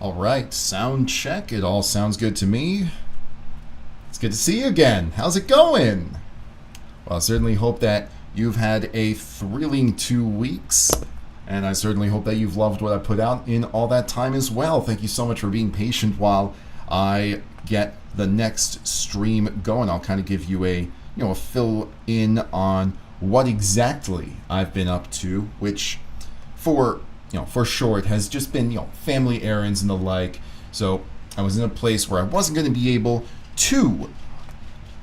All right, sound check. It all sounds good to me. It's good to see you again. How's it going? Well, I certainly hope that you've had a thrilling 2 weeks, and I certainly hope that you've loved what I put out in all that time as well. Thank you so much for being patient while I get the next stream going. I'll kind of give you a fill in on what exactly I've been up to, which for short has just been family errands and the like. So I was in a place where I wasn't going to be able to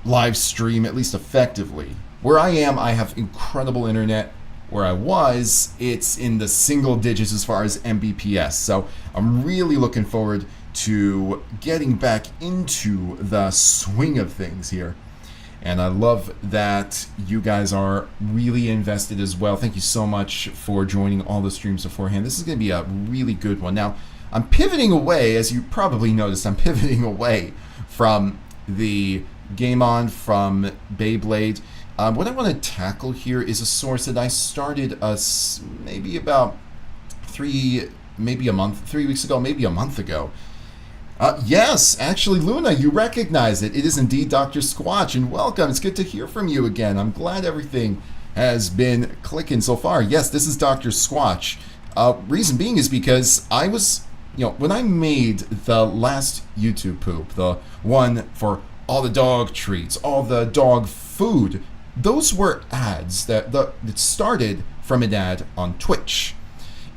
live stream, at least effectively. Where I am, I have incredible internet. Where I was, it's in the single digits as far as Mbps. So I'm really looking forward to getting back into the swing of things here. And I love that you guys are really invested as well. Thank you so much for joining all the streams beforehand. This is going to be a really good one. Now, I'm pivoting away, as you probably noticed, I'm pivoting away from the Game On, from Beyblade. What I want to tackle here is a source that I started maybe about 3 weeks ago, maybe a month ago. Yes, actually, Luna, you recognize it. It is indeed Dr. Squatch, and welcome. It's good to hear from you again. I'm glad everything has been clicking so far. Yes, this is Dr. Squatch. Reason being is because I was, when I made the last YouTube poop, the one for all the dog treats, all the dog food, those were ads that started from an ad on Twitch.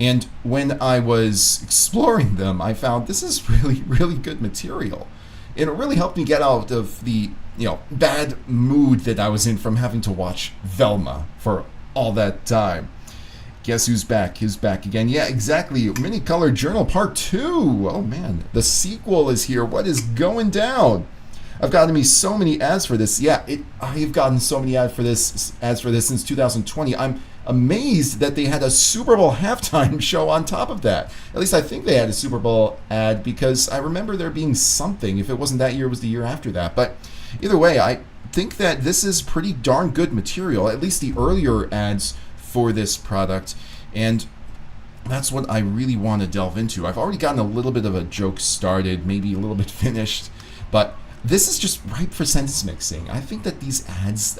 And when I was exploring them, I found this is really, really good material. And it really helped me get out of the, bad mood that I was in from having to watch Velma for all that time. Guess who's back? Who's back again? Yeah, exactly. Mini Color Journal Part 2. Oh, man. The sequel is here. What is going down? I've gotten me so many ads for this. Yeah, I've gotten so many ads for this since 2020. I'm amazed that they had a Super Bowl halftime show on top of that. At least I think they had a Super Bowl ad, because I remember there being something. If it wasn't that year, it was the year after that. But either way, I think that this is pretty darn good material, at least the earlier ads for this product. And that's what I really want to delve into. I've already gotten a little bit of a joke started, maybe a little bit finished, but this is just ripe for sentence mixing. I think that these ads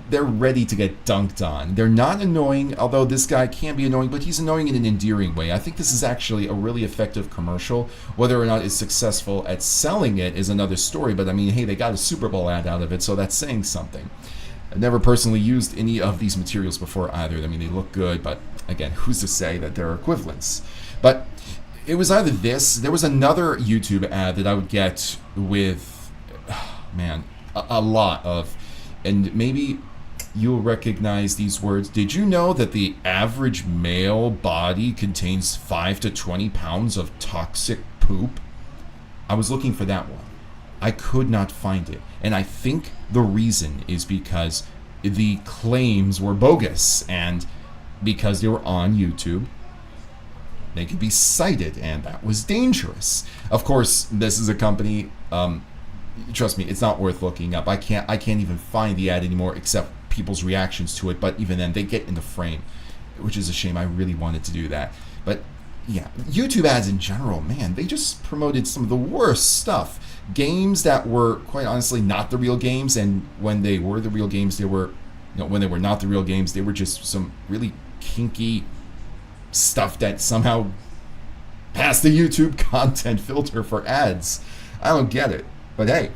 they're ready to get dunked on. They're not annoying, although this guy can be annoying, but he's annoying in an endearing way. I think this is actually a really effective commercial. Whether or not it's successful at selling it is another story, but I mean, hey, they got a Super Bowl ad out of it, so that's saying something. I've never personally used any of these materials before either. I mean, they look good, but again, who's to say that they're equivalents? But it was either this, there was another YouTube ad that I would get with, a lot of, and maybe you'll recognize these words. Did you know that the average male body contains 5 to 20 pounds of toxic poop? I was looking for that one. I could not find it. And I think the reason is because the claims were bogus, and because they were on YouTube, they could be cited, and that was dangerous. Of course, this is a company, trust me, it's not worth looking up. I can't even find the ad anymore except people's reactions to it, but even then they get in the frame, which is a shame. I really wanted to do that. But yeah, YouTube ads in general, man, they just promoted some of the worst stuff. Games that were quite honestly not the real games, and when they were the real games, they were, when they were not the real games, they were just some really kinky stuff that somehow passed the YouTube content filter for ads. I don't get it. But hey,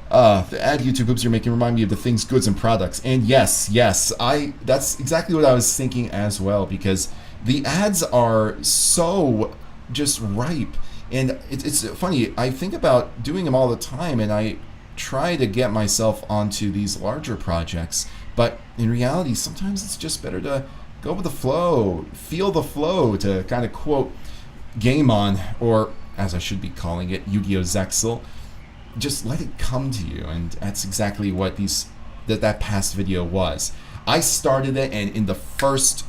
the ad YouTube poops you're making remind me of the things, goods, and products. And yes, that's exactly what I was thinking as well, because the ads are so just ripe. And it's funny, I think about doing them all the time, and I try to get myself onto these larger projects. But in reality, sometimes it's just better to go with the flow, feel the flow, to kind of quote Game On, or as I should be calling it, Yu-Gi-Oh! Zexel. Just let it come to you, and that's exactly what that past video was. I started it, and in the first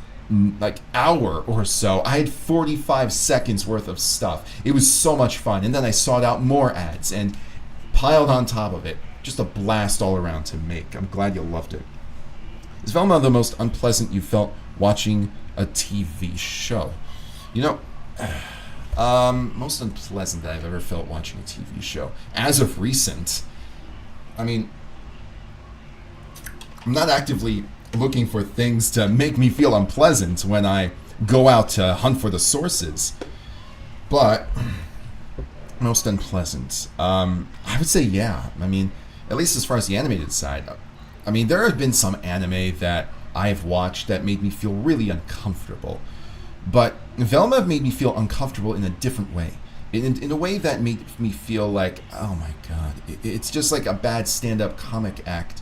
hour or so, I had 45 seconds worth of stuff. It was so much fun, and then I sought out more ads and piled on top of it. Just a blast all around to make. I'm glad you loved it. Is Velma the most unpleasant you felt watching a TV show? Most unpleasant that I've ever felt watching a TV show. As of recent, I mean, I'm not actively looking for things to make me feel unpleasant when I go out to hunt for the sources. But most unpleasant. I would say yeah. I mean, at least as far as the animated side. I mean, there have been some anime that I've watched that made me feel really uncomfortable. But Velma made me feel uncomfortable in a different way. In a way that made me feel like, oh my god, it's just like a bad stand-up comic act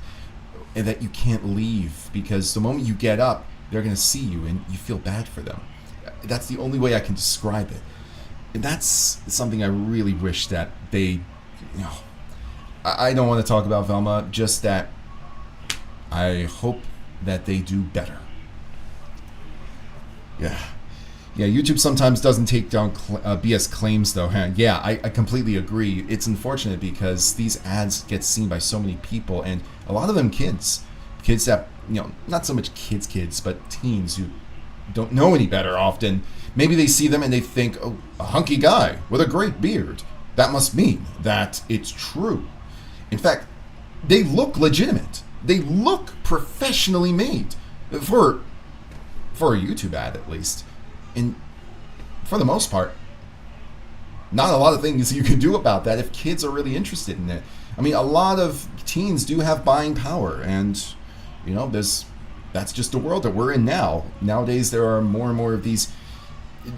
that you can't leave, because the moment you get up, they're going to see you and you feel bad for them. That's the only way I can describe it. And that's something I really wish that they, I don't want to talk about Velma, just that I hope that they do better. Yeah, YouTube sometimes doesn't take down BS claims, though. Yeah, I completely agree. It's unfortunate because these ads get seen by so many people, and a lot of them kids that, not so much kids, but teens who don't know any better often. Maybe they see them and they think, oh, a hunky guy with a great beard. That must mean that it's true. In fact, they look legitimate. They look professionally made for a YouTube ad, at least. And for the most part, not a lot of things you can do about that if kids are really interested in it. I mean, a lot of teens do have buying power, and that's just the world that we're in now. Nowadays, there are more and more of these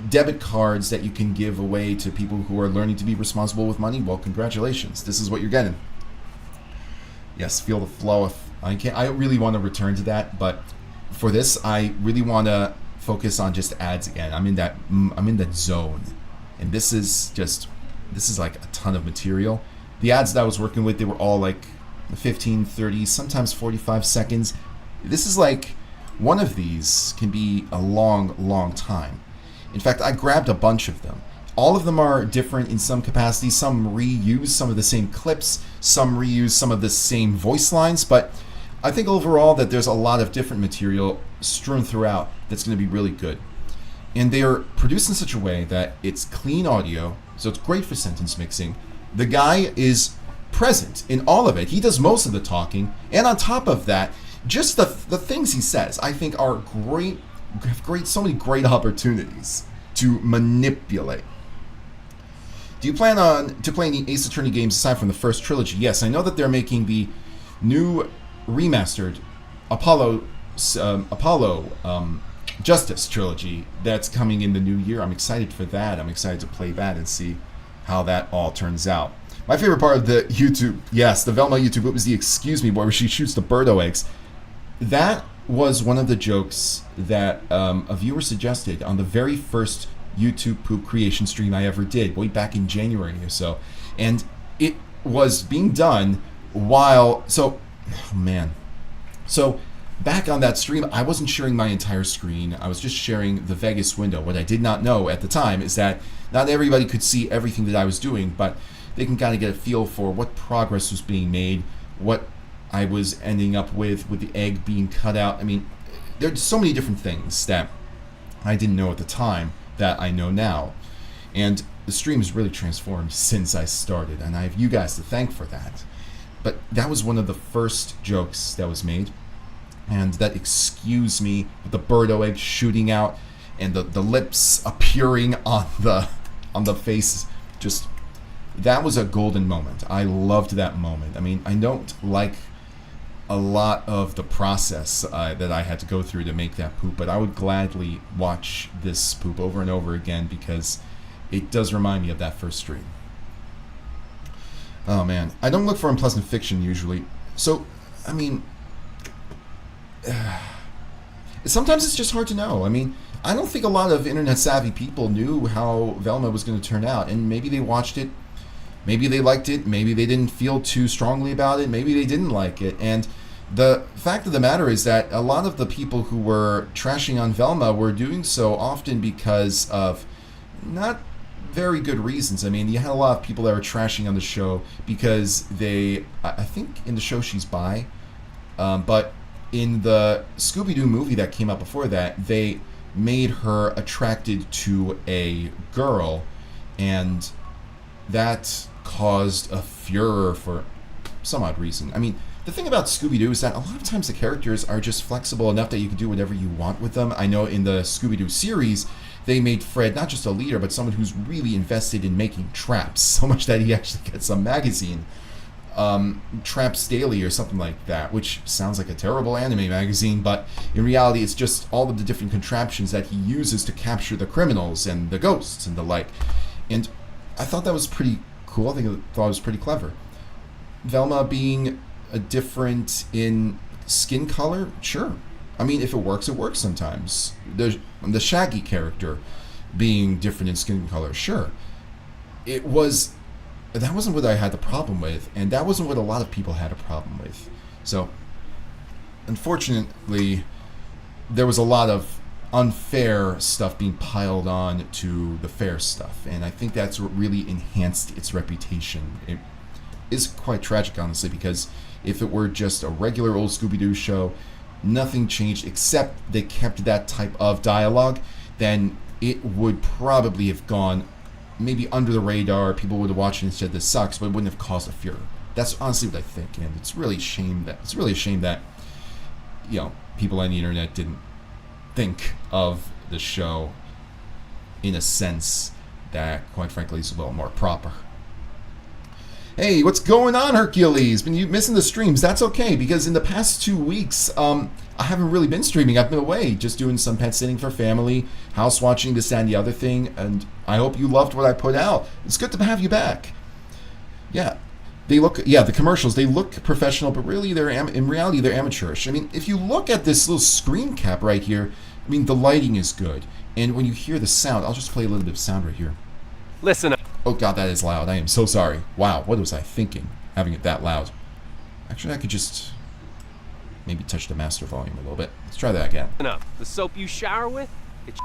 debit cards that you can give away to people who are learning to be responsible with money. Well, congratulations. This is what you're getting. Yes, feel the flow. I really want to return to that, but for this, I really want to focus on just ads again. I'm in that zone, and this is like a ton of material. The ads that I was working with, they were all like 15, 30, sometimes 45 seconds. This is like, one of these can be a long time. In fact, I grabbed a bunch of them. All of them are different in some capacity. Some reuse some of the same clips, some reuse some of the same voice lines, but I think overall that there's a lot of different material strewn throughout that's going to be really good. And they are produced in such a way that it's clean audio, so it's great for sentence mixing. The guy is present in all of it. He does most of the talking, and on top of that, just the things he says, I think are great, so many great opportunities to manipulate. Do you plan on to play any Ace Attorney games aside from the first trilogy? Yes, I know that they're making the new remastered Apollo Justice trilogy that's coming in the new year. I'm excited for that. I'm excited to play that and see how that all turns out. My favorite part of the YouTube, yes, the Velma YouTube, it was the excuse me boy where she shoots the birdo eggs. That was one of the jokes that a viewer suggested on the very first YouTube poop creation stream I ever did, way back in January or so. And it was being done while, so back on that stream, I wasn't sharing my entire screen. I was just sharing the Vegas window. What I did not know at the time is that not everybody could see everything that I was doing, but they can kind of get a feel for what progress was being made, what I was ending up with the egg being cut out. I mean, there's so many different things that I didn't know at the time that I know now. And the stream has really transformed since I started, and I have you guys to thank for that. But that was one of the first jokes that was made. And that excuse me, with the birdo egg shooting out and the lips appearing on the face, just, that was a golden moment. I loved that moment. I mean, I don't like a lot of the process that I had to go through to make that poop, but I would gladly watch this poop over and over again because it does remind me of that first stream. Oh man, I don't look for unpleasant fiction usually. So, I mean, sometimes it's just hard to know. I mean, I don't think a lot of internet savvy people knew how Velma was going to turn out, and maybe they watched it, maybe they liked it, maybe they didn't feel too strongly about it, maybe they didn't like it. And the fact of the matter is that a lot of the people who were trashing on Velma were doing so often because of not very good reasons. I mean, you had a lot of people that were trashing on the show because I think in the show she's bi, but in the Scooby-Doo movie that came out before that, they made her attracted to a girl, And that caused a furor for some odd reason. I mean, the thing about Scooby-Doo is that a lot of times the characters are just flexible enough that you can do whatever you want with them. I know in the Scooby-Doo series, they made Fred not just a leader, but someone who's really invested in making traps, so much that he actually gets a magazine, Traps Daily or something like that, which sounds like a terrible anime magazine, but in reality it's just all of the different contraptions that he uses to capture the criminals and the ghosts and the like. And I thought that was pretty cool. I thought it was pretty clever. Velma being different in skin color, sure. I mean, if it works, it works sometimes. The Shaggy character being different in skin color, sure. That wasn't what I had the problem with, and that wasn't what a lot of people had a problem with. So, unfortunately, there was a lot of unfair stuff being piled on to the fair stuff, and I think that's what really enhanced its reputation. It is quite tragic, honestly, because if it were just a regular old Scooby-Doo show, nothing changed except they kept that type of dialogue, then it would probably have gone maybe under the radar. People would have watched it and said this sucks, but it wouldn't have caused a furor. That's honestly what I think, and it's really a shame that people on the internet didn't think of the show in a sense that, quite frankly, is a little more proper. Hey, what's going on, Hercules? Been you missing the streams? That's okay, because in the past 2 weeks, I haven't really been streaming. I've been away, just doing some pet sitting for family, house watching, this, that, and the other thing, and I hope you loved what I put out. It's good to have you back. Yeah, the commercials, they look professional, but really, in reality, they're amateurish. I mean, if you look at this little screen cap right here, I mean, the lighting is good, and when you hear the sound, I'll just play a little bit of sound right here. Listen up. Oh god, that is loud. I am so sorry. Wow, what was I thinking, having it that loud? Actually, I could just maybe touch the master volume a little bit. Let's try that again. Listen up. The soap you shower with, it's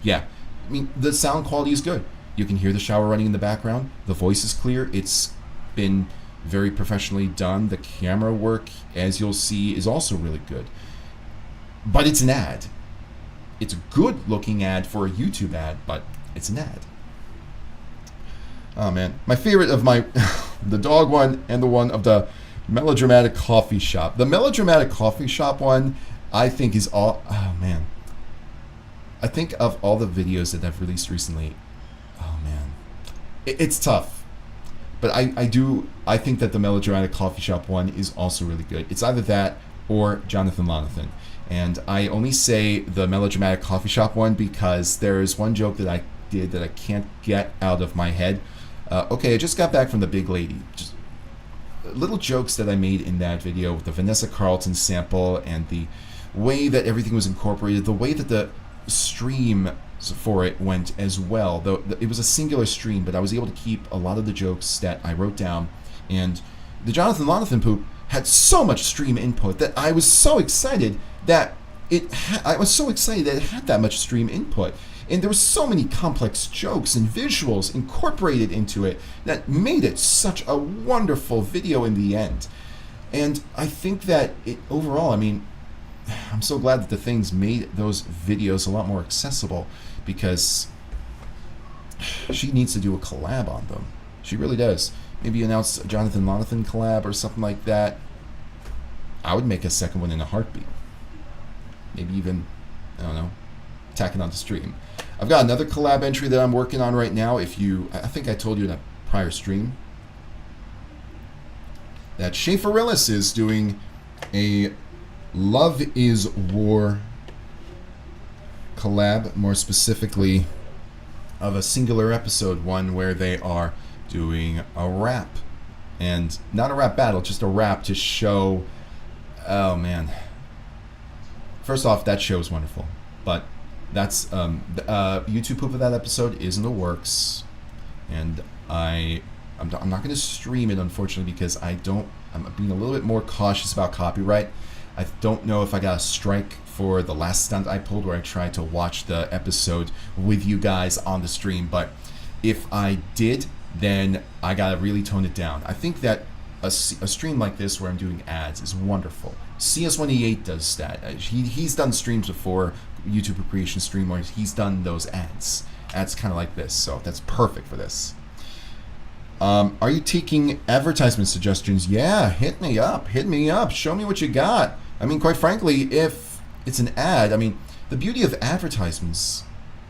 Yeah, I mean, the sound quality is good. You can hear the shower running in the background. The voice is clear. It's been very professionally done. The camera work, as you'll see, is also really good. But it's an ad. It's a good looking ad for a YouTube ad, but it's an ad. Oh man, my favorite of the dog one and the one of the melodramatic coffee shop. The melodramatic coffee shop one, I think is oh man. I think of all the videos that I've released recently, oh man, it's tough. But I think that the melodramatic coffee shop one is also really good. It's either that or Jonathan Lonathan. And I only say the melodramatic coffee shop one because there is one joke that I did that I can't get out of my head. Okay, I just got back from the Big Lady. Just little jokes that I made in that video with the Vanessa Carlton sample and the way that everything was incorporated, the way that the stream for it went as well. Though it was a singular stream, but I was able to keep a lot of the jokes that I wrote down. And the Jonathan Lonathan poop had so much stream input that I was so excited that it had that much stream input. And there were so many complex jokes and visuals incorporated into it that made it such a wonderful video in the end. And I think that overall, I mean, I'm so glad that the things made those videos a lot more accessible, because she needs to do a collab on them. She really does. Maybe announce a Jonathan Lonathan collab or something like that. I would make a second one in a heartbeat. Maybe even, I don't know, tack it on the stream. I've got another collab entry that I'm working on right now. I think I told you in a prior stream that Schaefer-Ellis is doing a Love is War collab, more specifically of a singular episode, one where they are doing a rap. And not a rap battle, just a rap to show, oh man. First off, that show is wonderful, but that's YouTube poop of that episode is in the works, and I'm not going to stream it, unfortunately, because I'm being a little bit more cautious about copyright. I don't know if I got a strike for the last stunt I pulled where I tried to watch the episode with you guys on the stream, but if I did, then I gotta really tone it down. I think that a stream like this where I'm doing ads is wonderful. CS1E8 does that. He's done streams before, YouTube Recreation stream, where he's done those ads. ads kind of like this, so that's perfect for this. Are you taking advertisement suggestions? Yeah, hit me up. Show me what you got. I mean, quite frankly, if it's an ad, I mean, the beauty of advertisements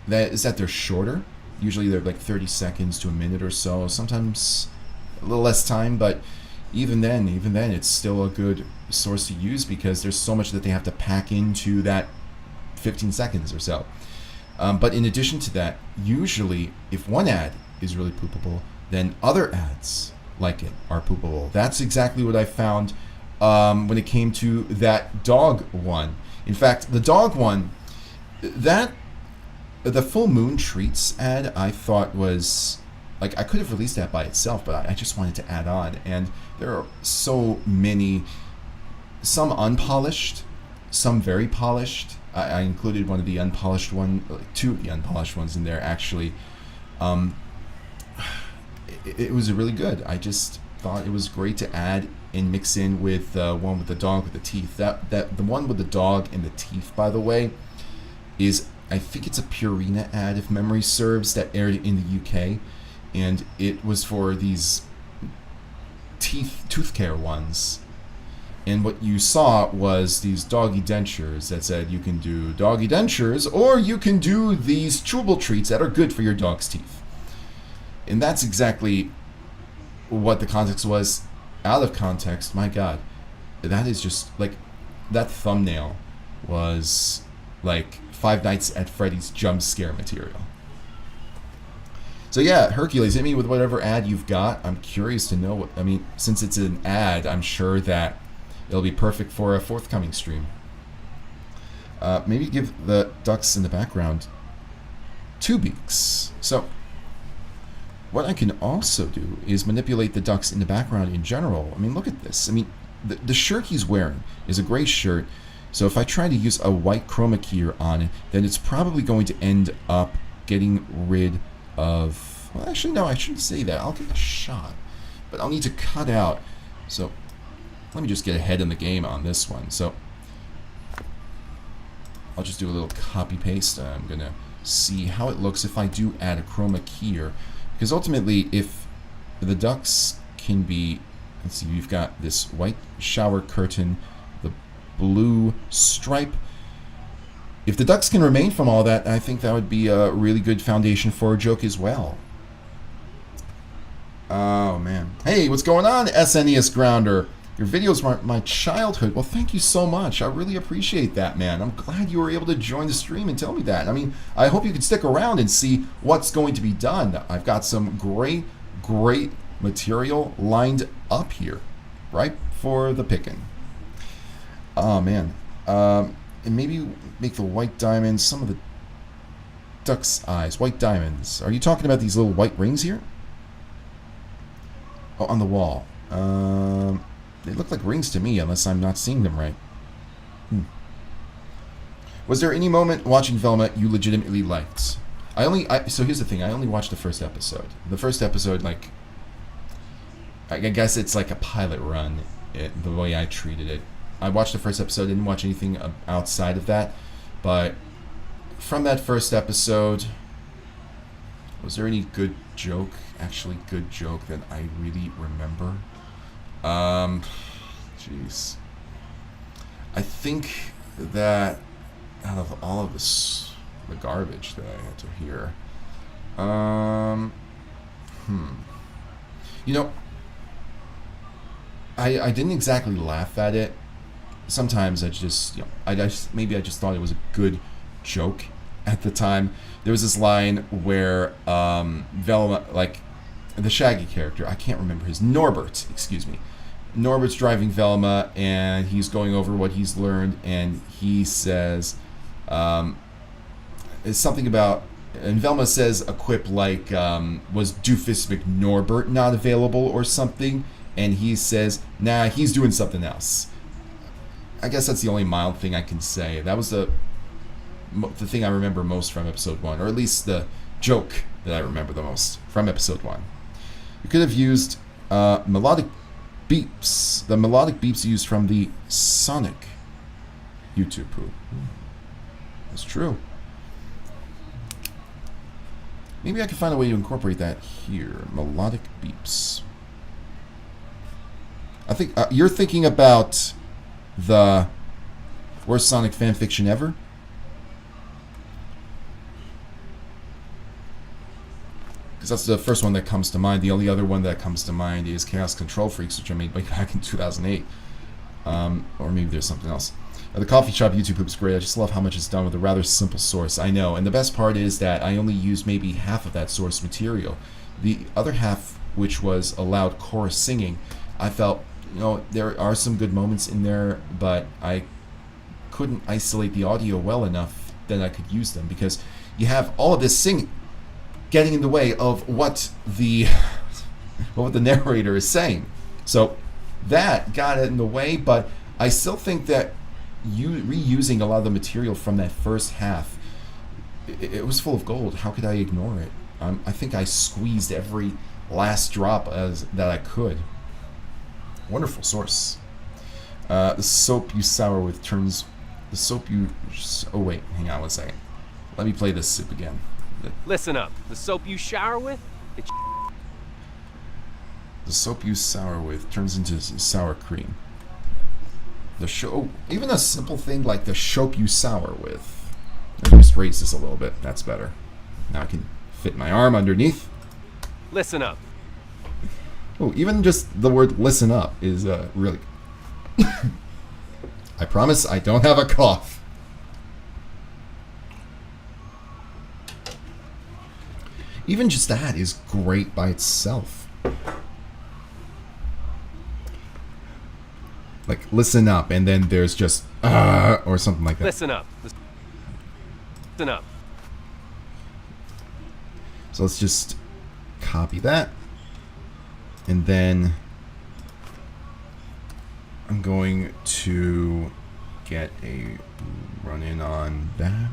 is that they're shorter. Usually they're like 30 seconds to a minute or so. Sometimes a little less time, but even then, it's still a good source to use because there's so much that they have to pack into that 15 seconds or so. But in addition to that, usually if one ad is really poopable, then other ads like it are poopable. That's exactly what I found when it came to that dog one. In fact, the dog one, the Full Moon Treats ad, I thought was, like, I could have released that by itself, but I just wanted to add on. And there are so many, some unpolished, some very polished. I included one of the unpolished one, two of the unpolished ones in there, actually. It was really good. I just thought it was great to add and mix in with one with the dog with the teeth. That the one with the dog and the teeth, by the way, is, I think it's a Purina ad, if memory serves, that aired in the UK, and it was for these tooth care ones. And what you saw was these doggy dentures that said you can do doggy dentures or you can do these chewable treats that are good for your dog's teeth. And that's exactly what the context was. Out of context, my God, that is just like, that thumbnail was like Five Nights at Freddy's jump scare material. So yeah, Hercules, hit me with whatever ad you've got. I'm curious to know what, I mean, since it's an ad, I'm sure that it'll be perfect for a forthcoming stream. Maybe give the ducks in the background 2 beaks. So what I can also do is manipulate the ducks in the background in general. I mean, look at this. I mean, the shirt he's wearing is a gray shirt. So if I try to use a white chroma key on it, then it's probably going to end up getting rid of... Well, actually, no, I shouldn't say that. I'll get a shot. But I'll need to cut out. So let me just get ahead in the game on this one. So I'll just do a little copy-paste. I'm going to see how it looks if I do add a chroma key here. Because ultimately, if the ducks can be, let's see, you've got this white shower curtain, the blue stripe. If the ducks can remain from all that, I think that would be a really good foundation for a joke as well. Oh, man. Hey, what's going on, SNES Grounder? Your videos were my childhood. Well, thank you so much. I really appreciate that, man. I'm glad you were able to join the stream and tell me that. I mean, I hope you can stick around and see what's going to be done. I've got some great material lined up here, right for the picking. Oh, man. And maybe make the white diamonds, some of the duck's eyes, white diamonds. Are you talking about these little white rings here? Oh, on the wall. They look like rings to me, unless I'm not seeing them right. Was there any moment watching Velma you legitimately liked? So here's the thing. I only watched the first episode. The first episode, like, I guess it's like a pilot run, the way I treated it. I watched the first episode, didn't watch anything outside of that. But from that first episode, was there any good joke, actually good joke, that I really remember? Jeez. I think that out of all of this, the garbage that I had to hear, you know, I didn't exactly laugh at it. Sometimes I just, you know, maybe I just thought it was a good joke at the time. There was this line where Velma, like, the Shaggy character, I can't remember Norbert, excuse me. Norbert's driving Velma, and he's going over what he's learned, and he says, it's something about, and Velma says a quip like, was Doofus McNorbert not available or something? And he says, nah, he's doing something else. I guess that's the only mild thing I can say. That was the thing I remember most from episode 1, or at least the joke that I remember the most from episode 1. You could have used melodic beeps. The melodic beeps used from the Sonic YouTube poop. That's true. Maybe I can find a way to incorporate that here. Melodic beeps. I think you're thinking about the worst Sonic fanfiction ever? Because that's the first one that comes to mind. The only other one that comes to mind is Chaos Control Freaks, which I made back in 2008. Or maybe there's something else. The coffee shop YouTube poop is great. I just love how much it's done with a rather simple source. I know, and the best part is that I only used maybe half of that source material. The other half, which was a loud chorus singing, I felt, you know, there are some good moments in there, but I couldn't isolate the audio well enough that I could use them, because you have all of this singing getting in the way of what the narrator is saying. So that got in the way, but I still think that reusing a lot of the material from that first half, it was full of gold. How could I ignore it? I think I squeezed every last drop that I could. Wonderful source. The soap you sour with turns... The soap you... Oh wait, hang on one second. Let me play this sip again. Listen up. The soap you shower with, it's The soap you sour with turns into sour cream. Even a simple thing like the soap you sour with. Let me just raise this a little bit. That's better. Now I can fit my arm underneath. listen up. Oh, even just the word "listen up" is really. I promise I don't have a cough. Even just that is great by itself. Like, listen up, and then there's just, or something like that. Listen up. Listen up. So let's just copy that. And then I'm going to get a run-in on that.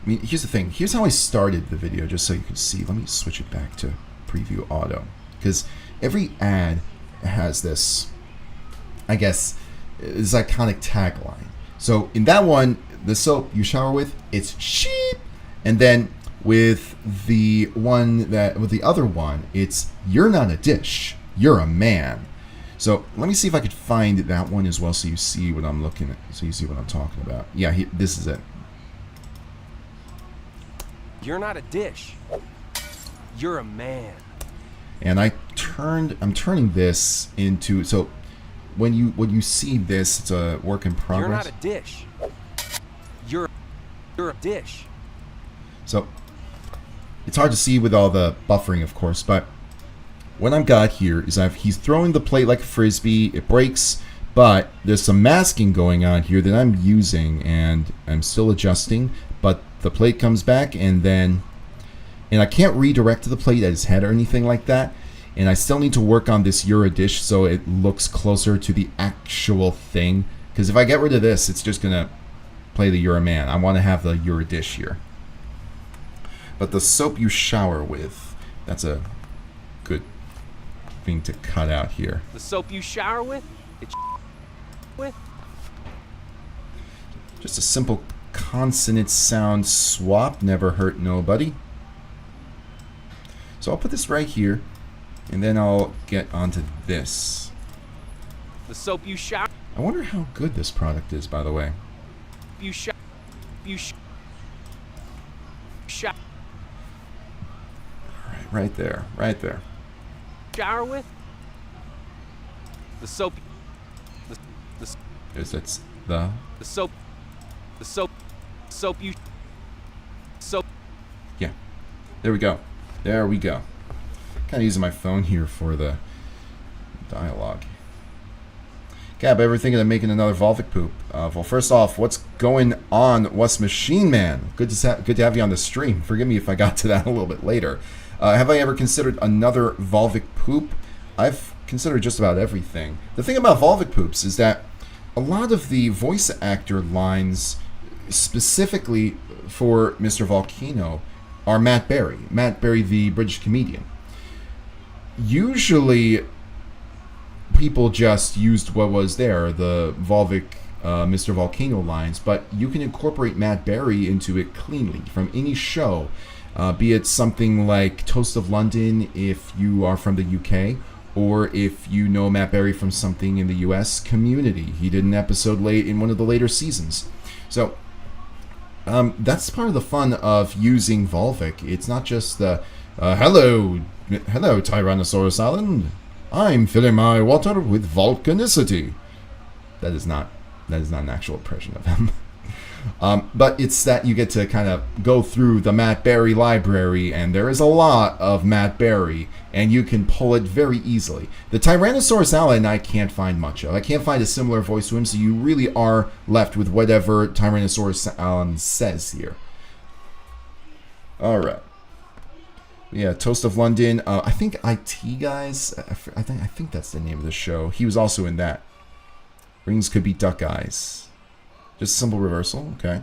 I mean, here's the thing. Here's how I started the video, just so you can see. Let me switch it back to preview auto. Because every ad has this, I guess, this iconic tagline. So in that one, the soap you shower with, it's sheep. And then with the other one, it's you're not a dish, you're a man. So let me see if I could find that one as well, so you see what I'm looking at, so you see what I'm talking about. Yeah, this is it. You're not a dish. You're a man. And I'm turning this into, so when you see this, it's a work in progress. You're not a dish. You're a dish. So it's hard to see with all the buffering, of course, but what I've got here is he's throwing the plate like a frisbee. It breaks, but there's some masking going on here that I'm using, and I'm still adjusting. But the plate comes back, and I can't redirect to the plate at his head or anything like that. And I still need to work on this "you're a dish" so it looks closer to the actual thing. Because if I get rid of this, it's just gonna play the "you're a man." I want to have the "you're a dish" here. But the soap you shower with, that's a good thing to cut out here. The soap you shower with, it's with. Just a simple consonant sound swap, never hurt nobody. So I'll put this right here, and then I'll get onto this. The soap you shower. I wonder how good this product is, by the way. You shower. Right there, right there. Shower with. The soap. It's the soap. The soap you. Soap. Yeah. There we go. There we go. Kind of using my phone here for the dialogue. Gab, ever thinking of making another Volvic poop? Well, first off, what's going on? What's Machine Man? Good to have you on the stream. Forgive me if I got to that a little bit later. Have I ever considered another Volvic poop? I've considered just about everything. The thing about Volvic poops is that a lot of the voice actor lines, specifically for Mr. Volcano, are Matt Berry. Matt Berry, the British comedian. Usually, people just used what was there, the Volvic Mr. Volcano lines, but you can incorporate Matt Berry into it cleanly from any show. be it something like Toast of London if you are from the UK, or if you know Matt Berry from something in the US, Community. He did an episode late in one of the later seasons. So that's part of the fun of using Volvic. It's not just the hello Tyrannosaurus Island. I'm filling my water with volcanicity. That is not an actual impression of him. But it's that you get to kind of go through the Matt Berry library, and there is a lot of Matt Berry, and you can pull it very easily. The Tyrannosaurus Island I can't find much of. I can't find a similar voice to him, so you really are left with whatever Tyrannosaurus Island says here. Alright. Yeah, Toast of London. I think IT Guys, I think that's the name of the show. He was also in that. Rings could be duck eyes. Just simple reversal, okay.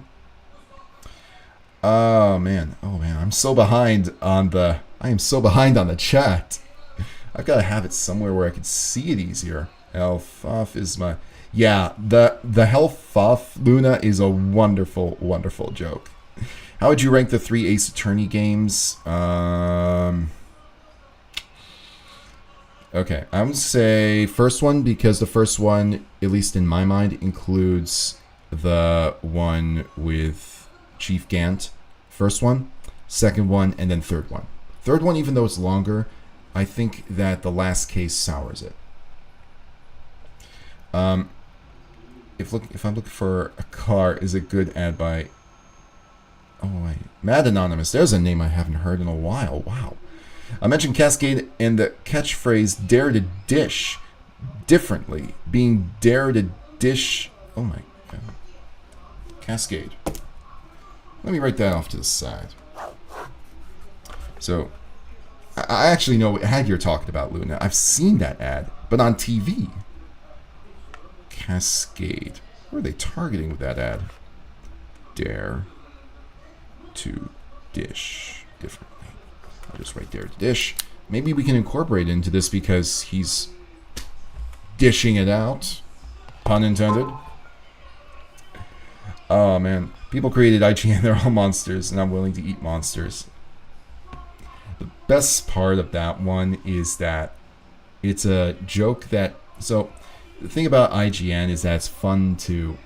Oh man, I'm so behind on the. I am so behind on the chat. I've got to have it somewhere where I can see it easier. Elfuff is my. Yeah, the Hellfuff Luna is a wonderful, wonderful joke. How would you rank the 3 Ace Attorney games? Okay, I'm gonna say first one because the first one, at least in my mind, includes the one with Chief Gant. First one, second one, and then third one. Third one, even though it's longer, I think that the last case sours it. If I'm looking for a car, is it good ad by... Oh wait, Mad Anonymous. There's a name I haven't heard in a while. Wow. I mentioned Cascade and the catchphrase "dare to dish" differently, being "dare to dish." Oh my god. Cascade. Let me write that off to the side. So, I actually know what ad you're talking about, Luna. I've seen that ad, but on TV. Cascade. What are they targeting with that ad? Dare to dish differently. I'll just write dare to dish. Maybe we can incorporate it into this because he's dishing it out. Pun intended. Oh man. People created IGN, they're all monsters, and I'm willing to eat monsters. The best part of that one is that it's a joke that... So, the thing about IGN is that it's fun to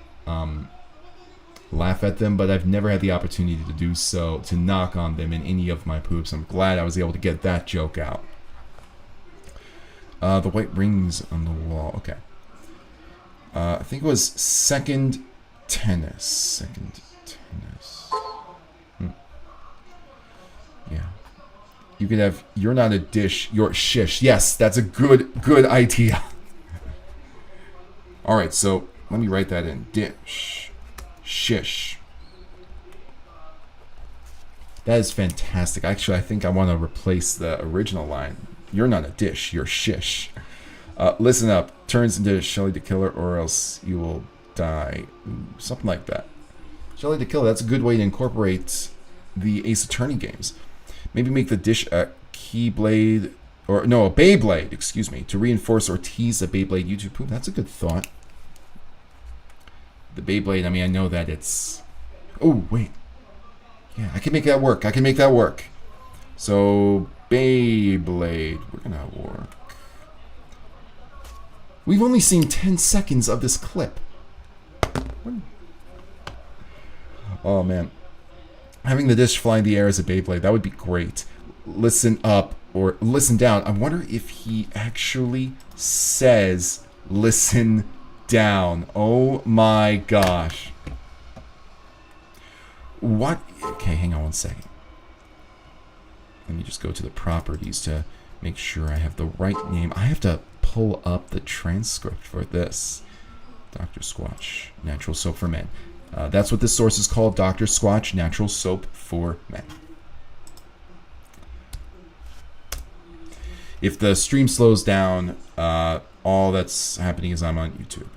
laugh at them, but I've never had the opportunity to do so, to knock on them in any of my poops. I'm glad I was able to get that joke out. The white rings on the wall. Okay. I think it was second tennis. Second tennis. Yeah. You could have, you're not a dish, you're shish. Yes, that's a good idea. Alright, so let me write that in. Dish. Shish. That is fantastic. Actually, I think I want to replace the original line. You're not a dish, you're shish. Listen up. Turns into Shelly the Killer or else you will die. Ooh, something like that. Shelly the Killer, that's a good way to incorporate the Ace Attorney games. Maybe make the dish a Keyblade, or no, a Beyblade, excuse me, to reinforce or tease the Beyblade YouTube poop. That's a good thought. The Beyblade, I mean, I know that it's... Oh, wait. Yeah, I can make that work. I can make that work. So, Beyblade. We're gonna work. We've only seen 10 seconds of this clip. Oh, man. Having the dish fly in the air as a Beyblade, that would be great. Listen up, or listen down. I wonder if he actually says listen down. Oh my gosh. What? Okay, hang on one second. Let me just go to the properties to make sure I have the right name. I have to pull up the transcript for this. Dr. Squatch, Natural Soap for Men. That's what this source is called, Dr. Squatch, Natural Soap for Men. If the stream slows down, all that's happening is I'm on YouTube.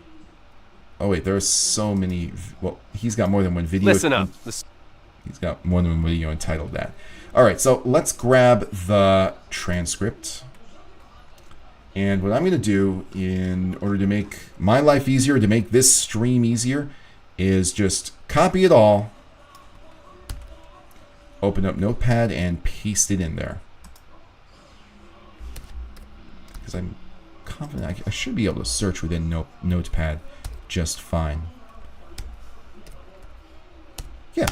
Oh wait, there are so many... Well, he's got more than one video. Listen up. He's got more than one video entitled that. Alright, so let's grab the transcript. And what I'm going to do in order to make my life easier, to make this stream easier, is just copy it all open up Notepad and paste it in there. Because I'm confident I should be able to search within Notepad just fine. Yeah.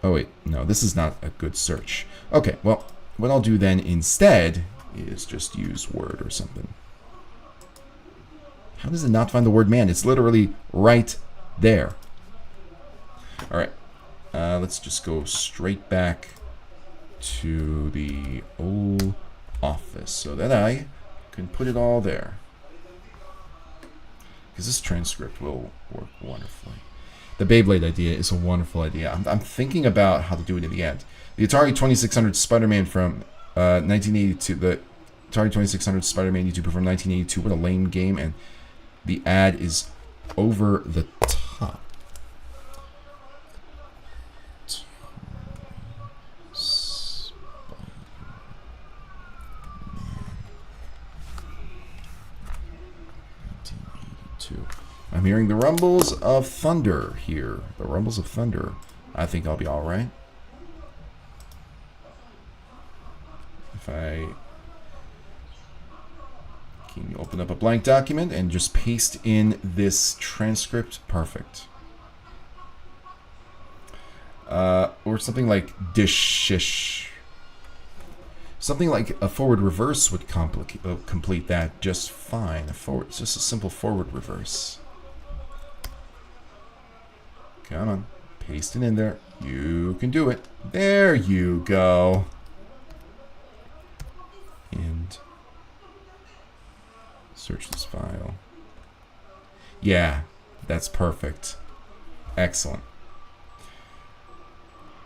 Oh wait, no, this is not a good search. Okay, well, what I'll do then instead is just use Word or something. How does it not find the word man? It's literally right there. All right, let's just go straight back to the old office so that I can put it all there. Because this transcript will work wonderfully. The Beyblade idea is a wonderful idea. I'm thinking about how to do it in the end. The Atari 2600 Spider-Man from 1982, the Atari 2600 Spider-Man YouTuber from 1982, what a lame game, and the ad is over the top. I'm hearing the rumbles of thunder here. The rumbles of thunder. I think I'll be alright. If I can open up a blank document and just paste in this transcript, perfect. Or something like dish-shish. Something like a forward reverse would complete that just fine. It's just a simple forward reverse. Come on, paste it in there. You can do it. There you go. And search this file. Yeah, that's perfect. Excellent.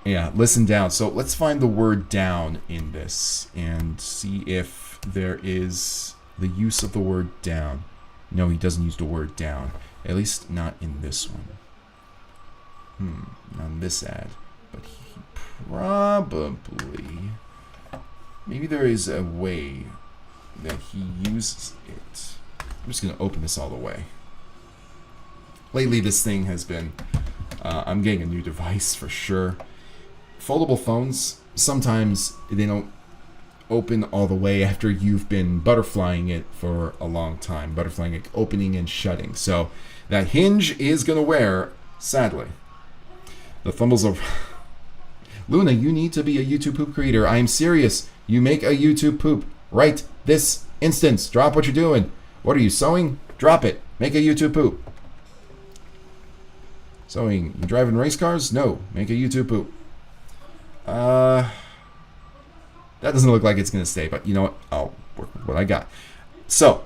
Yeah, listen down. So let's find the word down in this and see if there is the use of the word down. No, he doesn't use the word down. At least not in this one. On this ad. But he probably... Maybe there is a way that he uses it. I'm just going to open this all the way. Lately, this thing has been... I'm getting a new device for sure. Foldable phones, sometimes they don't open all the way after you've been butterflying it for a long time. Butterflying it, opening and shutting. So that hinge is going to wear, sadly. The fumbles of... Luna, you need to be a YouTube poop creator. I am serious. You make a YouTube poop right this instance. Drop what you're doing. What are you, sewing? Drop it. Make a YouTube poop. Sewing. You driving race cars? No. Make a YouTube poop. That doesn't look like it's going to stay, but you know what? I'll work with what I got. So,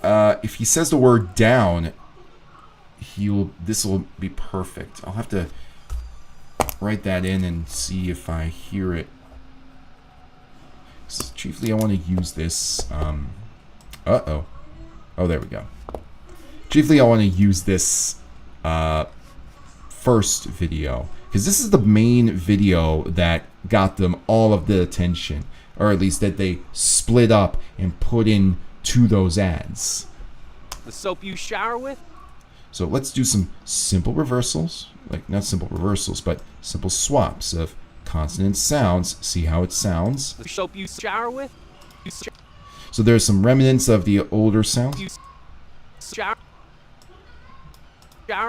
if he says the word down, this will be perfect. I'll have to write that in and see if I hear it. Chiefly, I want to use this. Oh, there we go. Chiefly, I want to use this first video, because this is the main video that got them all of the attention, or at least that they split up and put into those ads. The soap you shower with? So let's do some simple reversals, like not simple reversals, but simple swaps of consonant sounds. See how it sounds. The soap you shower with? So there's some remnants of the older sounds. You shower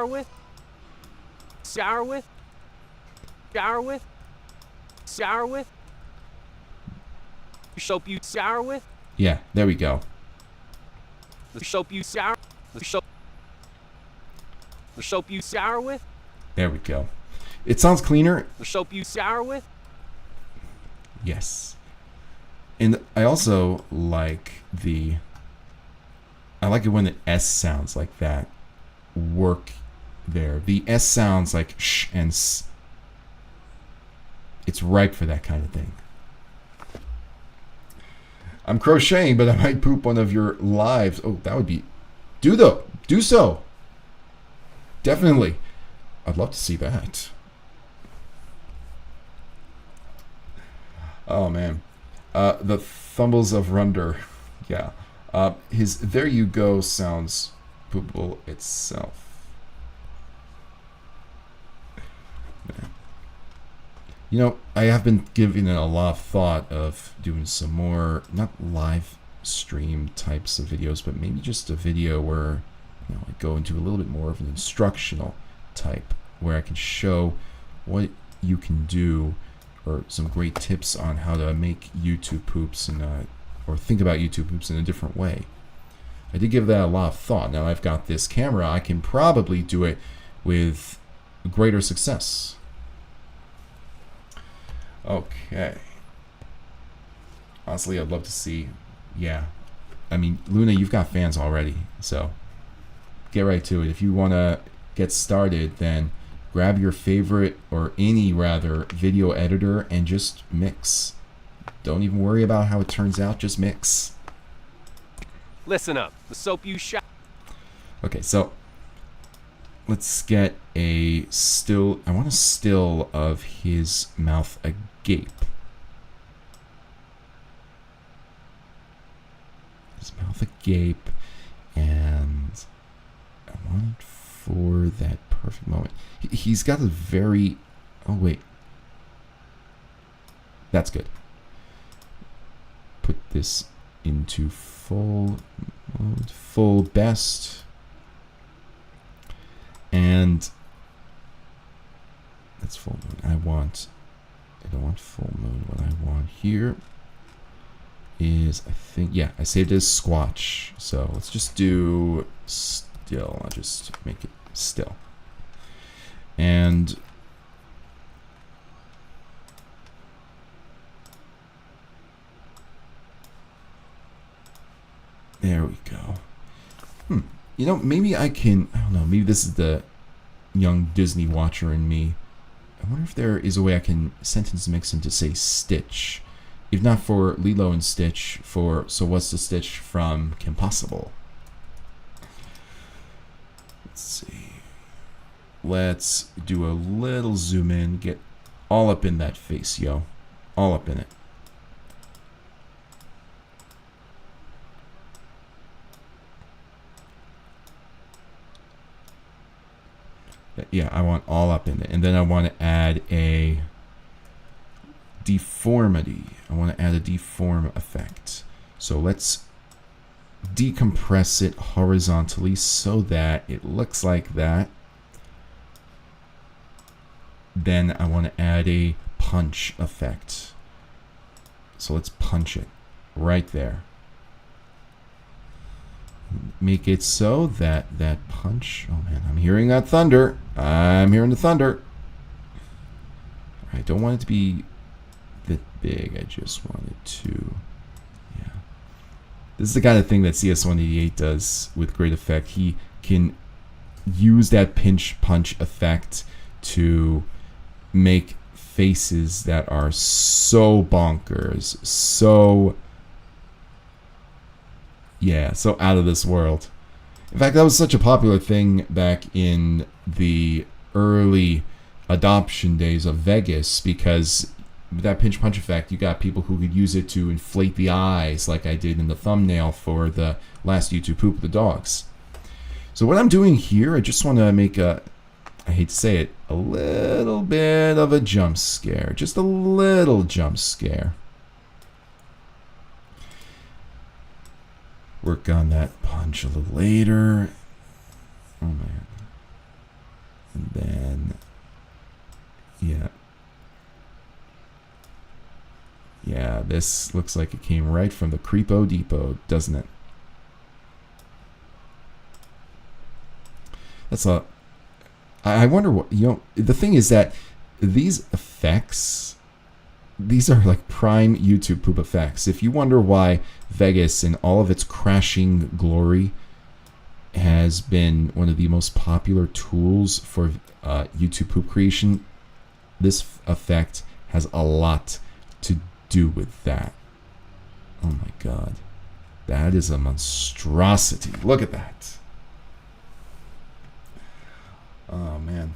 with? Shower with? Shower with? Shower with? The soap you shower with? Yeah, there we go. The soap you shower? The soap you shower with? There we go. It sounds cleaner. The soap you shower with? Yes. And I also like I like it when the S sounds like that work there. The S sounds like sh and s. It's ripe for that kind of thing. I'm crocheting, but I might poop one of your lives. Oh, that would be... Do so. Definitely. I'd love to see that. Oh, man. The Thumbles of Runder. Yeah. His There You Go sounds poopable itself. You know, I have been giving it a lot of thought of doing some more, not live stream types of videos, but maybe just a video where, you know, I go into a little bit more of an instructional type, where I can show what you can do, or some great tips on how to make YouTube poops and or think about YouTube poops in a different way. I did give that a lot of thought. Now I've got this camera, I can probably do it with greater success. Okay. Honestly, I'd love to see, yeah. I mean, Luna, you've got fans already, so get right to it. If you want to get started, then grab your favorite, or any rather, video editor and just mix. Don't even worry about how it turns out, just mix. Listen up. The soap you shot. Okay, so let's get a still. I want a still of his mouth agape. His mouth agape, and I want it for that perfect moment. He's got a very. Oh wait, that's good. Put this into full mode, full best. And that's full mode. I don't want full mode. What I want here is, I think, yeah, I saved it as squatch. So let's just do still. I'll just make it still. And there we go. You know, maybe I can, I don't know, maybe this is the young Disney watcher in me. I wonder if there is a way I can sentence mix him to say Stitch. If not for Lilo and Stitch, for So What's the Stitch from Kim Possible. Let's see. Let's do a little zoom in, get all up in that face, yo. All up in it. Yeah, I want all up in it. And then I want to add a deformity. I want to add a deform effect. So let's decompress it horizontally so that it looks like that. Then I want to add a punch effect. So let's punch it right there. Make it so that that punch, oh man, I'm hearing that thunder. I'm hearing the thunder. I don't want it to be that big. I just want it to, yeah. This is the kind of thing that CS188 does with great effect. He can use that pinch punch effect to make faces that are so bonkers, so, yeah, so out of this world. In fact, that was such a popular thing back in the early adoption days of Vegas, because with that pinch punch effect, you got people who could use it to inflate the eyes, like I did in the thumbnail for the last YouTube poop of the dogs. So what I'm doing here, I just want to make a, I hate to say it, a little bit of a jump scare. Just a little jump scare. Work on that punch a little later. Oh man. And then, yeah. Yeah, this looks like it came right from the Creepo Depot, doesn't it? That's a... I wonder what, you know, the thing is that these effects, these are like prime YouTube poop effects. If you wonder why Vegas in all of its crashing glory has been one of the most popular tools for YouTube poop creation, this effect has a lot to do with that. Oh my god. That is a monstrosity. Look at that. Oh man,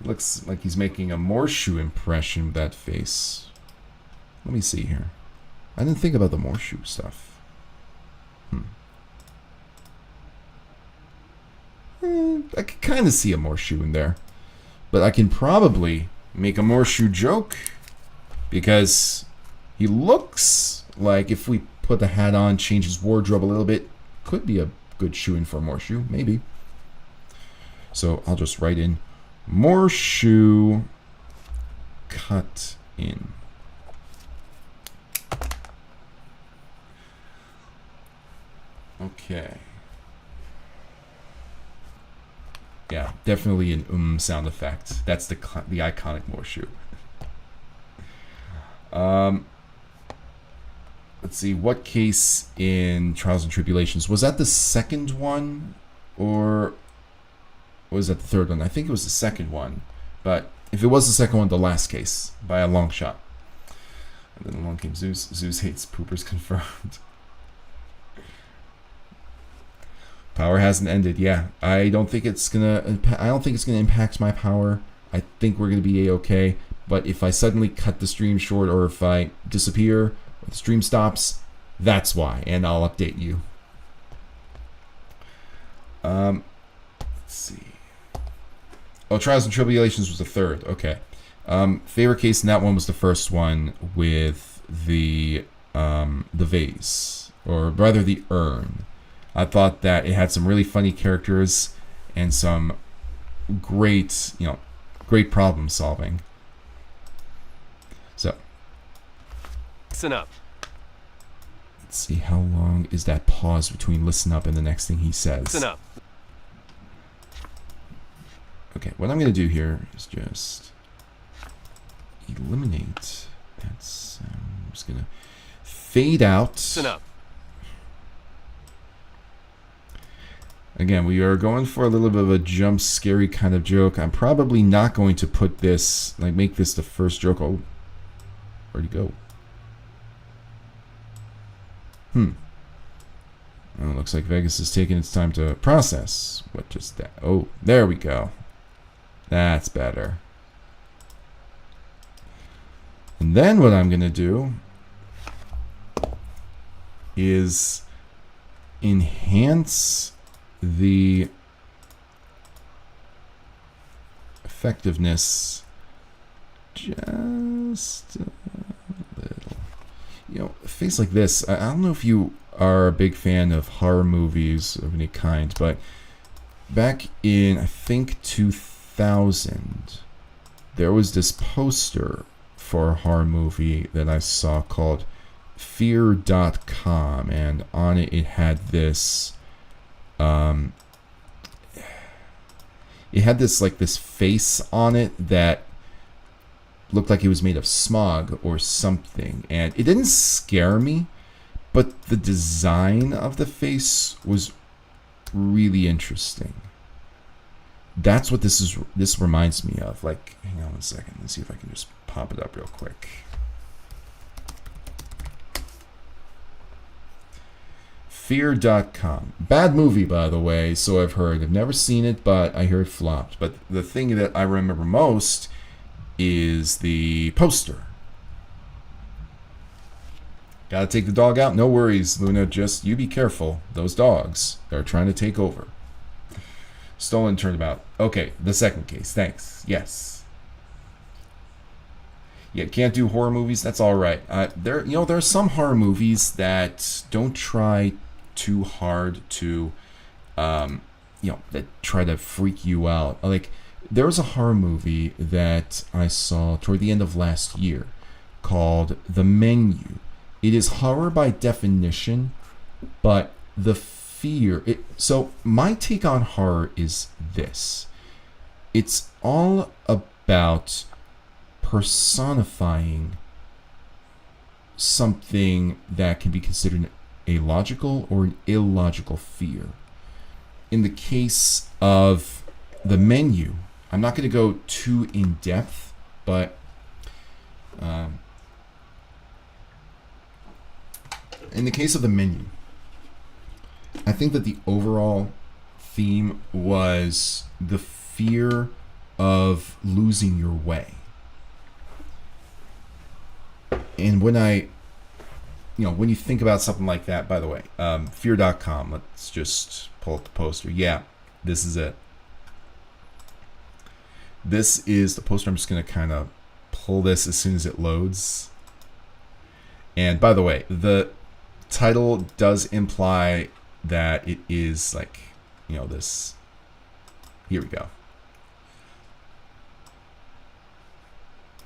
looks like he's making a Morshoe impression with that face. Let me see here. I didn't think about the Morshoe stuff. I can kind of see a Morshoe in there, but I can probably make a Morshoe joke because he looks like if we put the hat on, change his wardrobe a little bit, could be a good shoe-in for more shoe, maybe. So I'll just write in more shoe cut in. Okay. Yeah, definitely an sound effect. That's the iconic more shoe. Let's see, what case in Trials and Tribulations? Was that the second one? Or was that the third one? I think it was the second one. But if it was the second one, the last case, by a long shot. And then along came Zeus. Zeus hates poopers confirmed. Power hasn't ended. Yeah, I don't think it's gonna impact my power. I think we're gonna be a-okay. But if I suddenly cut the stream short, or if I disappear, or the stream stops, that's why, and I'll update you. Let's see. Oh, Trials and Tribulations was the third. Okay. Favorite case in that one was the first one with the vase, or rather the urn. I thought that it had some really funny characters and some great, great problem solving. So, listen up. Let's see, how long is that pause between listen up and the next thing he says? Listen up. Okay, what I'm going to do here is just eliminate that sound. I'm just going to fade out. Listen up. Again, we are going for a little bit of a jump scary kind of joke. I'm probably not going to put this, make this the first joke. Oh, where'd he go? Oh, looks like Vegas is taking its time to process. What just that? Oh, there we go. That's better. And then what I'm going to do is enhance the effectiveness just a little. A face like this, I don't know if you are a big fan of horror movies of any kind, but back in, I think, 2000, there was this poster for a horror movie that I saw called Fear.com, and on it, it had this this face on it that looked like it was made of smog or something, and it didn't scare me, but the design of the face was really interesting. That's what this reminds me of. Hang on one second, let's see if I can just pop it up real quick. Fear.com. Bad movie, by the way, so I've heard. I've never seen it, but I hear it flopped. But the thing that I remember most is the poster. Gotta take the dog out? No worries, Luna. Just you be careful. Those dogs, they're trying to take over. Stolen turnabout. Okay, the second case. Thanks. Yes. Yeah, can't do horror movies. That's all right. There are some horror movies that don't try too hard to, that try to freak you out. There was a horror movie that I saw toward the end of last year called The Menu. It is horror by definition, but the fear. So my take on horror is this. It's all about personifying something that can be considered a logical or an illogical fear. In the case of The Menu, I'm not going to go too in depth, but in the case of The Menu, I think that the overall theme was the fear of losing your way. And when when you think about something like that, by the way, fear.com, let's just pull up the poster. Yeah, this is it. This is the poster. I'm just going to kind of pull this as soon as it loads. And by the way, the title does imply that it is like, you know, this. Here we go.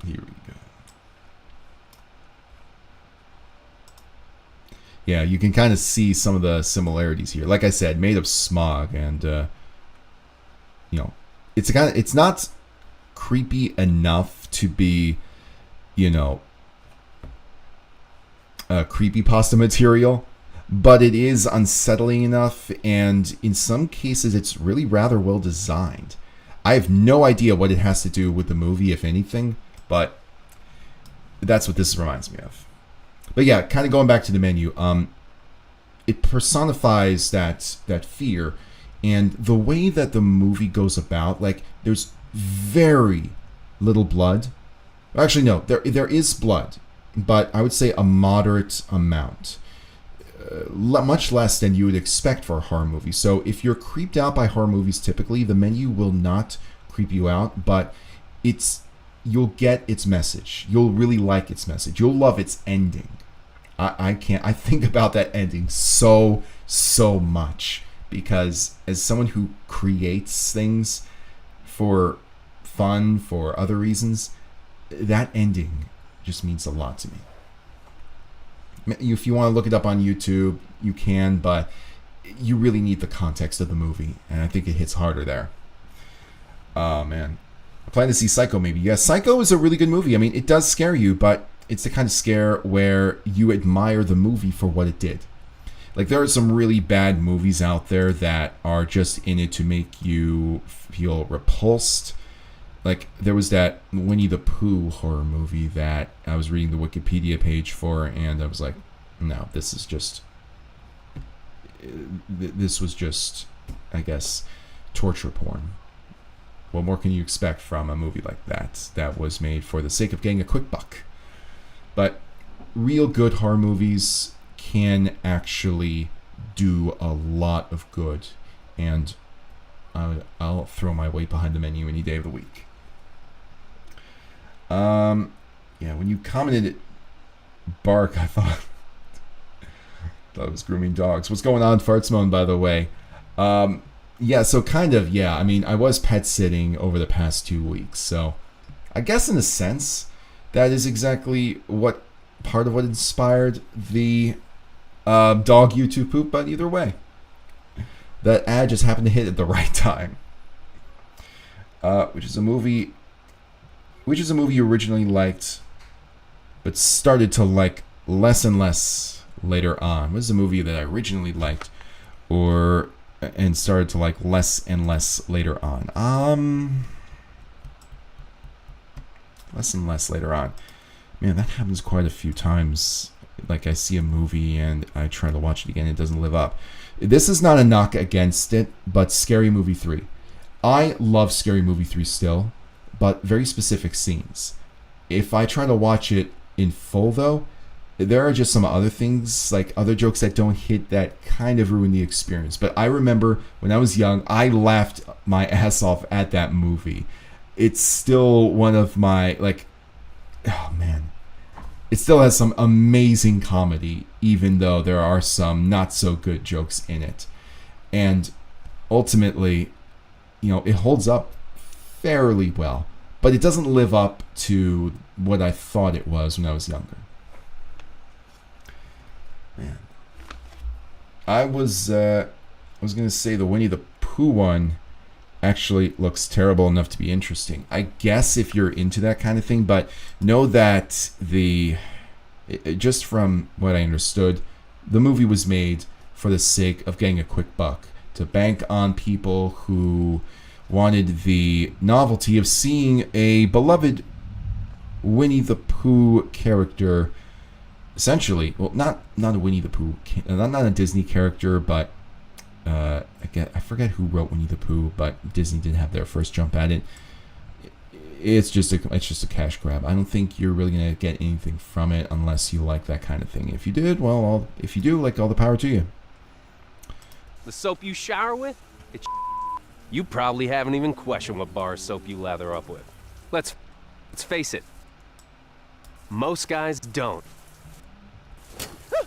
Here we go. Yeah, you can kind of see some of the similarities here. Like I said, made of smog, and you know, it's not creepy enough to be, you know, creepypasta material, but it is unsettling enough, and in some cases, it's really rather well designed. I have no idea what it has to do with the movie, if anything, but that's what this reminds me of. But yeah, kind of going back to the menu, it personifies that fear, and the way that the movie goes about, like, there's very little blood. Actually, no, there is blood, but I would say a moderate amount. Much less than you would expect for a horror movie. So if you're creeped out by horror movies, typically the menu will not creep you out, but you'll get its message. You'll really like its message. You'll love its ending. I think about that ending so much, because as someone who creates things for fun, for other reasons, that ending just means a lot to me. If you want to look it up on YouTube, you can, but you really need the context of the movie, and I think it hits harder there. Oh, man. I plan to see Psycho, maybe. Yeah, Psycho is a really good movie. I mean, it does scare you, but it's the kind of scare where you admire the movie for what it did. Like, there are some really bad movies out there that are just in it to make you feel repulsed. Like, there was that Winnie the Pooh horror movie that I was reading the Wikipedia page for, and I was like, no, this was just, I guess, torture porn. What more can you expect from a movie like that was made for the sake of getting a quick buck? But real good horror movies can actually do a lot of good, and I'll throw my weight behind the menu any day of the week. Yeah, when you commented it, bark, I thought it was grooming dogs. What's going on, Fartsmone, by the way? Yeah, so kind of, yeah. I mean, I was pet sitting over the past 2 weeks, so I guess in a sense, that is exactly what part of what inspired the dog YouTube poop. But either way, that ad just happened to hit at the right time. Which is a movie you originally liked, but started to like less and less later on. What is a movie that I originally liked, and started to like less and less later on? Less and less later on. Man, that happens quite a few times. Like, I see a movie and I try to watch it again, it doesn't live up. This is not a knock against it, but Scary Movie 3. I love Scary Movie 3 still, but very specific scenes. If I try to watch it in full, though, there are just some other things, like other jokes that don't hit, that kind of ruin the experience. But I remember when I was young, I laughed my ass off at that movie. It's still one of my, like, oh man, it still has some amazing comedy, even though there are some not so good jokes in it. And ultimately, you know, it holds up fairly well, but it doesn't live up to what I thought it was when I was younger. Man, I was gonna say the Winnie the Pooh one actually looks terrible enough to be interesting, I guess, if you're into that kind of thing. But know that just from what I understood, the movie was made for the sake of getting a quick buck, to bank on people who wanted the novelty of seeing a beloved Winnie the Pooh character, essentially, well, not a Winnie the Pooh, not a Disney character, but I forget who wrote Winnie the Pooh, but Disney did have their first jump at it. It's just a cash grab. I don't think you're really gonna get anything from it unless you like that kind of thing. If you did, well, if you do, like, all the power to you. The soap you shower with? It's you probably haven't even questioned what bar of soap you lather up with. Let's face it, Most guys don't.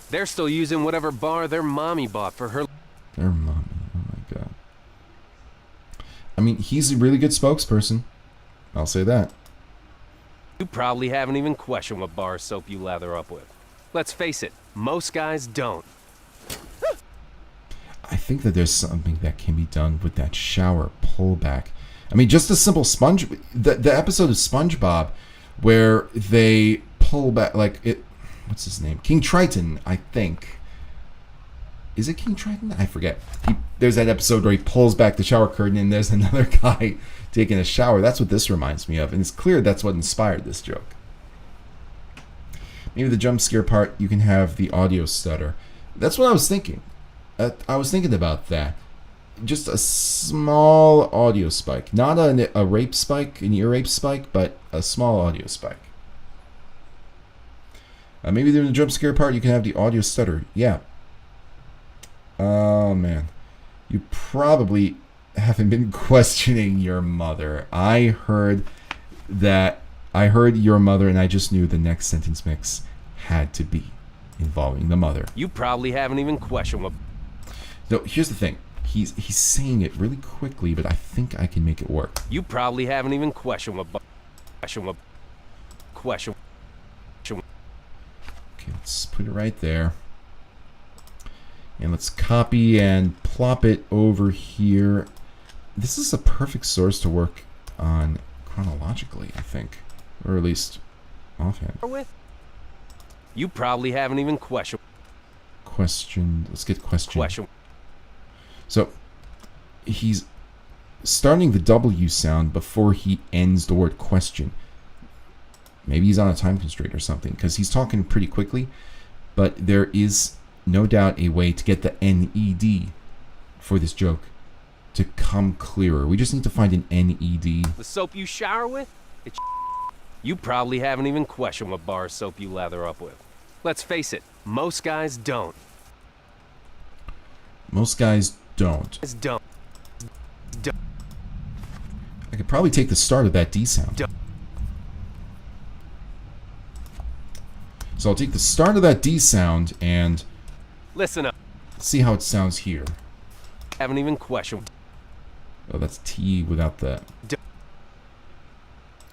They're still using whatever bar their mommy bought for her. Their mommy. Oh my god. I mean, he's a really good spokesperson. I'll say that. You probably haven't even questioned what bar of soap you lather up with. Let's face it, most guys don't. I think that there's something that can be done with that shower pullback. I mean, just a simple sponge. The episode of SpongeBob where they pull back, like it. What's his name? King Triton, I think. Is it King Triton? I forget. There's that episode where he pulls back the shower curtain and there's another guy taking a shower. That's what this reminds me of. And it's clear that's what inspired this joke. Maybe the jump scare part, you can have the audio stutter. That's what I was thinking. I was thinking about that. Just a small audio spike. Not a rape spike, an ear rape spike, but a small audio spike. Maybe during the jump scare part, you can have the audio stutter. Yeah. Oh, man. You probably haven't been questioning your mother. I heard your mother, and I just knew the next sentence mix had to be involving the mother. You probably haven't even questioned what... No, here's the thing. He's saying it really quickly, but I think I can make it work. You probably haven't even questioned what... Okay, let's put it right there. And let's copy and plop it over here. This is a perfect source to work on chronologically, I think. Or at least offhand. You probably haven't even questioned... Let's get question. So, he's starting the W sound before he ends the word question. Maybe he's on a time constraint or something, because he's talking pretty quickly, but there is no doubt a way to get the NED for this joke to come clearer. We just need to find an NED. The soap you shower with? It's You probably haven't even questioned what bar of soap you lather up with. Let's face it, most guys don't. Most guys don't. Don't. I could probably take the start of that D sound. So I'll take the start of that D sound and Listen up. see how it sounds here. Haven't even questioned. Oh, that's T without the...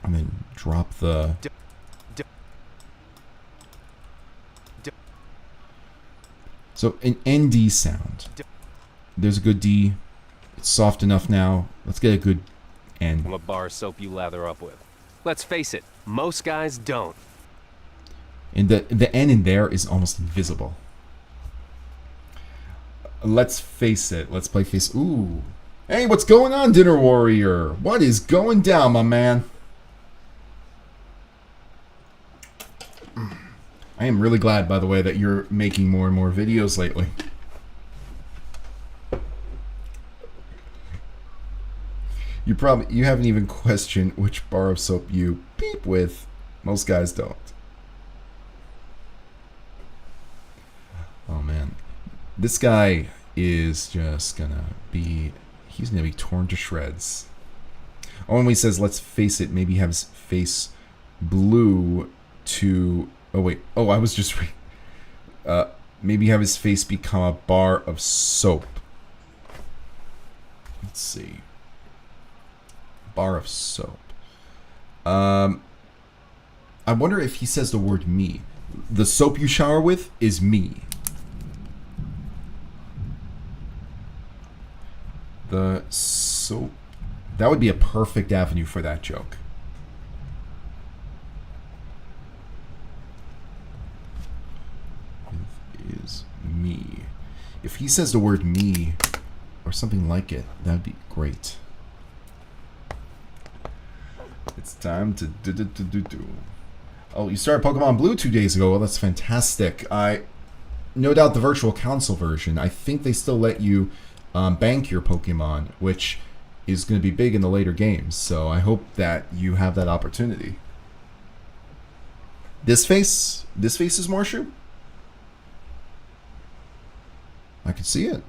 And then drop the... So an ND sound. There's a good D. It's soft enough now. Let's get a good N. What bar of soap you lather up with. Let's face it, most guys don't. And the N in there is almost invisible. Let's face it. Let's play face... Ooh. Hey, what's going on, Dinner Warrior? What is going down, my man? I am really glad, by the way, that you're making more and more videos lately. You haven't even questioned which bar of soap you peep with. Most guys don't. Oh man, this guy is just gonna be... He's gonna be torn to shreds. Oh, and when he says, "Let's face it," maybe have his face blue to... Oh wait. Oh, I was just... maybe have his face become a bar of soap. Let's see. Bar of soap. I wonder if he says the word me. The soap you shower with is me. The soap... That would be a perfect avenue for that joke. Is me. If he says the word me or something like it, that would be great. It's time to do. Oh, you started Pokemon Blue 2 days ago. Well, that's fantastic. No doubt the Virtual Console version. I think they still let you bank your Pokemon, which is going to be big in the later games. So I hope that you have that opportunity. This face is more shoe. I can see it.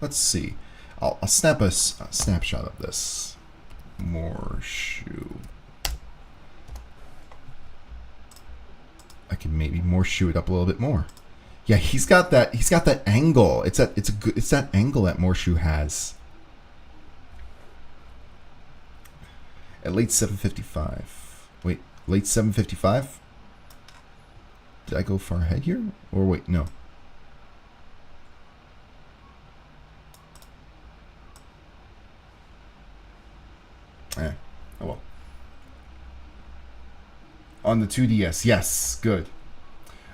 Let's see. I'll snap a snapshot of this. more shoe. I can maybe more shoe it up a little bit more. Yeah, he's got that angle. It's that angle that Morshu has. At late 7:55. Wait, late 7:55? Did I go far ahead here? Or wait, no. Oh well. On the 2DS, yes, good.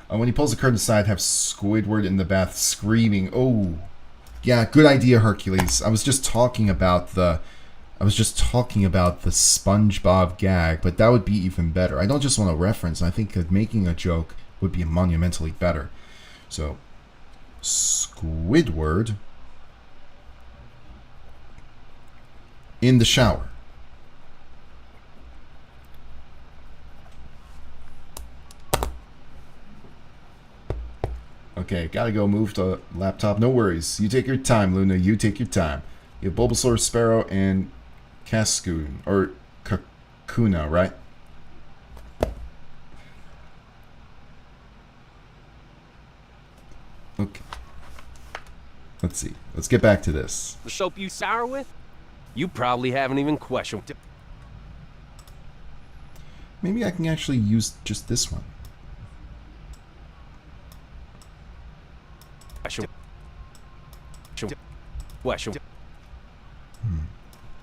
When he pulls the curtain aside, have Squidward in the bath screaming. Oh, yeah, good idea, Hercules. I was just talking about the SpongeBob gag, but that would be even better. I don't just want to reference. I think that making a joke would be monumentally better. So, Squidward in the shower. Okay, gotta go move the laptop. No worries. You take your time, Luna. You take your time. You have Bulbasaur, Sparrow, and Cascoon. Or Kakuna, right? Okay. Let's see. Let's get back to this. The soap you sour with? You probably haven't even questioned it. Maybe I can actually use just this one.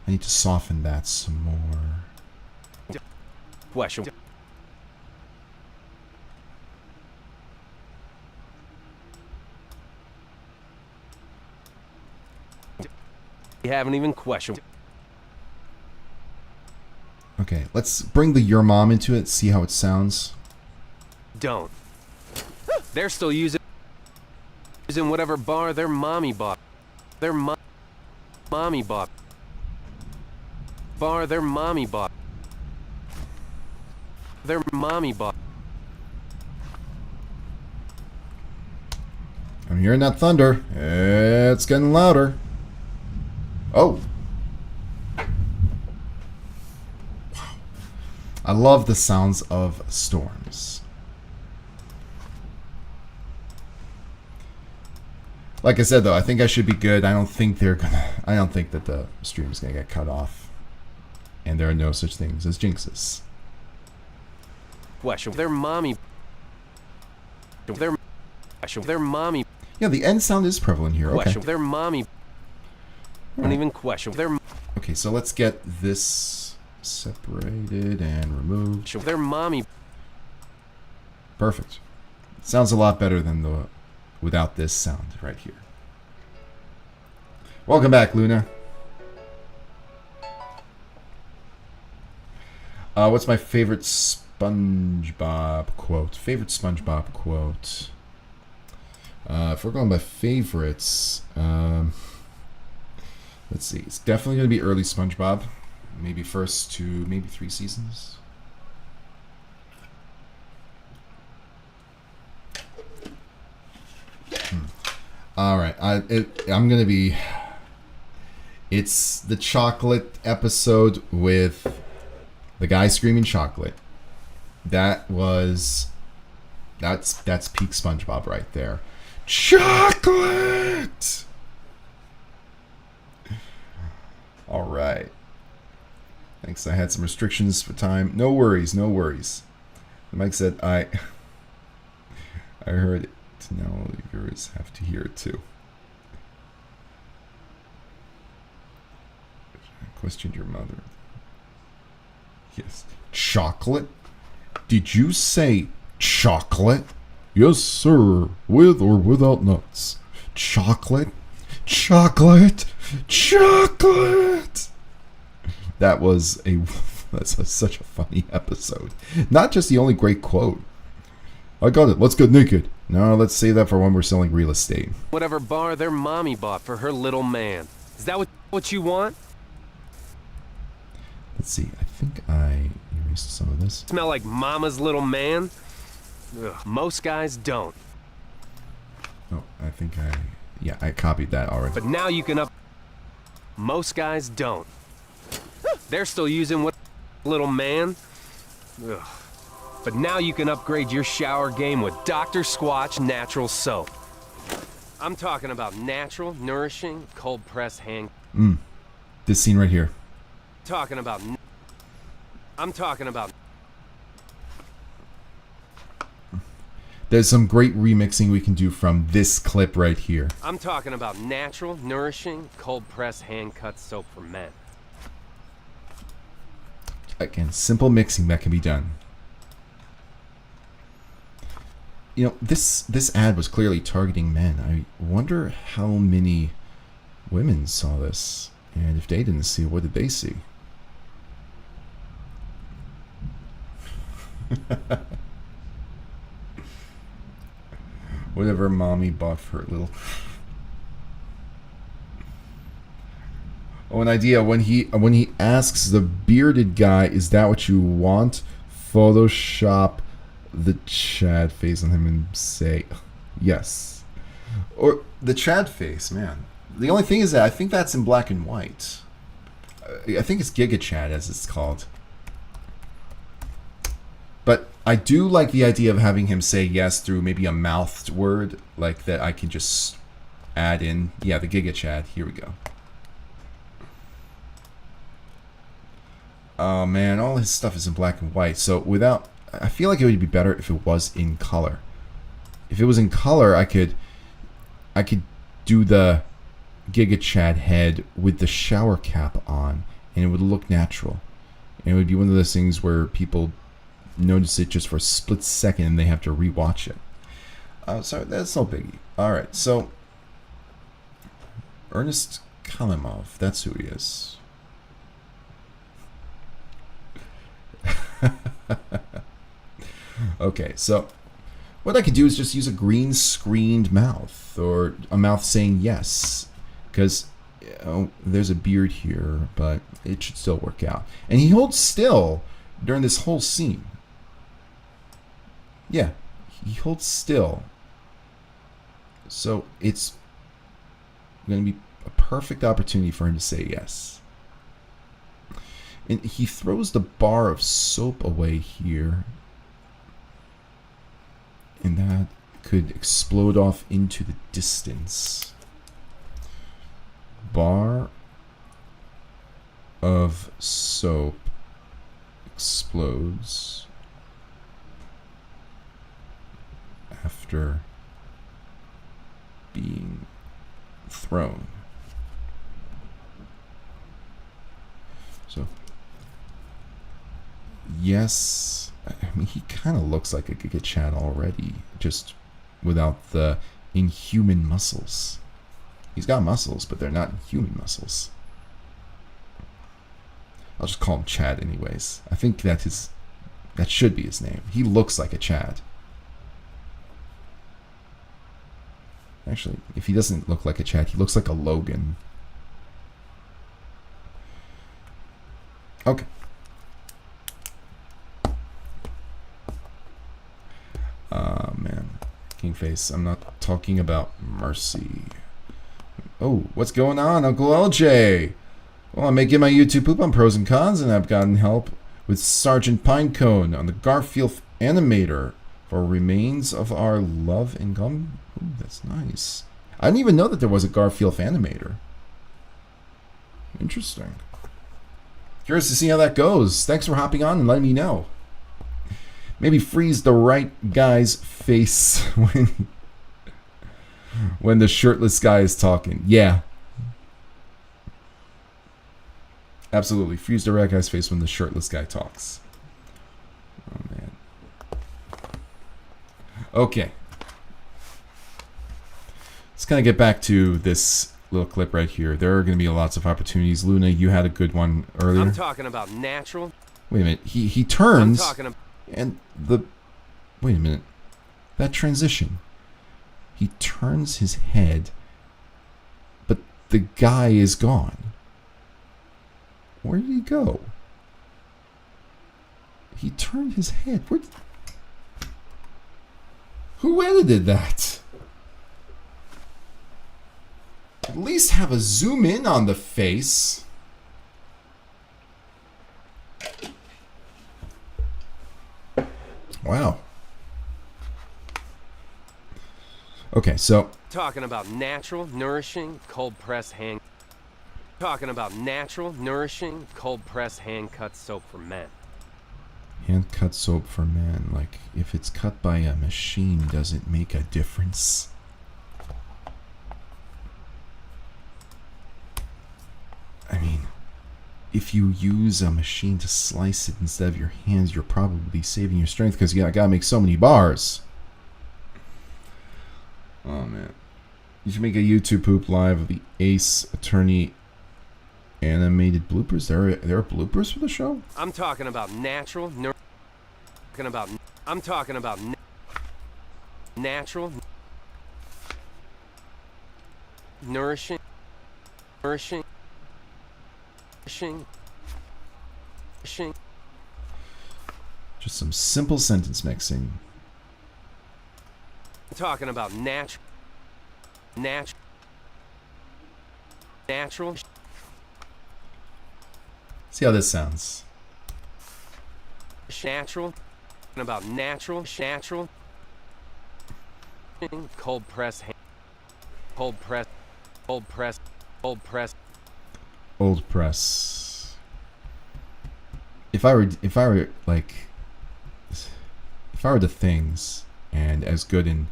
I need to soften that some more. You haven't even questioned. Okay, let's bring the Your Mom into it, see how it sounds. Don't. They're still using whatever bar their mommy bought. Their mommy bought. Bar their mommy bought. Their mommy bought. I'm hearing that thunder. It's getting louder. Oh. Wow. I love the sounds of storms. Like I said, though, I think I should be good. I don't think that the stream is gonna get cut off, and there are no such things as jinxes. Their mommy. Their mommy. Yeah, the end sound is prevalent here. Okay. Their mommy. Don't even question their. Okay, so let's get this separated and removed. Their mommy. Perfect. Sounds a lot better than the without this sound right here. Welcome back, Luna. What's my favorite SpongeBob quote? Favorite SpongeBob quote. If we're going by favorites, let's see. It's definitely going to be early SpongeBob. Maybe first to maybe 3 seasons. All right, I'm gonna be. It's the chocolate episode with the guy screaming chocolate. That's peak SpongeBob right there. Chocolate. All right. Thanks. I had some restrictions for time. No worries. No worries. Mike said I heard it. Now the viewers have to hear it too. I questioned your mother. Yes. Chocolate? Did you say chocolate? Yes, sir. With or without nuts. Chocolate? Chocolate? Chocolate! That's such a funny episode. Not just the only great quote. I got it. Let's get naked. No, let's save that for when we're selling real estate. Whatever bar their mommy bought for her little man. Is that what you want? Let's see. I think I erased some of this. Smell like mama's little man? Ugh, most guys don't. Oh, I think I copied that already. But now you can up. Most guys don't. They're still using what, little man? Ugh. But now you can upgrade your shower game with Dr. Squatch Natural Soap. I'm talking about natural, nourishing, cold-pressed hand... This scene right here. I'm talking about... There's some great remixing we can do from this clip right here. I'm talking about natural, nourishing, cold-pressed hand-cut soap for men. Again, simple mixing that can be done. You know, this ad was clearly targeting men. I wonder how many women saw this. And if they didn't see, what did they see? Whatever mommy bought for her little... Oh, an idea. When he asks the bearded guy, is that what you want? Photoshop the Chad face on him and say yes. Or the Chad face, man. The only thing is that I think that's in black and white. I think it's Giga Chad as it's called. But I do like the idea of having him say yes through maybe a mouthed word like that I can just add in. Yeah, the Giga Chad. Here we go. Oh man, all his stuff is in black and white. So without... I feel like it would be better if it was in color. If it was in color, I could do the Giga Chad head with the shower cap on, and it would look natural. And it would be one of those things where people notice it just for a split second and they have to rewatch it. Sorry, that's no biggie. All right, so Ernest Kalimov, that's who he is. Okay, so what I could do is just use a green screened mouth or a mouth saying yes, because there's a beard here, but it should still work out. And he holds still during this whole scene. Yeah, he holds still. So it's going to be a perfect opportunity for him to say yes. And he throws the bar of soap away here. And that could explode off into the distance. Bar of soap explodes after being thrown. So, yes. I mean, he kind of looks like a Giga Chad already, just without the inhuman muscles. He's got muscles, but they're not human muscles. I'll just call him Chad anyways. I think that should be his name. He looks like a Chad. Actually, if he doesn't look like a Chad, he looks like a Logan. Okay. Man. Kingface, I'm not talking about mercy. Oh, what's going on, Uncle LJ? Well, I'm making my YouTube poop on pros and cons, and I've gotten help with Sergeant Pinecone on the Garfield animator for Remains of Our Love and Gum. Ooh, that's nice. I didn't even know that there was a Garfield animator. Interesting. Curious to see how that goes. Thanks for hopping on and letting me know. Maybe freeze the right guy's face when the shirtless guy is talking. Yeah. Absolutely. Freeze the right guy's face when the shirtless guy talks. Oh, man. Okay. Let's kind of get back to this little clip right here. There are going to be lots of opportunities. Luna, you had a good one earlier. I'm talking about natural. Wait a minute. He turns. I'm talking about... And wait a minute. That transition. He turns his head, but the guy is gone. Where did he go? He turned his head. Who edited that? At least have a zoom in on the face. Wow. Okay, so Talking about natural, nourishing, cold pressed hand. Talking about natural, nourishing, cold pressed hand cut soap for men. hand cut soap for men. Like, if it's cut by a machine, does it make a difference? I mean, if you use a machine to slice it instead of your hands, you're probably saving your strength because you gotta make so many bars. Oh man. You should make a YouTube poop live of the Ace Attorney animated bloopers. There are bloopers for the show? I'm talking about natural, I'm talking about natural, nourishing, nourishing, nourishing. Just some simple sentence mixing. I'm talking about natural. See how this sounds. Natural. About natural. Cold press. Old press. If I were the Things and as good in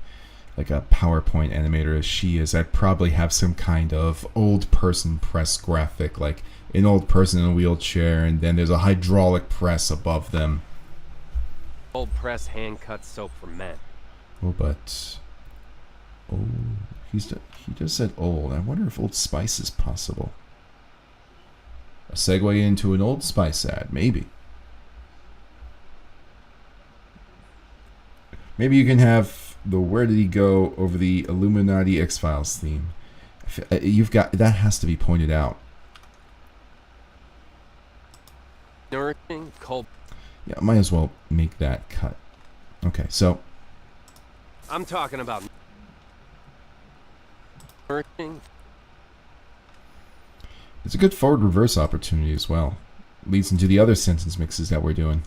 like a PowerPoint animator as she is, I'd probably have some kind of old person press graphic, like an old person in a wheelchair, and then there's a hydraulic press above them. Old press hand cut soap for men. Oh, but he just said old. I wonder if Old Spice is possible. A segue into an Old Spice ad, maybe. Maybe you can have the Where Did He Go over the Illuminati X-Files theme. You've got that has to be pointed out. Nourishing cold. Yeah, might as well make that cut. Okay, so I'm talking about nourishing. It's a good forward reverse opportunity as well. Leads into the other sentence mixes that we're doing.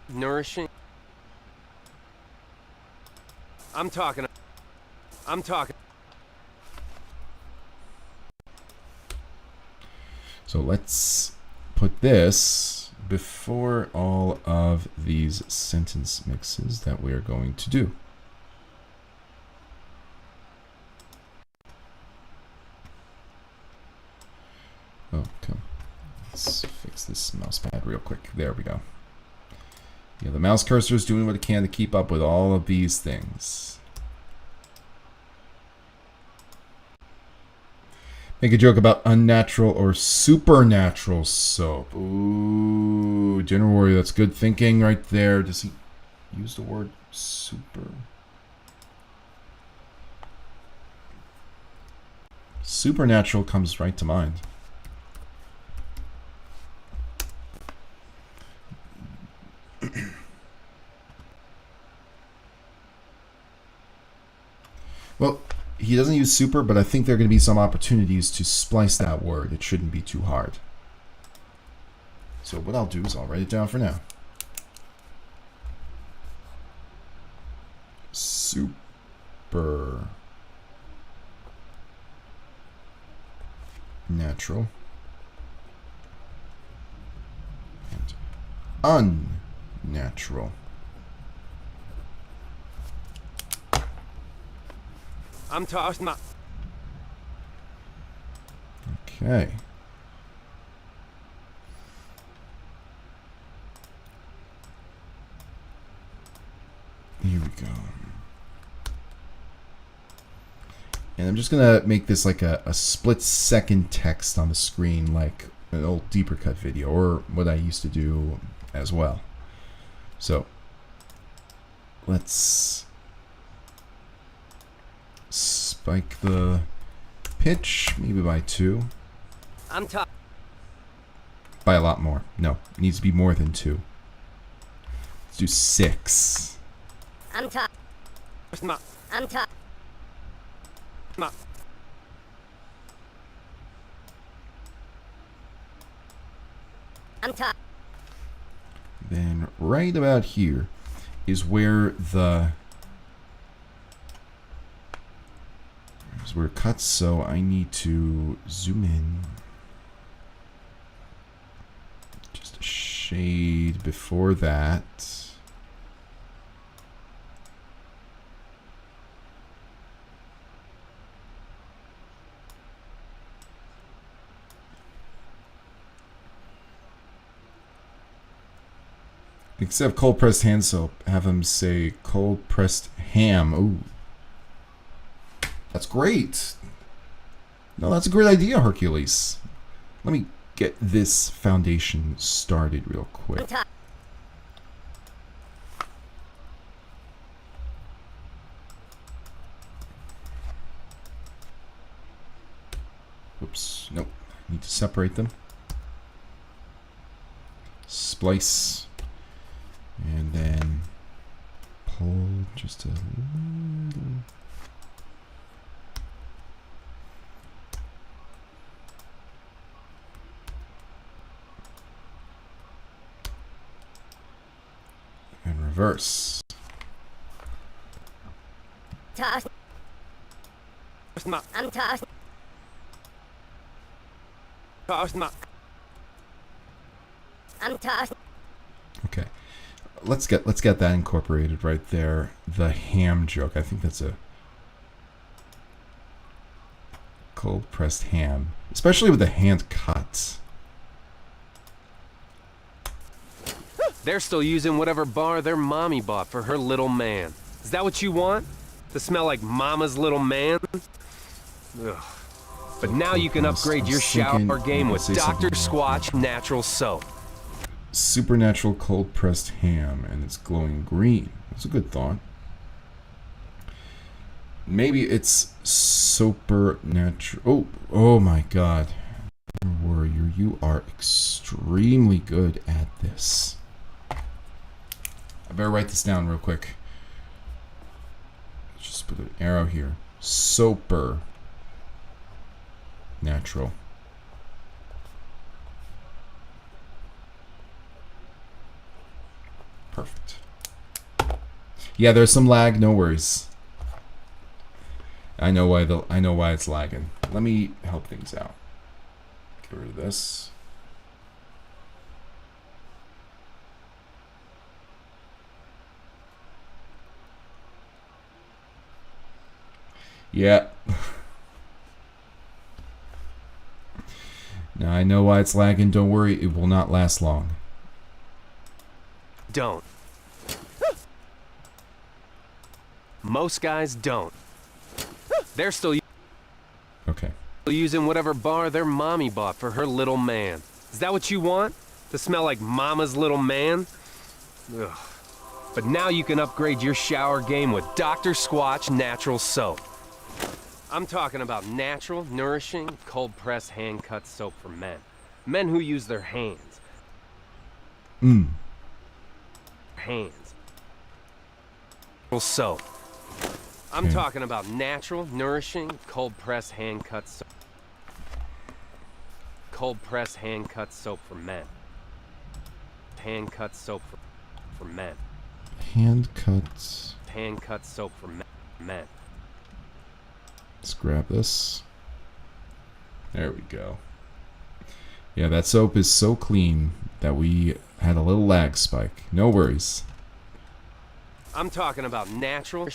Nourishing. I'm talking. So let's put this before all of these sentence mixes that we are going to do. Oh, come. Let's fix this mouse pad real quick. There we go. Yeah, the mouse cursor is doing what it can to keep up with all of these things. Make a joke about unnatural or supernatural soap. Ooh, Dinner Warrior, that's good thinking right there. Does he use the word super? Supernatural comes right to mind. Well, he doesn't use super, but I think there are going to be some opportunities to splice that word. It shouldn't be too hard. So what I'll do is I'll write it down for now. Super natural and unnatural. I'm talking about. Okay. Here we go. And I'm just going to make this like a split-second text on the screen, like an old deeper cut video, or what I used to do as well. So, let's spike the pitch, maybe by 2. I'm talking. By a lot more. No, it needs to be more than 2. Let's do 6. I'm talking. I'm talking. Then right about here. is where it cuts, so I need to zoom in just a shade before that. Instead of cold pressed hand soap, have them say cold pressed ham. Ooh. That's great. No, that's a great idea, Hercules. Let me get this foundation started real quick. Oops. Nope. Need to separate them. Splice. And then pull just a little. And reverse. Okay. Let's get that incorporated right there. The ham joke. I think that's a cold pressed ham, especially with the hand cut. They're still using whatever bar their mommy bought for her little man. Is that what you want? To smell like mama's little man? Ugh. But now you can upgrade your shower game with Dr. Squatch Natural Soap. Supernatural cold pressed ham, and it's glowing green. That's a good thought. Maybe it's supernatural. Oh my god. Warrior, you are extremely good at this. I better write this down real quick. Let's just put an arrow here. Super natural. Perfect. Yeah, there's some lag. No worries. I know why it's lagging. Let me help things out. Get rid of this. Yeah. Now I know why it's lagging. Don't worry, it will not last long. Don't. Most guys don't. They're still Okay. using whatever bar their mommy bought for her little man. Is that what you want? To smell like mama's little man? Ugh. But now you can upgrade your shower game with Dr. Squatch Natural Soap. I'm talking about natural, nourishing, cold-pressed hand-cut soap for men. Men who use their hands. Hands. Soap. I'm talking about natural, nourishing, cold-pressed hand-cut soap. Cold-pressed hand-cut soap for men. Hand-cut soap for men. Hand-cut. Hand-cut soap for men. Let's grab this. There we go. Yeah, that soap is so clean that we had a little lag spike. No worries. I'm talking about natural. I'm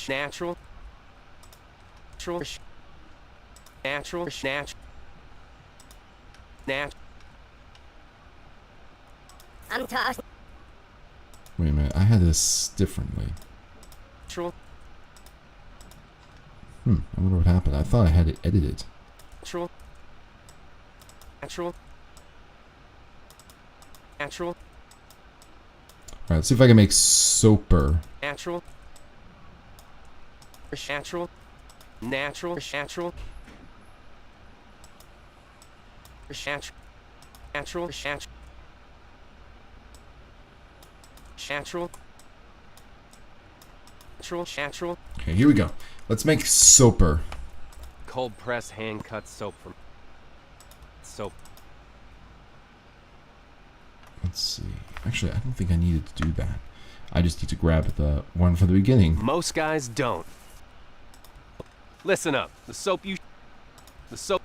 talking. Wait a minute, I had this differently. Natural. I wonder what happened. I thought I had it edited. Natural. Alright, let's see if I can make soaper. Natural. Natural. Natural. Natural. Natural. Natural. Okay, here we go. Let's make soaper. Cold pressed hand cut soap from soap. Let's see. Actually, I don't think I needed to do that. I just need to grab the one from the beginning. Most guys don't. Listen up. The soap you... The soap...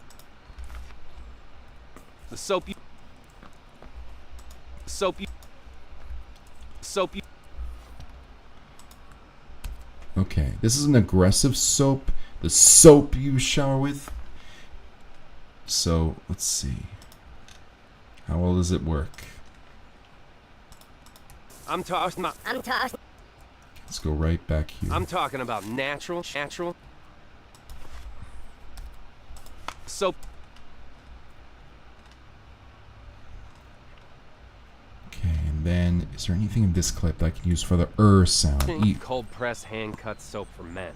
The soap you... The soap you... Soap you... Okay, this is an aggressive soap. The soap you shower with. So, let's see. How well does it work? I'm talking about... Let's go right back here. I'm talking about natural soap. Okay, and then is there anything in this clip that I can use for the sound? Cold pressed hand cut soap for men.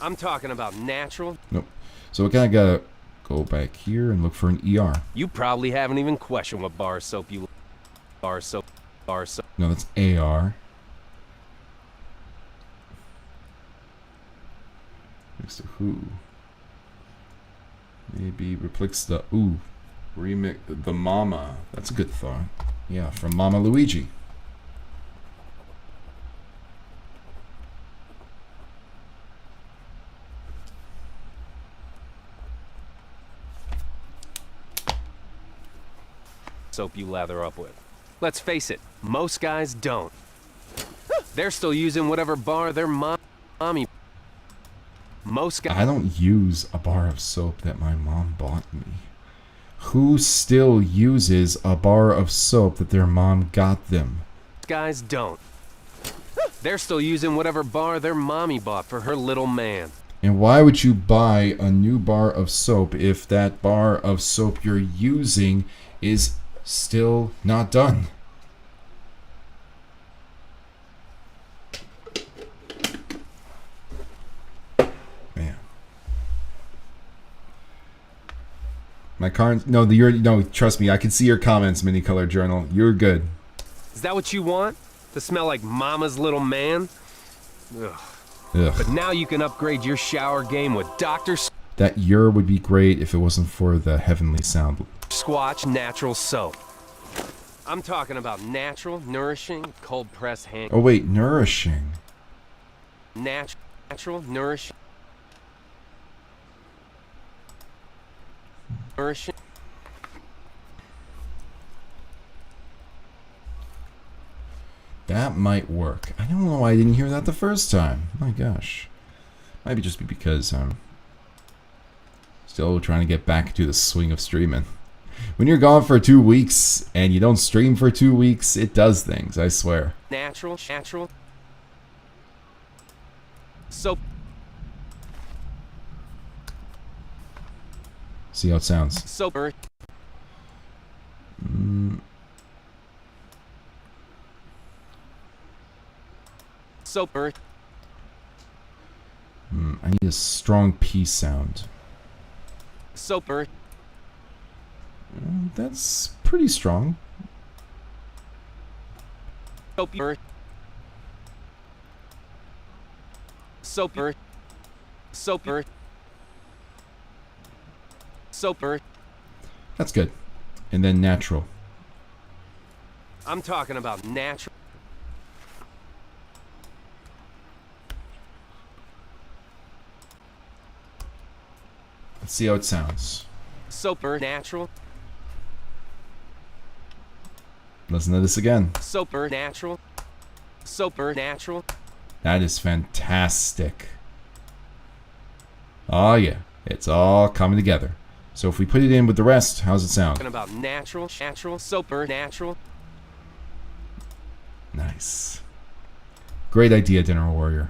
I'm talking about natural. Nope. So we kind of gotta go back here and look for an ER. You probably haven't even questioned what bar soap you... Bar soap. No, that's AR. Next to who? Maybe replace the remix the Mama. That's a good thought. Yeah, from Mama Luigi. Soap you lather up with. Let's face it, most guys don't. They're still using whatever bar their mommy... Most guys... I don't use a bar of soap that my mom bought me. Who still uses a bar of soap that their mom got them? Guys don't. They're still using whatever bar their mommy bought for her little man. And why would you buy a new bar of soap if that bar of soap you're using is still not done? Man. My comments, no, trust me, I can see your comments, Mini Color Journal. You're good. Is that what you want? To smell like mama's little man? Ugh. Ugh. But now you can upgrade your shower game with Dr. That would be great if it wasn't for the heavenly sound. Squatch Natural Soap. I'm talking about natural, nourishing, cold pressed hand... Oh wait, nourishing. Natural, nourishing... Nourishing... That might work. I don't know why I didn't hear that the first time. My gosh. Might be just because I'm still trying to get back to the swing of streaming. When you're gone for 2 weeks and you don't stream for 2 weeks, it does things, I swear. Natural... Soap... See how it sounds. Soap... Soap... I need a strong P sound. Soap... That's pretty strong. Soap... Soap... Soap... Soap... That's good. And then natural. I'm talking about natural... Let's see how it sounds. Soap... Natural... Listen to this again. Soap... Natural... Soap... Natural... That is fantastic. Oh yeah, it's all coming together. So if we put it in with the rest, how's it sound? Talking about natural, soap... Natural... Nice. Great idea, Dinner Warrior.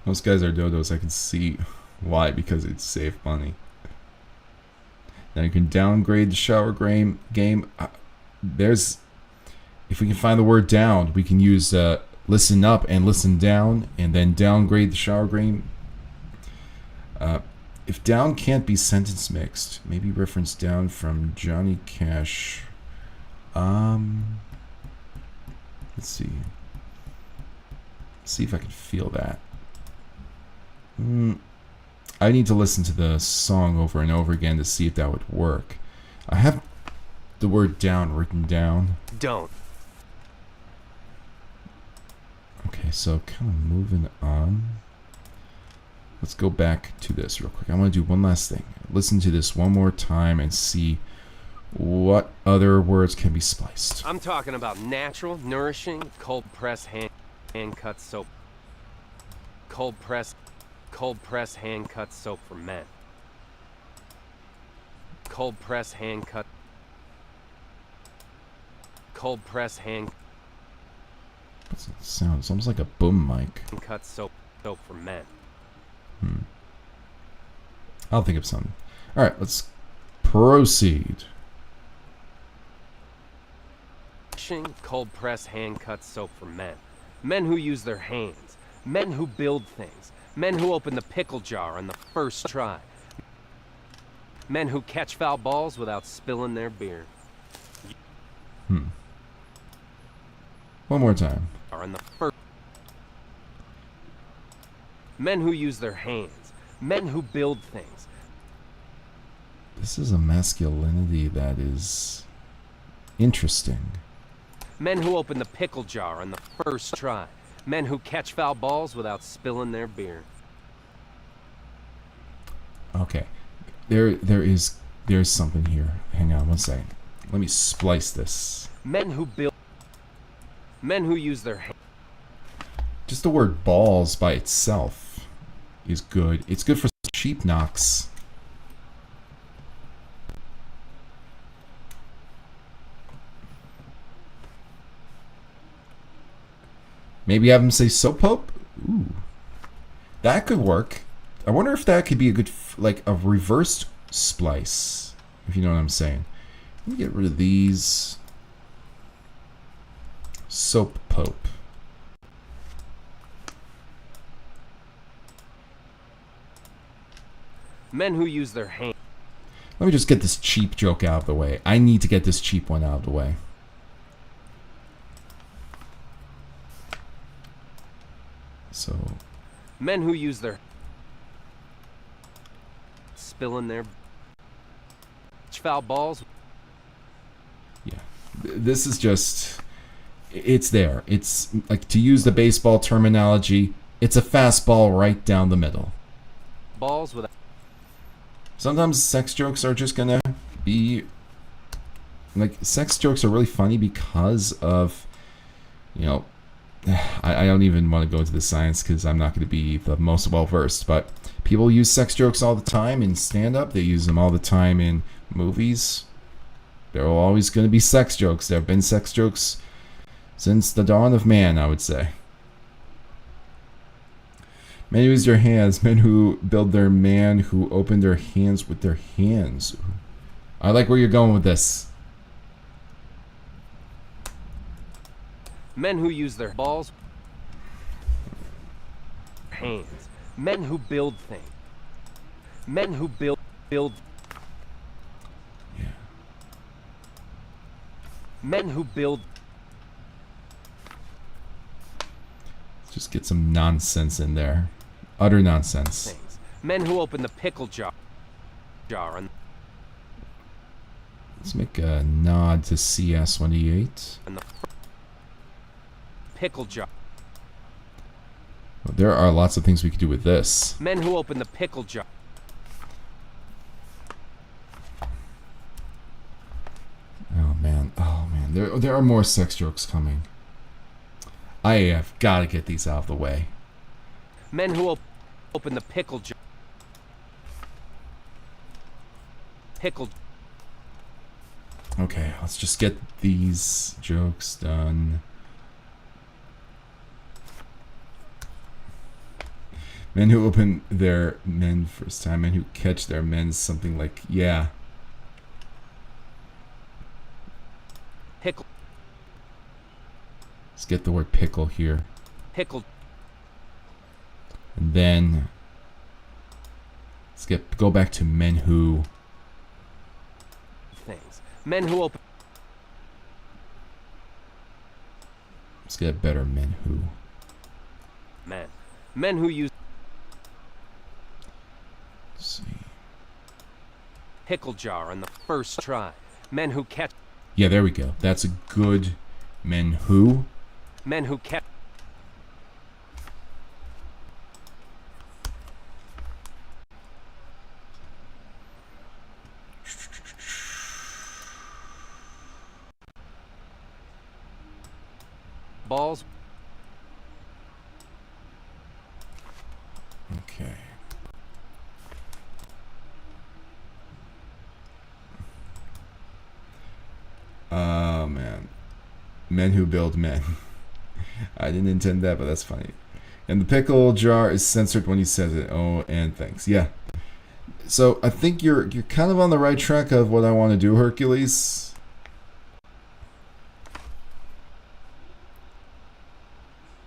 Most guys are dodos. I can see why, because it's save money. Now you can downgrade the shower game. There's, if we can find the word down, we can use listen up and listen down, and then downgrade the shower game. If down can't be sentence mixed, maybe reference down from Johnny Cash. Let's see. See if I can feel that. I need to listen to the song over and over again to see if that would work. I have the word down written down. Don't. Okay, so kind of moving on. Let's go back to this real quick. I want to do one last thing. Listen to this one more time and see what other words can be spliced. I'm talking about natural, nourishing, cold-pressed hand-cut soap. Cold-pressed hand-cut soap for men. Cold-pressed hand-cut. Cold-pressed hand. What's that sound? It's almost like a boom mic. Cut soap for men. I'll think of something. All right, let's proceed. Cold-pressed hand-cut soap for men. Men who use their hands. Men who build things. Men who open the pickle jar on the first try. Men who catch foul balls without spilling their beer. One more time. On the first. Men who use their hands. Men who build things. This is a masculinity that is interesting. Men who open the pickle jar on the first try. Men who catch foul balls without spilling their beer. Okay. There's something here. Hang on one second. Let me splice this. Men who build. Men who use their hands. Just the word balls by itself is good. It's good for cheap knocks. Maybe have him say soap pope? Ooh. That could work. I wonder if that could be a good, like a reversed splice, if you know what I'm saying. Let me get rid of these. Soap pope. Men who use their hands. Let me just get this cheap joke out of the way. I need to get this cheap one out of the way. So. Men who use their. Spilling their. Foul balls. Yeah. This is just. It's there. It's like, to use the baseball terminology, it's a fastball right down the middle. Balls with. Sometimes sex jokes are just gonna be like, sex jokes are really funny because of, you know, I don't even want to go into the science because I'm not going to be the most well versed, but people use sex jokes all the time in stand-up. They use them all the time in movies. There are always going to be sex jokes. There have been sex jokes since the dawn of man, I would say. Men who use their hands. Men who build their man who open their hands with their hands. I like where you're going with this. Men who use their balls. Hands. Men who build things. Men who build. Yeah. Men who build. Let's just get some nonsense in there. Utter nonsense. Things. Men who open the pickle jar. And Let's make a nod to CS28. the pickle jar. Well, there are lots of things we could do with this. Men who open the pickle jar. Oh man, there are more sex jokes coming. I have got to get these out of the way. Men who open the pickle jar. Pickle. Okay, let's just get these jokes done. Men who open their men first time. Men who catch their men. Something like, yeah. Pickle. Let's get the word pickle here. Pickle. And then let's go back to men who. Things. Men who open. Let's get better men who. Men. Men who use. Let's see. Pickle jar on the first try. Men who catch. Yeah, there we go. That's a good men who. Men who catch balls. Okay. Oh, man. Men who build men. I didn't intend that, but that's funny. And the pickle jar is censored when he says it. Oh, and thanks. Yeah. So I think you're kind of on the right track of what I want to do, Hercules.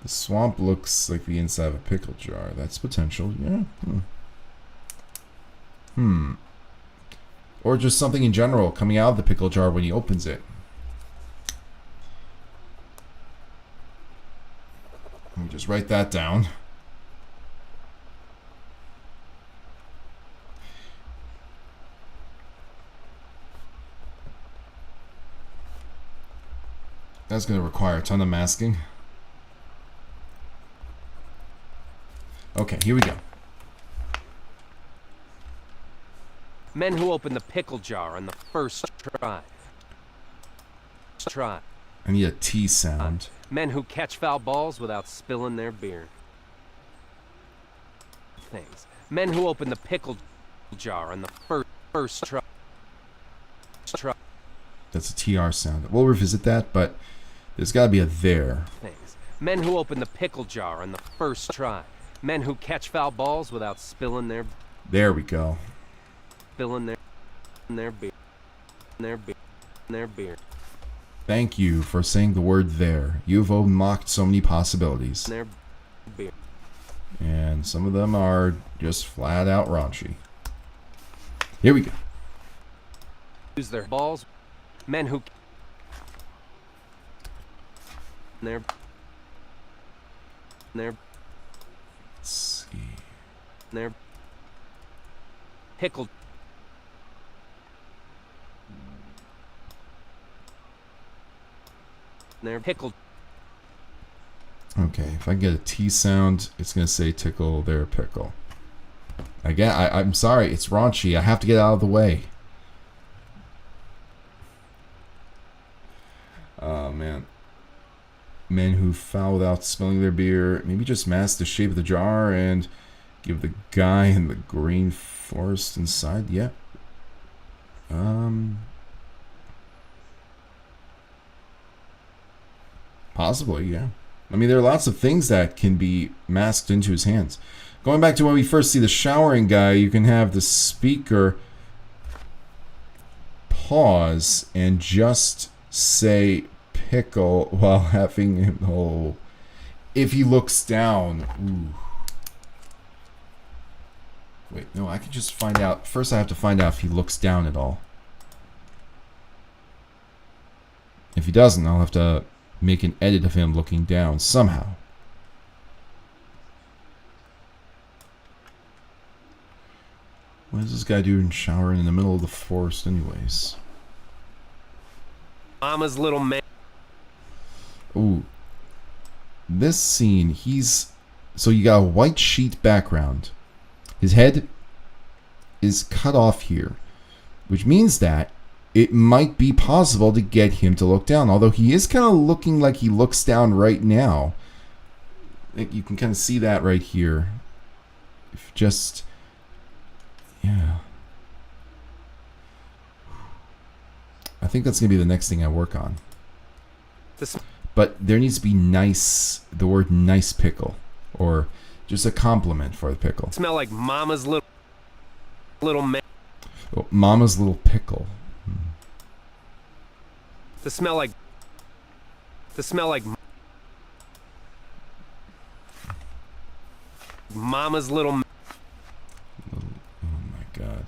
The swamp looks like the inside of a pickle jar. That's potential. Yeah. Or just something in general coming out of the pickle jar when he opens it. Let me just write that down. That's going to require a ton of masking. Okay, here we go. Men who open the pickle jar on the first try. I need a T sound. Men who catch foul balls without spilling their beer. Things. Men who open the pickle jar on the first try. That's a TR sound. We'll revisit that, but there's got to be a there. Things. Men who open the pickle jar on the first try. Men who catch foul balls without spilling their. There we go. Spilling their beer. Thank you for saying the word there. You've unlocked so many possibilities. Their beer. And some of them are just flat out raunchy. Here we go. Use their balls. Men who. Their. Let's see. Their. Pickle. They're pickled. Okay, if I get a T sound, it's gonna say tickle their pickle. Again, I'm sorry, it's raunchy. I have to get out of the way. Oh man. Men who foul without smelling their beer. Maybe just mask the shape of the jar and give the guy in the green forest inside. Yeah. Possibly, yeah. I mean, there are lots of things that can be masked into his hands. Going back to when we first see the showering guy, you can have the speaker pause and just say pickle while having him. Oh, if he looks down. Ooh. Wait, no, I can just find out. First, I have to find out if he looks down at all. If he doesn't, I'll have to make an edit of him looking down somehow. What is this guy doing showering in the middle of the forest anyways? Mama's little man. Ooh. This scene, he's... So you got a white sheet background. His head is cut off here, which means that it might be possible to get him to look down, although he is kind of looking like he looks down right now. You can kind of see that right here. If just... Yeah. I think that's going to be the next thing I work on. But there needs to be nice, the word nice pickle, or just a compliment for the pickle. Smell like mama's little man. Oh, mama's little pickle. To smell like mama's little. Oh my god,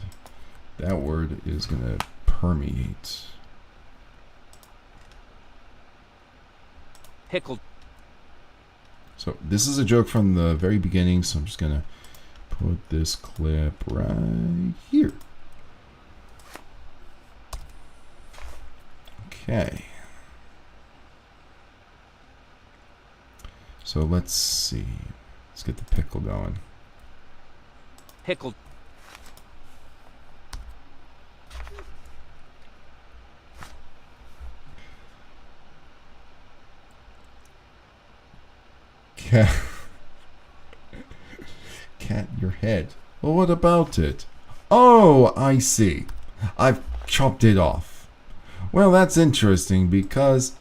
that word is gonna permeate. Pickled. So this is a joke from the very beginning, so I'm just gonna put this clip right here. Okay. So let's see. Let's get the pickle going. Pickled. Cat. Cat your head. Well, what about it? Oh, I see. I've chopped it off. Well, that's interesting because...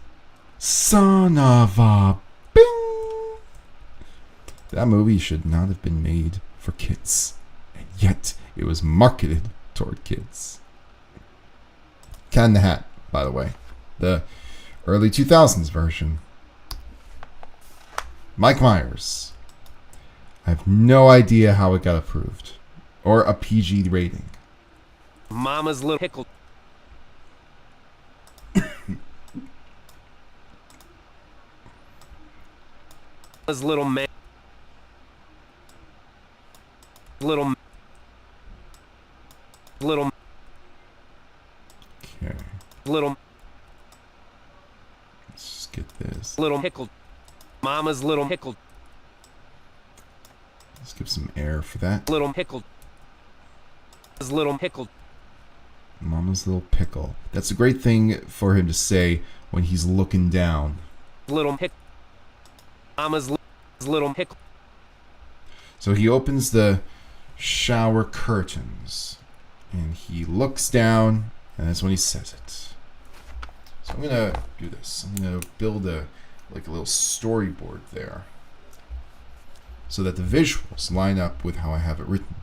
Son of a... Bing! That movie should not have been made for kids. And yet, it was marketed toward kids. Cat in the Hat, by the way. The early 2000s version. Mike Myers. I have no idea how it got approved. Or a PG rating. Mama's little pickle. Mama's little man. Little. Okay. Little. Let's just get this. Little pickled. Mama's little pickled. Let's give some air for that. Little pickled. Little pickled. Mama's little pickle. That's a great thing for him to say when he's looking down. Little pickle. Mama's little pickle. So he opens the shower curtains and he looks down, and that's when he says it. So I'm gonna do this. I'm gonna build a little storyboard there so that the visuals line up with how I have it written.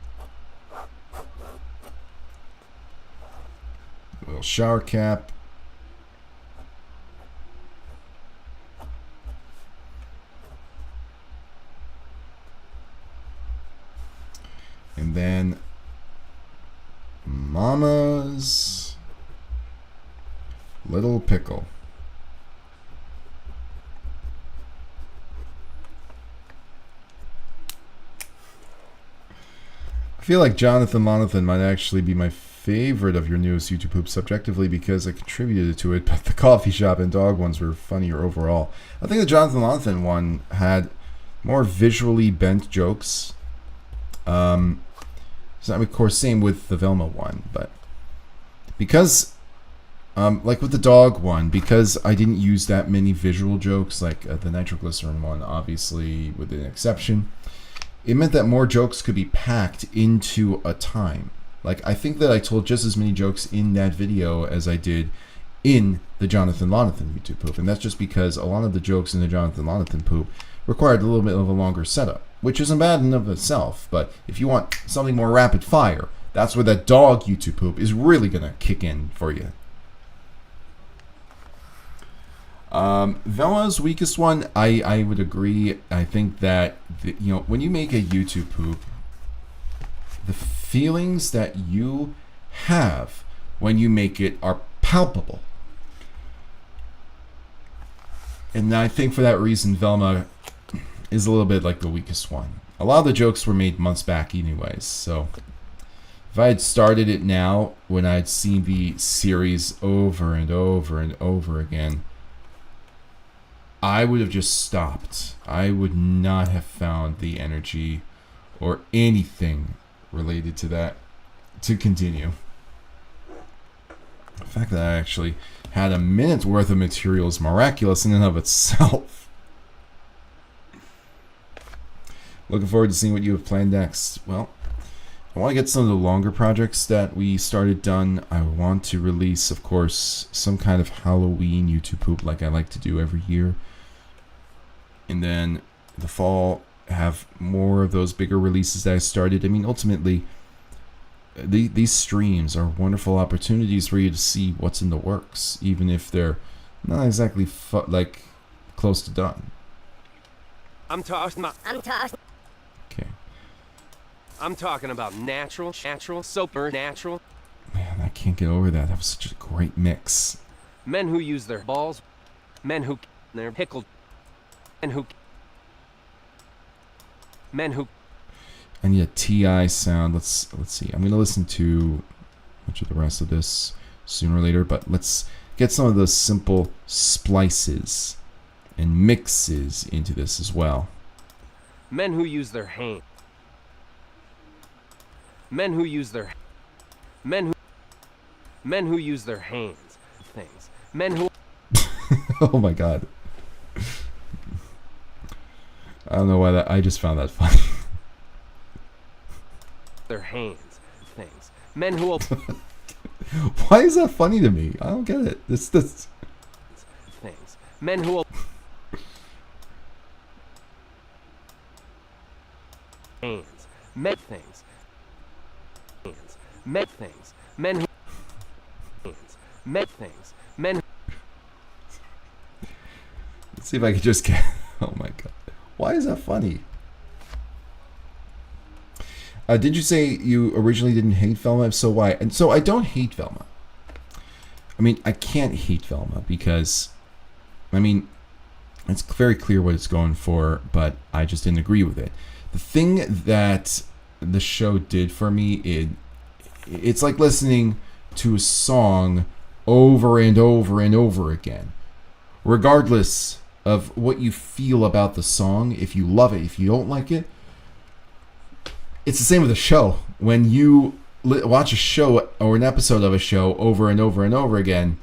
A little shower cap. And then Mama's little pickle. I feel like Jonathan Lonathan might actually be my favorite of your newest YouTube poops subjectively because I contributed to it, but the coffee shop and dog ones were funnier overall. I think the Jonathan Lonathan one had more visually bent jokes. So of course, same with the Velma one, but because, like with the dog one, because I didn't use that many visual jokes, like the nitroglycerin one, obviously with an exception, it meant that more jokes could be packed into a time. Like, I think that I told just as many jokes in that video as I did in the Jonathan Lonathan YouTube poop, and that's just because a lot of the jokes in the Jonathan Lonathan poop required a little bit of a longer setup, which isn't bad in and of itself, but if you want something more rapid fire, that's where that dog YouTube poop is really going to kick in for you. Velma's weakest one, I would agree. I think that, when you make a YouTube poop, the feelings that you have when you make it are palpable. And I think for that reason, Velma is a little bit like the weakest one. A lot of the jokes were made months back anyways, so if I had started it now, when I'd seen the series over and over and over again, I would have just stopped. I would not have found the energy or anything related to that to continue. The fact that I actually had a minute's worth of material is miraculous in and of itself. Looking forward to seeing what you have planned next. Well, I want to get some of the longer projects that we started done. I want to release, of course, some kind of Halloween YouTube poop like I like to do every year. And then the fall, have more of those bigger releases that I started. I mean, ultimately, these streams are wonderful opportunities for you to see what's in the works, even if they're not exactly close to done. I'm talking about natural, super natural. Man, I can't get over that. That was such a great mix. Men who use their balls, men who they're pickled, men who. I need a TI sound. Let's see. I'm gonna listen to much of the rest of this sooner or later, but let's get some of those simple splices and mixes into this as well. Men who use their hands. Men who use their men who use their hands. Things. Men who. Oh my god. I don't know why that. I just found that funny. Their hands. Things. Men who. Why is that funny to me? I don't get it. This. Things. Men who. Hands. Met things. Hands. Met things. Men who. Hands. Met things. Men who. Let's see if I can just get. Oh my god. Why is that funny? Did you say you originally didn't hate Velma? If so, why? And so I don't hate Velma. I mean, I can't hate Velma because, I mean, it's very clear what it's going for, but I just didn't agree with it. The thing that the show did for me, it's like listening to a song over and over and over again. Regardless of what you feel about the song, if you love it, if you don't like it, it's the same with a show. When you watch a show or an episode of a show over and over and over again,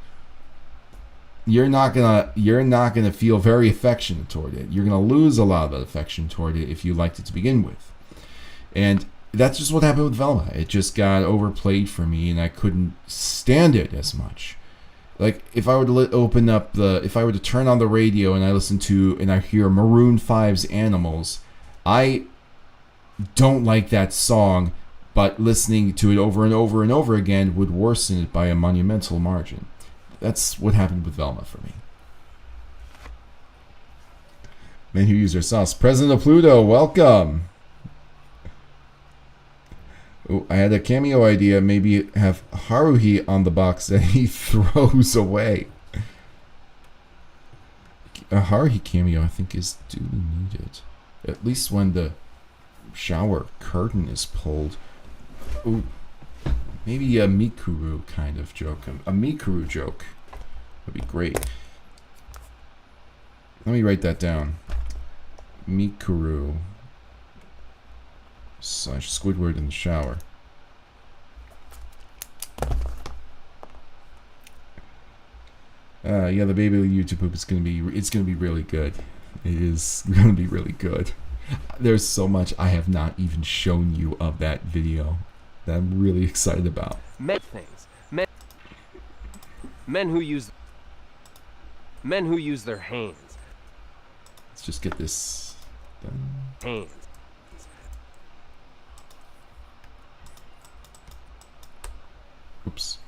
you're not gonna feel very affectionate toward it. You're gonna lose a lot of that affection toward it if you liked it to begin with. And that's just what happened with Velma. It just got overplayed for me, and I couldn't stand it as much. Like if I were to if I were to turn on the radio and I hear Maroon 5's Animals, I don't like that song, but listening to it over and over and over again would worsen it by a monumental margin. That's what happened with Velma for me. Men who use their sauce. President of Pluto, welcome. Oh, I had a cameo idea. Maybe have Haruhi on the box that he throws away. A Haruhi cameo, I think, is duly needed. At least when the shower curtain is pulled. Ooh, maybe a Mikuru kind of joke. A Mikuru joke would be great. Let me write that down. Mikuru / Squidward in the shower. Yeah, the baby YouTube poop is gonna be really good. It is gonna be really good. There's so much I have not even shown you of that video that I'm really excited about. Men things. Men who use their hands. Let's just get this done. Hands. Oops.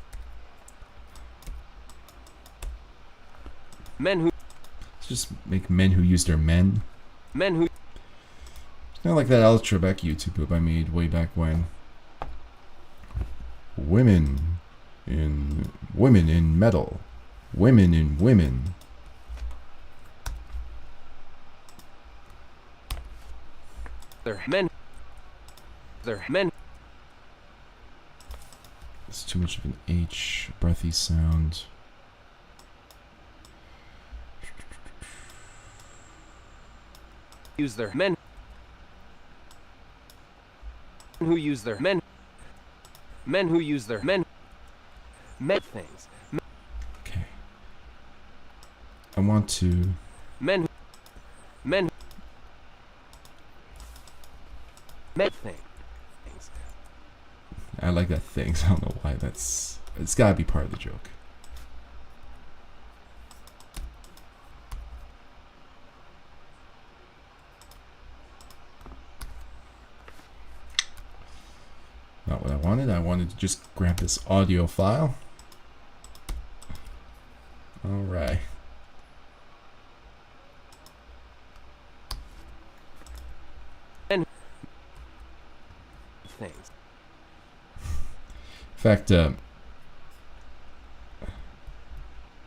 Men who. Let's just make men who use their men. Men who. It's kind of like that Alex Trebek YouTube poop I made way back when. Women in metal. Women in women. They're men. They're men. It's too much of an H breathy sound. Use their men. Who use their men. Men who use their men. Met things. Okay. I want to. Men. Met things. I like that thing. I don't know why. It's gotta be part of the joke. Not what I wanted. I wanted to just grab this audio file. All right. And things. In fact,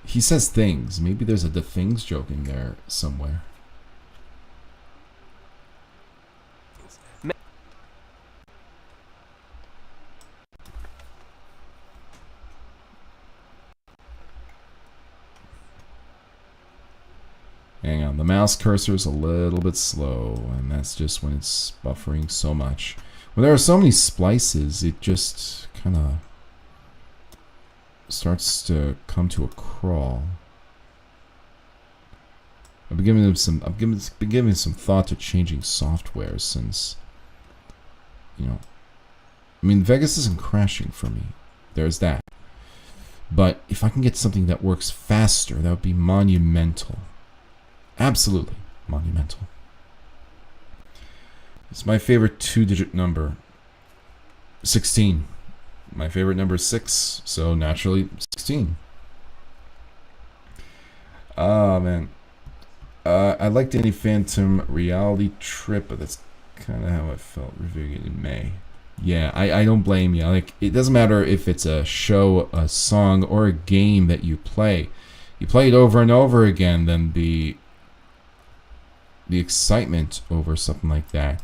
he says things. Maybe there's the things joke in there somewhere. Hang on, the mouse cursor is a little bit slow, and that's just when it's buffering so much. When there are so many splices, it just kind of starts to come to a crawl. I've been giving some thought to changing software since, you know, I mean, Vegas isn't crashing for me. There's that. But if I can get something that works faster, that would be monumental. Absolutely monumental. It's my favorite 2-digit number. 16. My favorite number is 6, so naturally 16. Ah, man. I like Danny Phantom Reality Trip, but that's kind of how I felt reviewing it in May. Yeah, I don't blame you. Like, it doesn't matter if it's a show, a song, or a game that you play. You play it over and over again, then the excitement over something like that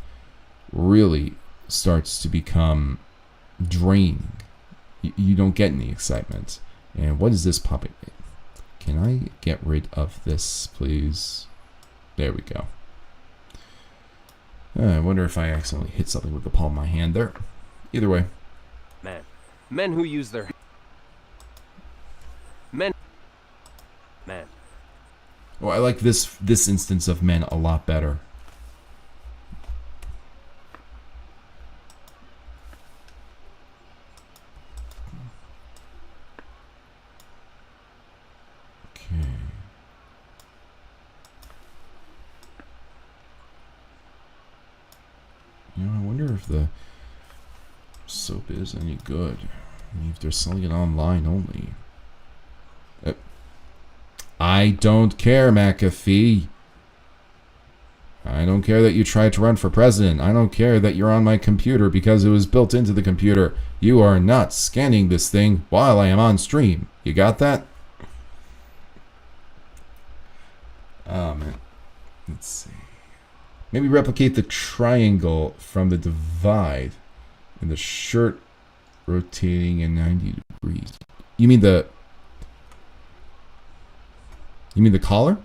really starts to become draining. You don't get any excitement. And what is this popping? Can I get rid of this, please? There we go. I wonder if I accidentally hit something with the palm of my hand there. Either way. Men who use their... Men. Oh, I like this instance of men a lot better. Okay. You know, I wonder if the soap is any good. I mean, if they're selling it online only. I don't care, McAfee. I don't care that you tried to run for president. I don't care that you're on my computer because it was built into the computer. You are not scanning this thing while I am on stream. You got that? Oh, man. Let's see. Maybe replicate the triangle from the divide and the shirt rotating in 90 degrees. You mean the collar?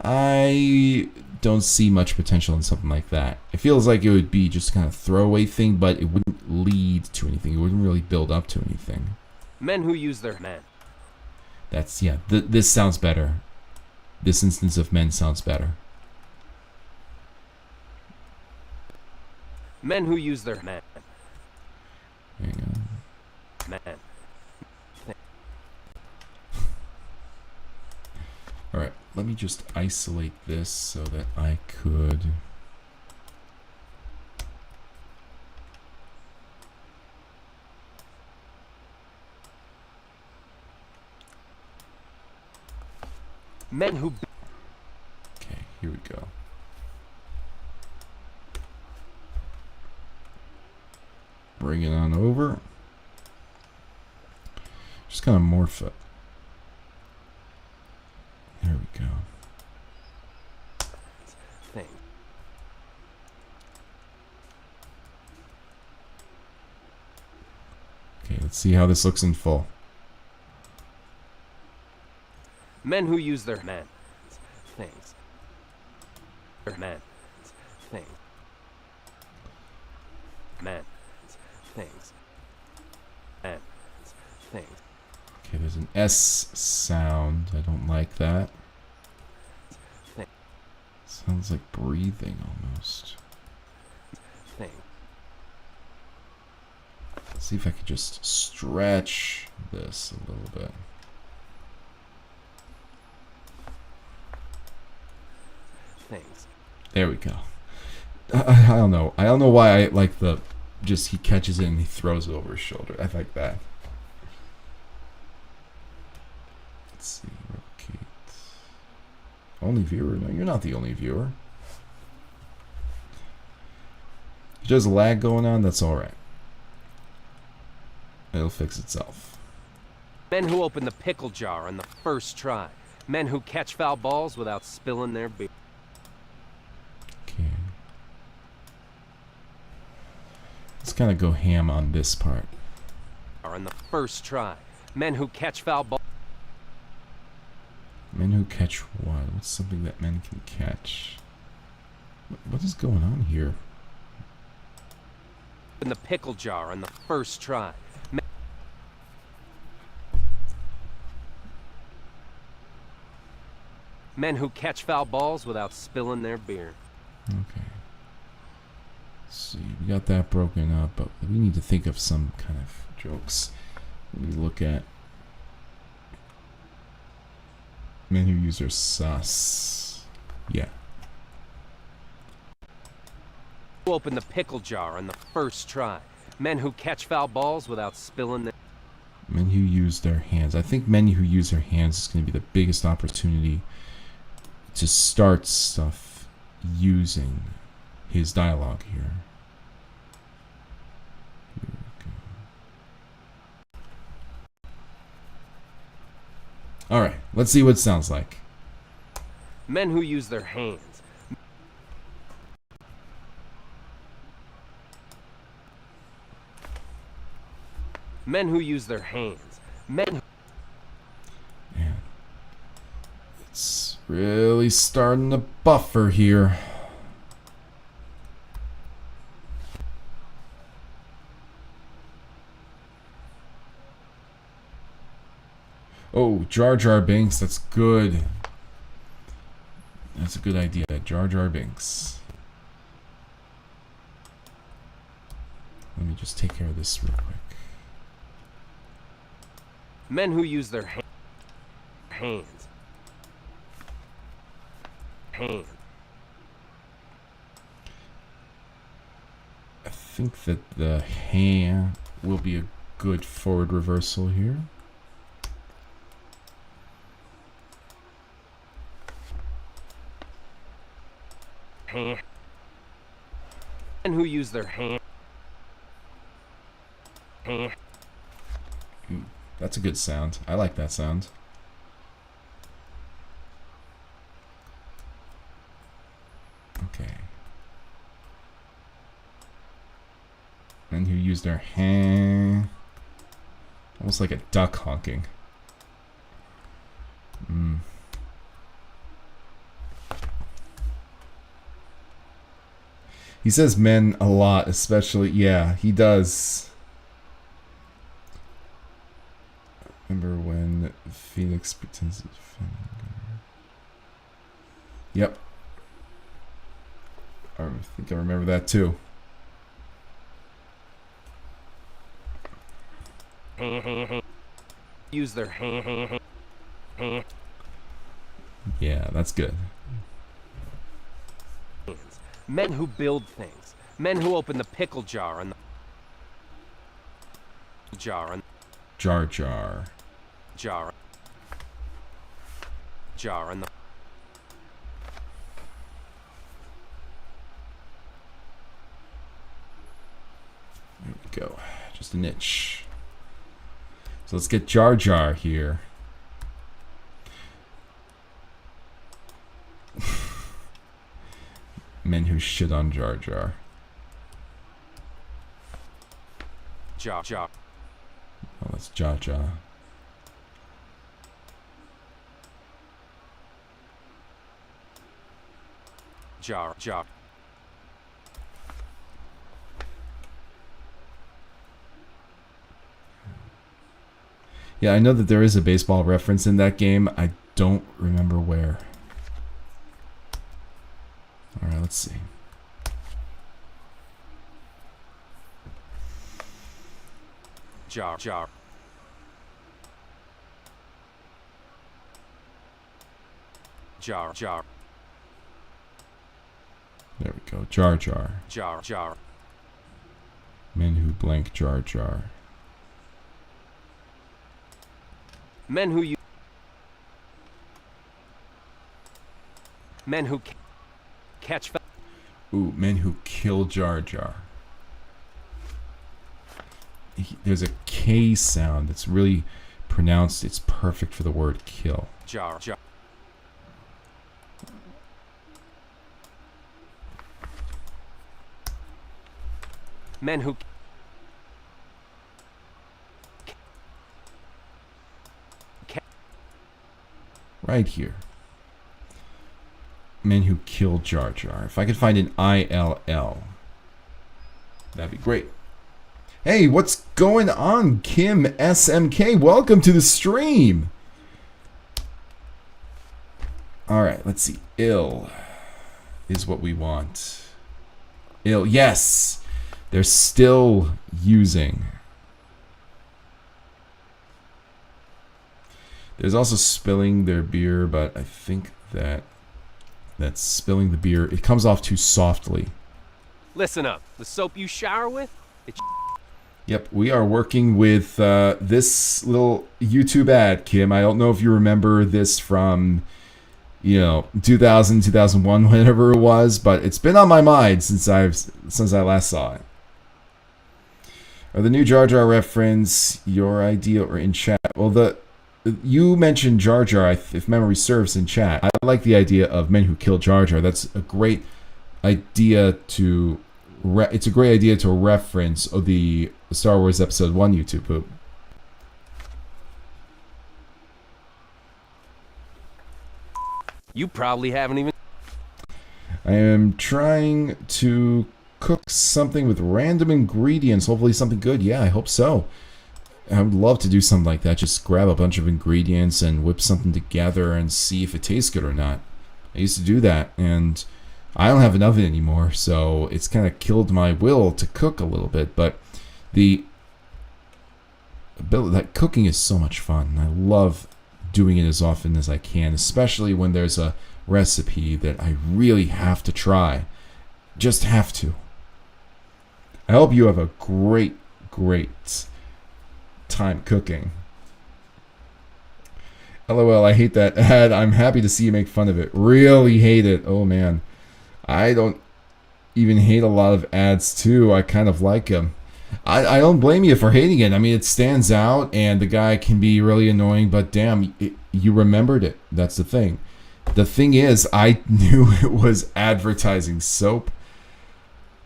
I don't see much potential in something like that. It feels like it would be just kind of throwaway thing, but it wouldn't lead to anything. It wouldn't really build up to anything. Men who use their... That's, yeah, this sounds better. This instance of men sounds better. Men who use their... Hang on. Alright, let me just isolate this so that I could... Men who... Okay, here we go. Bring it on over. Just kind of morph it. There we go. Thing. Okay, let's see how this looks in full. Men who use their... things. Things. Things. Things. Okay, there's an S sound. I don't like that. Sounds like breathing almost. Thing. Let's see if I could just stretch this a little bit. Things. There we go. I don't know. I don't know why I like the... Just he catches it and he throws it over his shoulder. I like that. Let's see. Replicate. Only viewer? No, you're not the only viewer. If there's a lag going on, that's alright. It'll fix itself. Men who open the pickle jar on the first try. Men who catch foul balls without spilling their beer. Okay. Let's kind of go ham on this part. On the first try. Men who catch foul balls. Men who catch what? What's something that men can catch? What is going on here? In the pickle jar on the first try. Men who catch foul balls without spilling their beer. Okay. Let's see, we got that broken up, but we need to think of some kind of jokes. Let me look at men who use their sus. Yeah. Who open the pickle jar on the first try. Men who catch foul balls without spilling their... Men who use their hands. I think men who use their hands is going to be the biggest opportunity to start stuff using his dialogue here. Here we go. Alright, let's see what it sounds like. Men who use their hands. Men who use their hands. Men who... Man, it's really starting to buffer here. Oh, Jar Jar Binks, that's good. That's a good idea, Jar Jar Binks. Let me just take care of this real quick. Men who use their hands. Hands. I think that the hand will be a good forward reversal here. Hand. Men who use their hand. Hand. Ooh, that's a good sound. I like that sound. Okay. Men who use their hand. Almost like a duck honking. He says men a lot, especially, yeah, he does. Remember when Phoenix pretends to defend? Yep. I think I remember that too. Use their hand. Yeah, that's good. Men who build things. Men who open the pickle jar on the jar on Jar Jar. jar on the There we go. Just an itch. So let's get Jar Jar here. Men who shit on Jar Jar. jar. Oh, that's Jar Jar. Jar. Yeah, I know that there is a baseball reference in that game. I don't remember where. Alright, let's see. Jar. There we go. Jar Jar. Jar. Men who blank Jar Jar. Men who catch. Ooh, men who kill Jar Jar. There's a K sound that's really pronounced. It's perfect for the word kill. Jar. Men who Right here. Men Who Killed Jar Jar. If I could find an ILL, that'd be great. Hey, what's going on, Kim SMK? Welcome to the stream. Alright, let's see. Ill is what we want. Ill, yes! They're still using. There's also spilling their beer, but I think that's spilling the beer. It comes off too softly. Listen up. The soap you shower with? It's Yep, we are working with this little YouTube ad, Kim. I don't know if you remember this from, 2000, 2001, whenever it was, but it's been on my mind since I last saw it. Are the new Jar Jar reference your idea or in chat? Well, you mentioned Jar Jar, if memory serves, in chat. I like the idea of Men Who Killed Jar Jar. That's a great idea to. It's a great idea to reference the Star Wars Episode 1 YouTube poop. You probably haven't even. I am trying to cook something with random ingredients. Hopefully something good. Yeah, I hope so. I would love to do something like that. Just grab a bunch of ingredients and whip something together and see if it tastes good or not. I used to do that, and I don't have an oven anymore, so it's kind of killed my will to cook a little bit. But that cooking is so much fun. I love doing it as often as I can, especially when there's a recipe that I really have to try. Just have to. I hope you have a great time cooking. LOL, I hate that ad. I'm happy to see you make fun of it. Really hate it. Oh man. I don't even hate a lot of ads too. I kind of like them. I don't blame you for hating it. I mean, it stands out and the guy can be really annoying, but damn, you remembered it. That's the thing. The thing is, I knew it was advertising soap,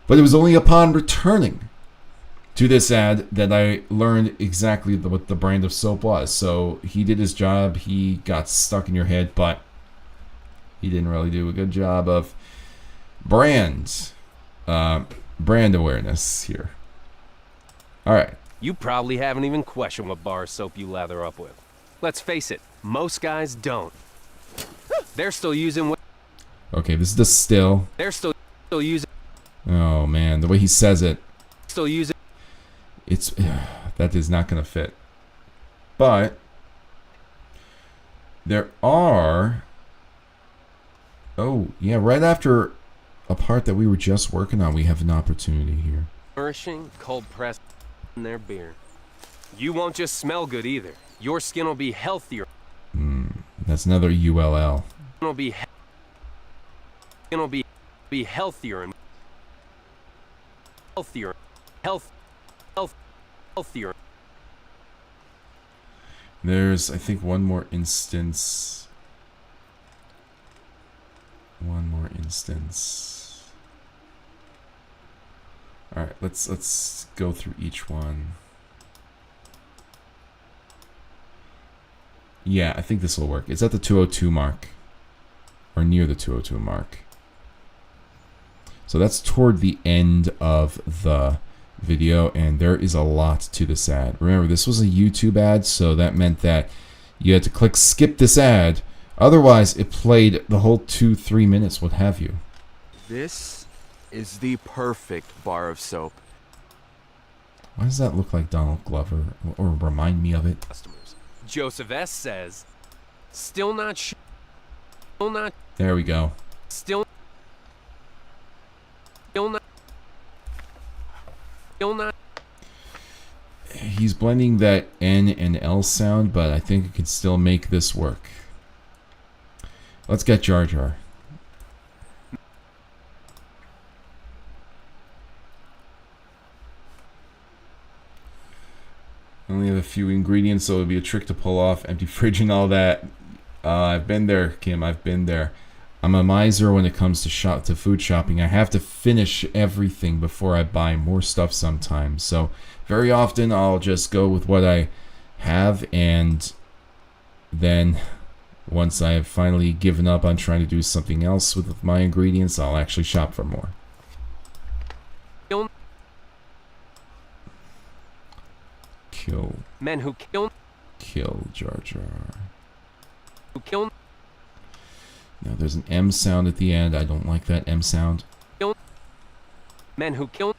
but it was only upon returning to this ad that I learned exactly what the brand of soap was. So he did his job. He got stuck in your head, but he didn't really do a good job of brand awareness here. All right. You probably haven't even questioned what bar of soap you lather up with. Let's face it, most guys don't. They're still using what? Okay, this is the still. They're still using. Oh man, the way he says it. Still using. It's that is not gonna fit. But there are. Oh yeah, right after a part that we were just working on, we have an opportunity here. Nourishing, cold pressed in their beer. You won't just smell good either. Your skin will be healthier. That's another ULL. It'll be healthier and healthier. There's, I think, one more instance. All right, let's go through each one. Yeah, I think this will work. It's at the 202 mark, or near the 202 mark. So that's toward the end of the video, and there is a lot to this ad. Remember, this was a YouTube ad, so that meant that you had to click skip this ad. Otherwise, it played the whole 2-3 minutes, what have you. This is the perfect bar of soap. Why does that look like Donald Glover, or remind me of it? Customers. Joseph S. says, still not. There we go. Still not. He's blending that N and L sound, but I think it can still make this work. Let's get Jar Jar. Only have a few ingredients, so it would be a trick to pull off. Empty fridge and all that. I've been there, Kim. I've been there. I'm a miser when it comes to food shopping. I have to finish everything before I buy more stuff sometimes. So very often I'll just go with what I have and then Once I have finally given up on trying to do something else with my ingredients, I'll actually shop for more. Kill. Men who kill. Kill Jar Jar. Who kill. Now there's an M sound at the end. I don't like that M sound. Men who kill.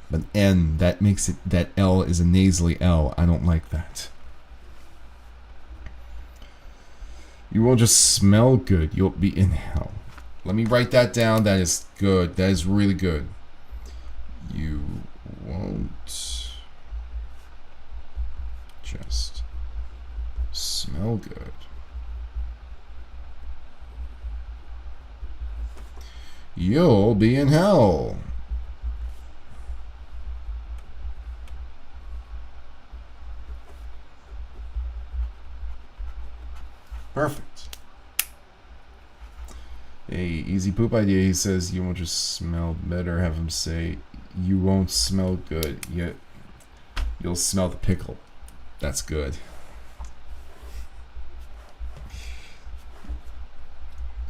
But N, that makes it, that L is a nasally L. I don't like that. You won't just smell good, you'll be in hell. Let me write that down. That is good. That is really good. You won't just smell good. You'll be in hell. Perfect. A easy poop idea. He says you won't just smell better. Have him say you won't smell good, yet you'll smell the pickle. That's good.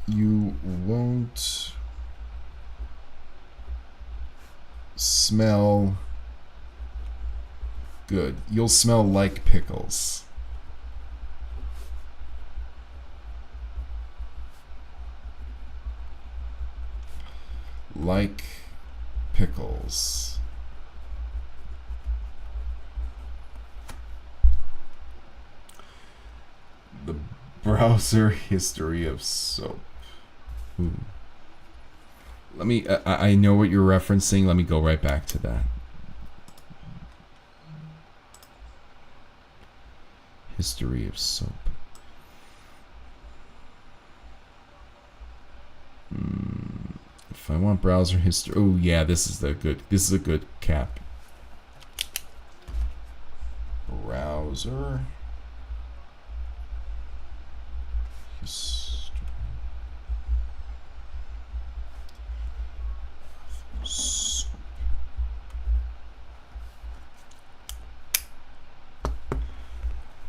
You won't smell good. You'll smell like pickles. Like pickles. The browser history of soap. Let me, I know what you're referencing. Let me go right back to that. History of soap. If I want browser history, oh yeah, this is a good cap. Browser history.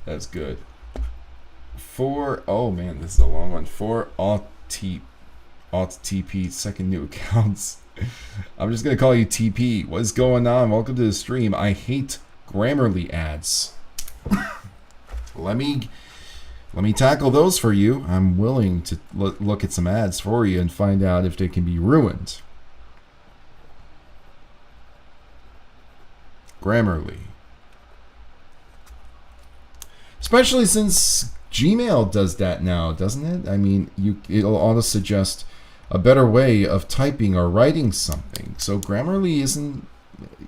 That's good. Oh man, this is a long one. 4 Alt-TP, second new accounts. I'm just gonna call you TP. What's going on? Welcome to the stream. I hate Grammarly ads. Let me tackle those for you. I'm willing to look at some ads for you and find out if they can be ruined. Grammarly. Especially since Gmail does that now, doesn't it? I mean, it'll auto suggest a better way of typing or writing something. So Grammarly isn't,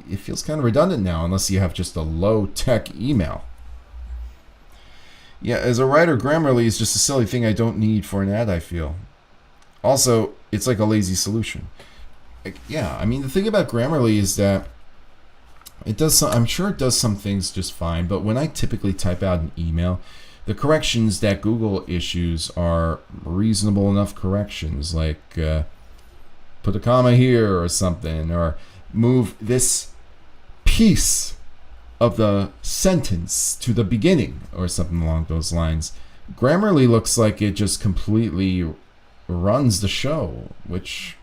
it feels kind of redundant now unless you have just a low-tech email. Yeah, as a writer, Grammarly is just a silly thing I don't need for an ad, I feel. Also, it's like a lazy solution. Yeah, I mean, the thing about Grammarly is that it does I'm sure it does some things just fine, but when I typically type out an email, the corrections that Google issues are reasonable enough corrections, like put a comma here or something, or move this piece of the sentence to the beginning or something along those lines. Grammarly looks like it just completely runs the show, which,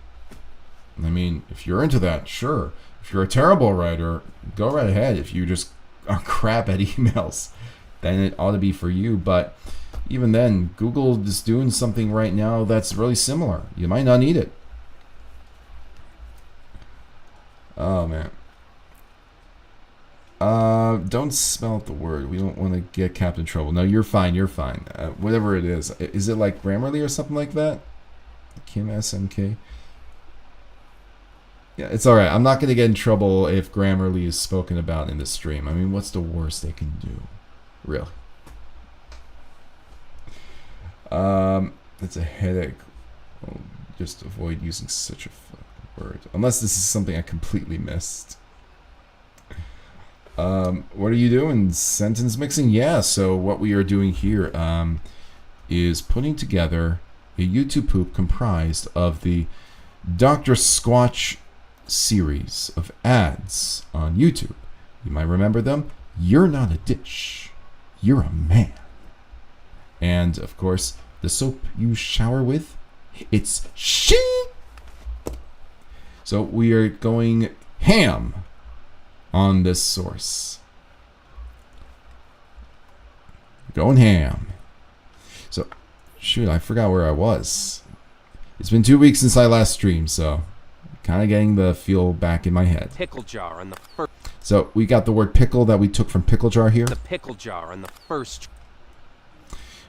I mean, if you're into that, sure. If you're a terrible writer, go right ahead. If you just are crap at emails, then it ought to be for you. But even then, Google is doing something right now that's really similar. You might not need it. Oh, man. Don't spell out the word. We don't want to get Captain Trouble. No, you're fine. You're fine. Whatever it is. Is it like Grammarly or something like that? Kim SMK? Yeah, it's all right. I'm not going to get in trouble if Grammarly is spoken about in the stream. I mean, what's the worst they can do? Really? It's a headache. Well, just avoid using such a word. Unless this is something I completely missed. What are you doing? Sentence mixing? Yeah, so what we are doing here is putting together a YouTube poop comprised of the Dr. Squatch series of ads on YouTube. You might remember them. You're not a dish. You're a man. And, of course, the soap you shower with, it's sheep. So we are going ham on this source. Going ham. So, shoot, I forgot where I was. It's been 2 weeks since I last streamed, so kind of getting the feel back in my head. Pickle jar on the first. So we got the word pickle that we took from pickle jar here. The pickle jar on the first.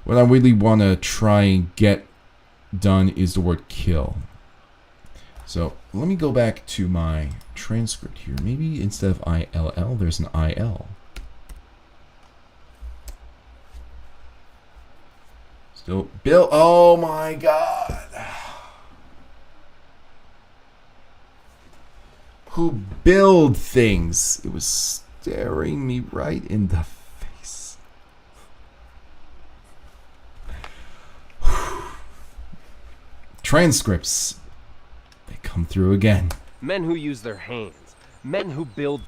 What I really want to try and get done is the word kill. So let me go back to my transcript here. Maybe instead of ILL, there's an IL. Still, Bill. Oh my God. Who build things? It was staring me right in the face. Transcripts. They come through again. Men who use their hands. Men who build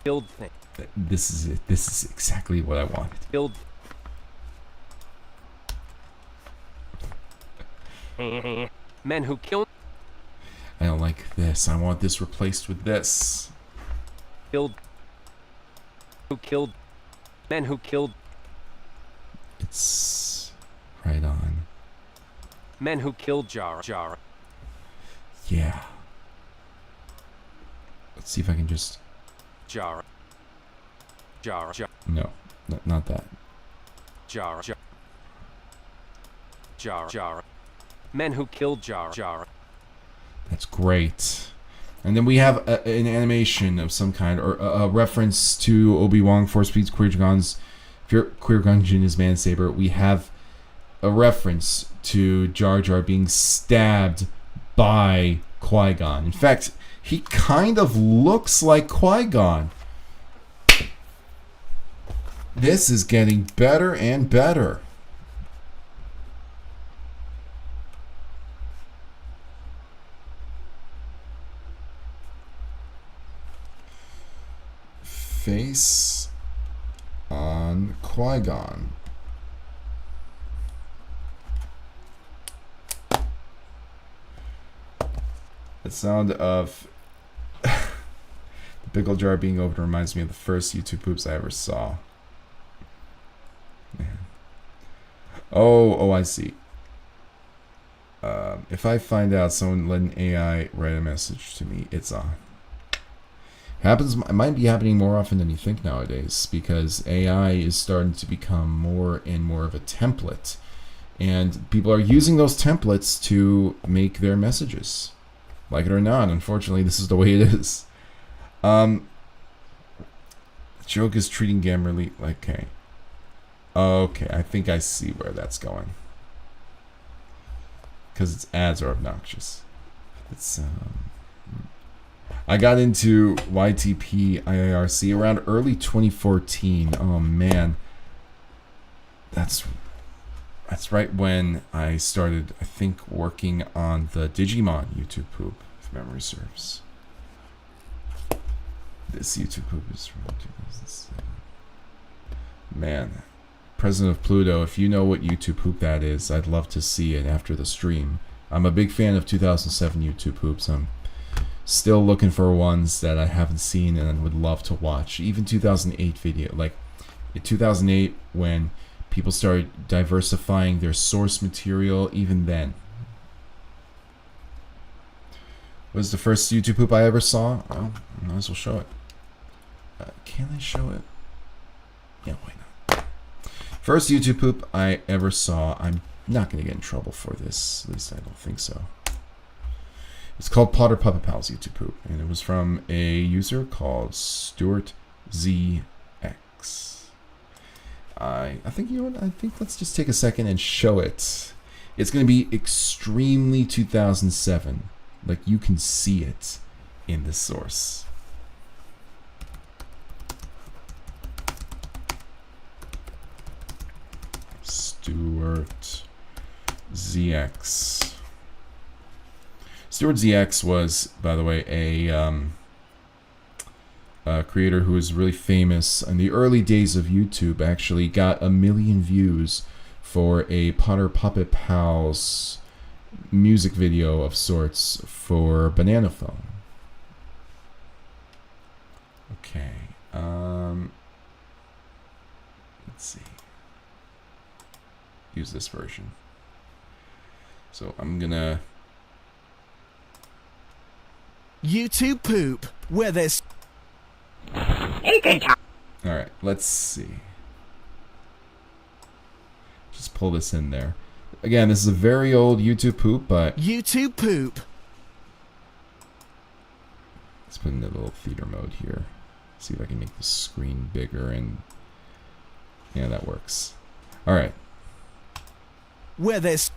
things. This is it. This is exactly what I wanted. Build. Men who kill. I don't like this. I want this replaced with this. Who killed. Men who killed. It's right on. Men who killed Jar. Yeah. Let's see if I can just... Jar. No, not that. Jar. Men who killed Jar. That's great. And then we have an animation of some kind, or a reference to Obi-Wan, Force Speeds, Qui-Gon Jinn is Man Saber. We have a reference to Jar Jar being stabbed by Qui-Gon. In fact, he kind of looks like Qui-Gon. This is getting better and better. Face on Qui-Gon. The sound of the pickle jar being opened reminds me of the first YouTube poops I ever saw. Man. Oh, I see. If I find out someone let an AI write a message to me, it's on. It might be happening more often than you think nowadays, because AI is starting to become more and more of a template, and people are using those templates to make their messages. Like it or not, unfortunately, this is the way it is. The joke is treating Gamberly like, okay, I think I see where that's going. Because its ads are obnoxious. It's I got into YTP IIRC around early 2014. Oh man, that's right when I started, I think, working on the Digimon YouTube poop, if memory serves. This YouTube poop is from 2007. Man, President of Pluto, if you know what YouTube poop that is, I'd love to see it after the stream. I'm a big fan of 2007 YouTube poops. I'm still looking for ones that I haven't seen and would love to watch. Even 2008 video, like in 2008 when people started diversifying their source material, even then. What was the first YouTube poop I ever saw? Well, I might as well show it. Can I show it? Yeah, why not? First YouTube poop I ever saw. I'm not going to get in trouble for this. At least I don't think so. It's called Potter Puppet Pals YouTube poop, and it was from a user called Stuart ZX. I think, you know what? I think let's just take a second and show it. It's going to be extremely 2007. Like, you can see it in the source. Stuart ZX. Stuart ZX was, by the way, a creator who was really famous in the early days of YouTube. Actually got 1 million views for a Potter Puppet Pals music video of sorts for Banana Phone. Okay. Let's see. Use this version. So I'm gonna. YouTube poop, where there's. Alright, let's see. Just pull this in there. Again, this is a very old YouTube poop, but. YouTube poop. Let's put in a little theater mode here. See if I can make the screen bigger and. Yeah, that works. Alright. Where there's.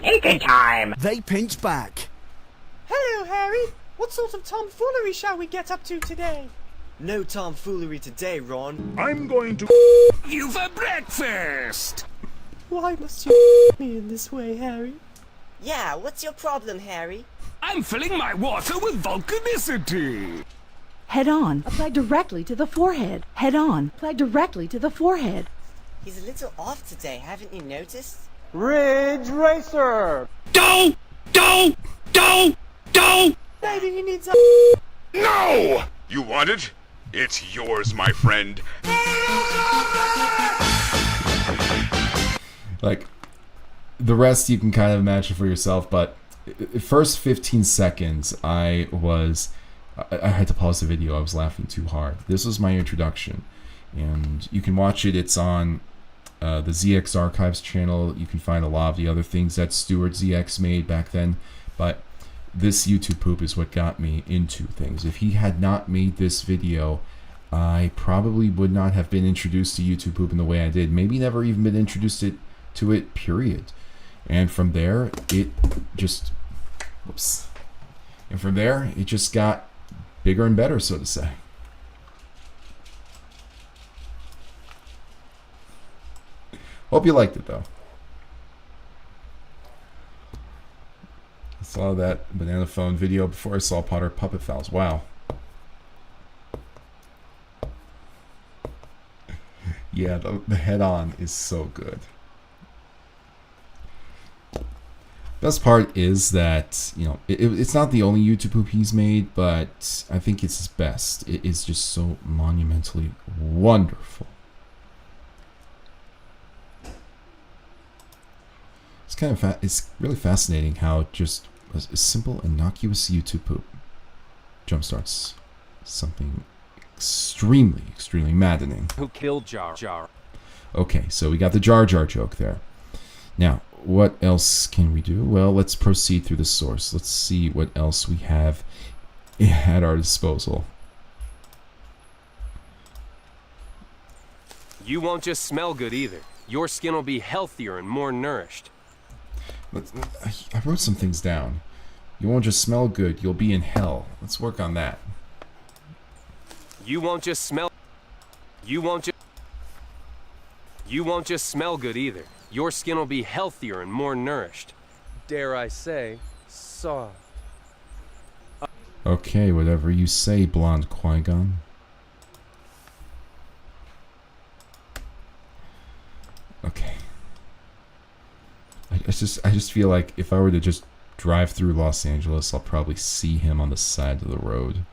Eating time! They pinch back. Hello, Harry. What sort of tomfoolery shall we get up to today? No tomfoolery today, Ron. I'm going to You for breakfast! Why must you me in this way, Harry? Yeah, what's your problem, Harry? I'm filling my water with volcanicity! Head on. Apply directly to the forehead. Head on. Apply directly to the forehead. He's a little off today, haven't you noticed? Ridge Racer! Don't! Maybe he needs a... No! You want it? It's yours, my friend. Like, the rest you can kind of imagine for yourself, but first 15 seconds, I had to pause the video. I was laughing too hard. This was my introduction, and you can watch it. It's on the ZX Archives channel. You can find a lot of the other things that Stuart ZX made back then, but this YouTube poop is what got me into things. If he had not made this video, I probably would not have been introduced to YouTube poop in the way I did. Maybe never even been introduced to it, period. And from there, it just... Whoops. And from there, it just got bigger and better, so to say. Hope you liked it, though. I saw that Banana Phone video before I saw Potter Puppet Pals. Wow. Yeah, the head-on is so good. Best part is that, you know, it's not the only YouTube poop he's made, but I think it's his best. It is just so monumentally wonderful. It's kind of it's really fascinating how just a simple, innocuous YouTube poop jumpstarts something extremely, extremely maddening. Who killed Jar Jar? Okay, so we got the Jar Jar joke there. Now, what else can we do? Well, let's proceed through the source. Let's see what else we have at our disposal. You won't just smell good either. Your skin will be healthier and more nourished. I wrote some things down. You won't just smell good, you'll be in hell. Let's work on that. You won't just smell good either. Your skin will be healthier and more nourished. Dare I say, soft. Okay, whatever you say, blonde Qui-Gon. Okay. I just feel like if I were to just drive through Los Angeles, I'll probably see him on the side of the road.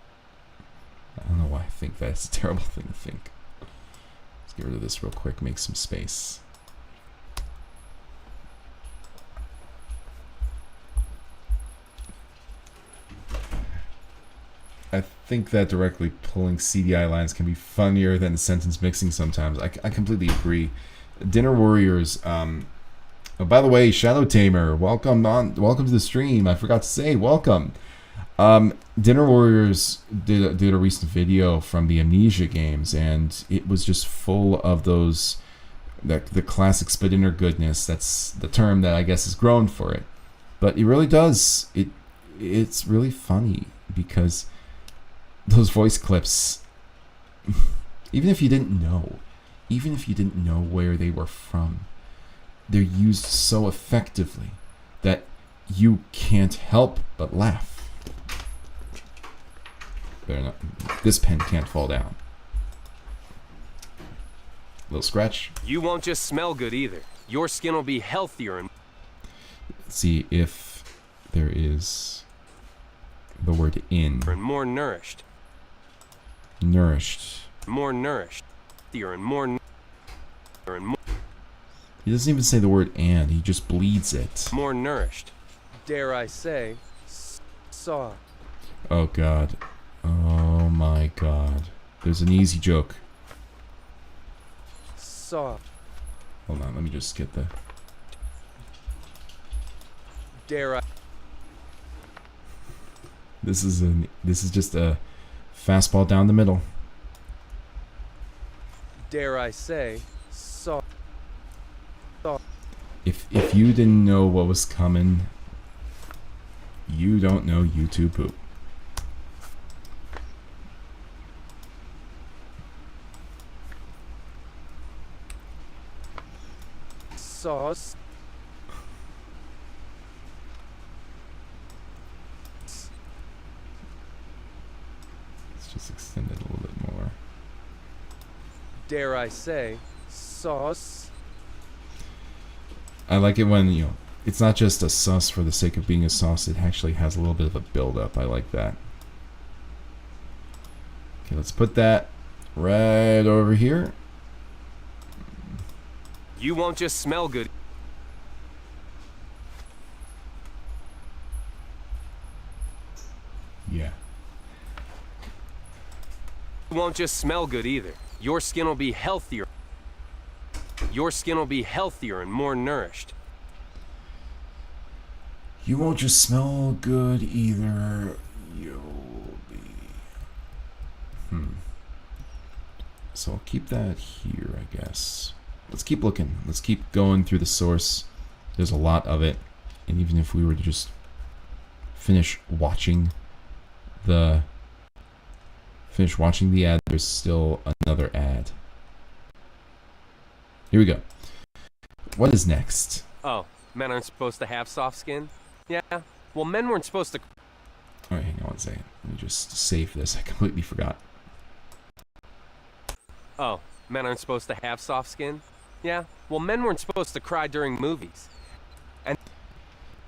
I don't know why I think that's a terrible thing to think. Let's get rid of this real quick, make some space. I think that directly pulling CDI lines can be funnier than sentence mixing sometimes. I completely agree. Dinner Warriors, oh, by the way, Shadow Tamer, welcome to the stream. I forgot to say, welcome. Dinner Warriors did a recent video from the Amnesia games, and it was just full of those, the classic spit inner goodness. That's the term that I guess is grown for it. But it really does, it's really funny because those voice clips, even if you didn't know where they were from, they're used so effectively that you can't help but laugh. This pen can't fall down. Little scratch. You won't just smell good either. Your skin will be healthier and Let's see if there is the word in. more nourished. Nourished. More nourished. Healthier and more He doesn't even say the word and. He just bleeds it. more nourished. Dare I say, soft. Oh god. Oh my god. There's an easy joke. Soft. Hold on, let me just get the... Dare I? This is just a fastball down the middle. Dare I say, soft. If you didn't know what was coming, you don't know YouTube poop. Sauce. Let's just extend it a little bit more. Dare I say, sauce. I like it when, you know, it's not just a sauce for the sake of being a sauce. It actually has a little bit of a build-up. I like that. Okay, let's put that right over here. You won't just smell good. Yeah. You won't just smell good either. Your skin will be healthier. Your skin will be healthier and more nourished. You won't just smell good either. You'll be... So I'll keep that here, I guess. Let's keep looking. Let's keep going through the source. There's a lot of it. And even if we were to just finish watching the ad, there's still another ad. Here we go. What is next? Oh, men aren't supposed to have soft skin? Yeah, well, men weren't supposed to... Alright, hang on one second. Let me just save this. I completely forgot. Oh, men aren't supposed to have soft skin? Yeah, well, men weren't supposed to cry during movies. And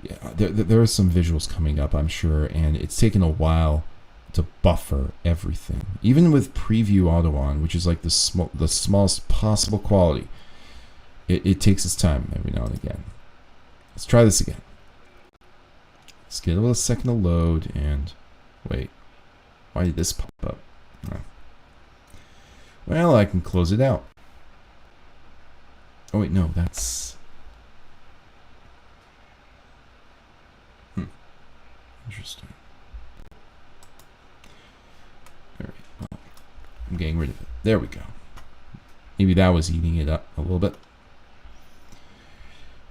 Yeah, there are some visuals coming up, I'm sure, and it's taken a while to buffer everything. Even with preview auto on, which is like the smallest possible quality, it takes its time every now and again. Let's try this again. Let's give it a second to load, and wait, why did this pop up? Oh. Well, I can close it out. Oh wait, no, that's... Interesting. Alright, well, I'm getting rid of it. There we go. Maybe that was eating it up a little bit.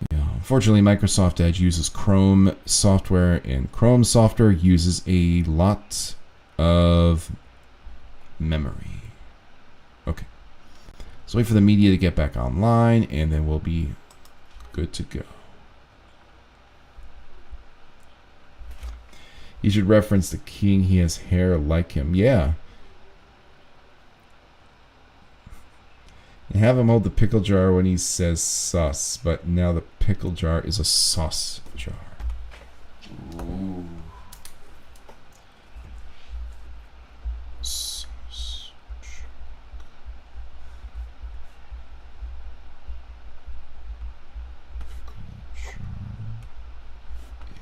Yeah, unfortunately, Microsoft Edge uses Chrome software, and Chrome software uses a lot of memory. Okay. So wait for the media to get back online, and then we'll be good to go. He should reference the king. He has hair like him. Yeah. And have him hold the pickle jar when he says sauce. But now the pickle jar is a sauce jar. Ooh. Sauce jar. Pickle jar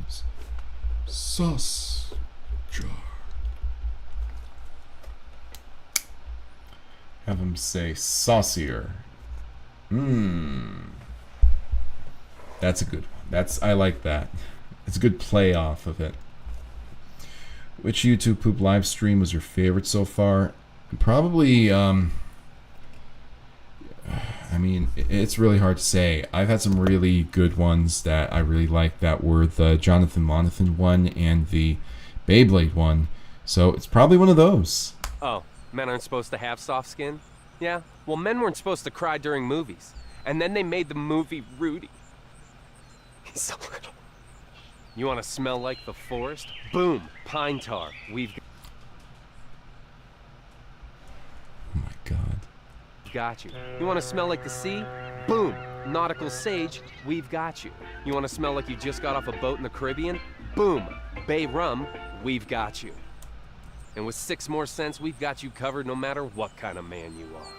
is sauce jar. Have him say saucier. That's a good one. I like that. It's a good play off of it. Which YouTube poop live stream was your favorite so far? Probably, I mean, it's really hard to say. I've had some really good ones that I really liked that were the Jonathan Monathan one and the Beyblade one. So it's probably one of those. Oh, men aren't supposed to have soft skin? Yeah, well, men weren't supposed to cry during movies. And then they made the movie Rudy. He's so little. You want to smell like the forest? Boom, pine tar. We've... Oh my god. got you. You want to smell like the sea? Boom! Nautical sage, we've got you. You want to smell like you just got off a boat in the Caribbean? Boom! Bay rum, we've got you. And with 6 more cents, we've got you covered no matter what kind of man you are.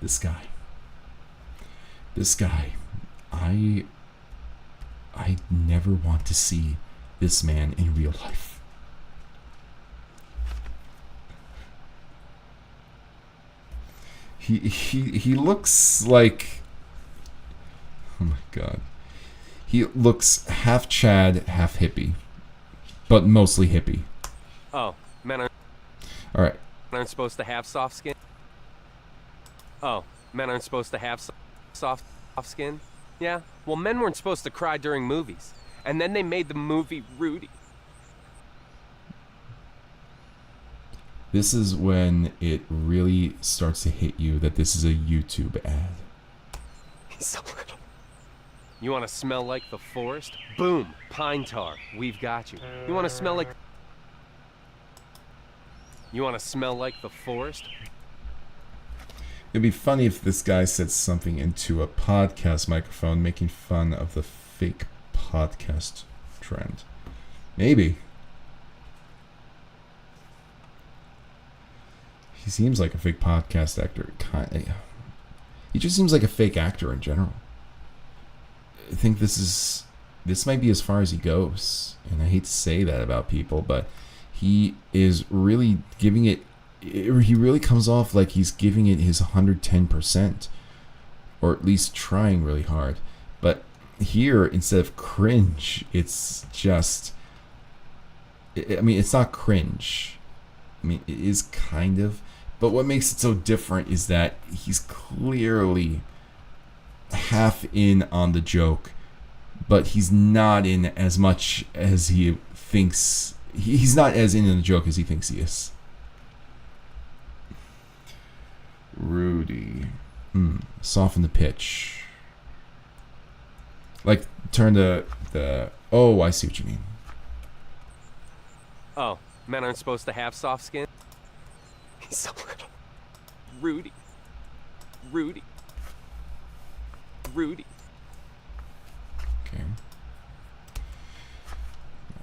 This guy, I never want to see this man in real life. He looks like, oh my god, he looks half Chad, half hippie, but mostly hippie. Oh, men All right. aren't supposed to have soft skin? Oh, men aren't supposed to have soft skin? Yeah, well, men weren't supposed to cry during movies. And then they made the movie Rudy. This is when it really starts to hit you that this is a YouTube ad. He's so little. You want to smell like the forest? Boom, pine tar, we've got you. You want to smell like... You want to smell like the forest? It'd be funny if this guy said something into a podcast microphone making fun of the fake podcast trend. Maybe. He seems like a fake podcast actor. He just seems like a fake actor in general. I think this might be as far as he goes. And I hate to say that about people, but he is really giving it... He really comes off like he's giving it his 110%. Or at least trying really hard. But here, instead of cringe, it's just... I mean, it's not cringe. I mean, it is kind of... But what makes it so different is that he's clearly half in on the joke, but he's not in as much as he thinks. He's not as in on the joke as he thinks he is. Rudy. Soften the pitch. Like, turn the... Oh, I see what you mean. Oh, men aren't supposed to have soft skin? He's so little. Rudy. Rudy. Rudy. Okay.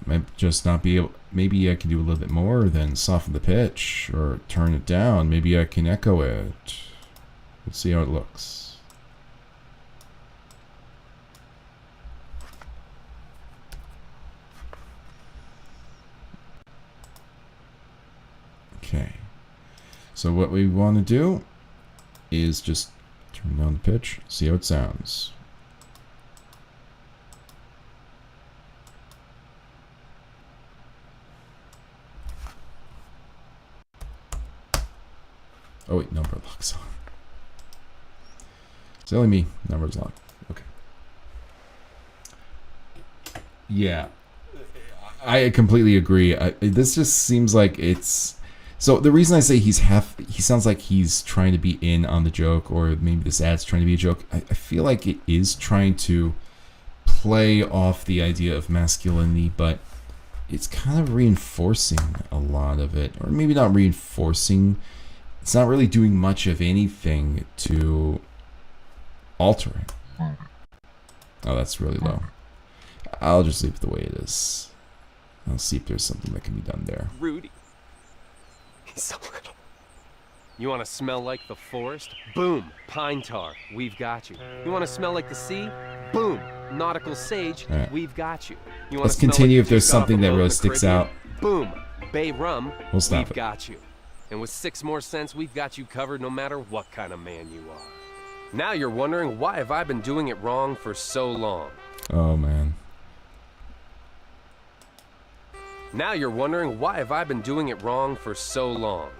Might just not be able... Maybe I can do a little bit more than soften the pitch or turn it down. Maybe I can echo it. Let's see how it looks. Okay. So what we want to do is just turn down the pitch, see how it sounds. Oh wait, number lock's on. It's only me. Number's locked. Okay. Yeah, I completely agree. This just seems like it's... So the reason I say he sounds like he's trying to be in on the joke, or maybe this ad's trying to be a joke. I feel like it is trying to play off the idea of masculinity, but it's kind of reinforcing a lot of it. Or maybe not reinforcing. It's not really doing much of anything to alter it. Oh, that's really low. I'll just leave it the way it is. I'll see if there's something that can be done there. Rudy. He's so little. You want to smell like the forest? Boom, pine tar, we've got you. You want to smell like the sea? Boom, nautical sage, right. We've got you. Let's continue if there's something that really sticks out. Boom, bay rum, We'll stop we've got you. And with 6 more cents, we've got you covered no matter what kind of man you are. Now you're wondering, why have I been doing it wrong for so long? Oh, man. Now you're wondering, why have I been doing it wrong for so long?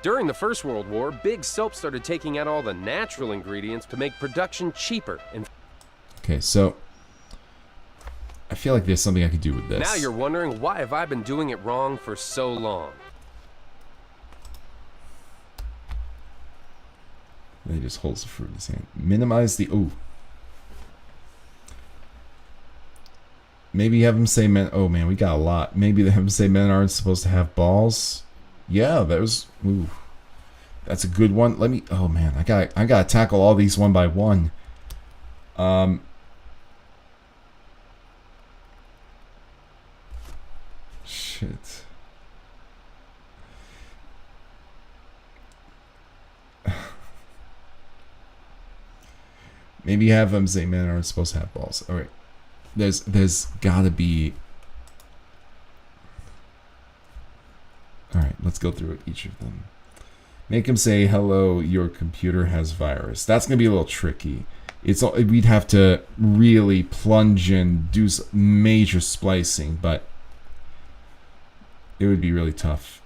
During the First World War, big soap started taking out all the natural ingredients to make production cheaper. And okay, so I feel like there's something I could do with this. now you're wondering, why have I been doing it wrong for so long? He just holds the fruit in his hand. Minimize the... Ooh. Maybe have him say men... Oh, man, we got a lot. Maybe have him say men aren't supposed to have balls. Yeah, that was. Ooh, that's a good one. Let me. Oh man, I gotta tackle all these one by one. Shit. Maybe have them say men aren't supposed to have balls. All right. There's gotta be. All right, let's go through each of them. Make him say hello. Your computer has virus. That's gonna be a little tricky. We'd have to really plunge in, do major splicing, but it would be really tough.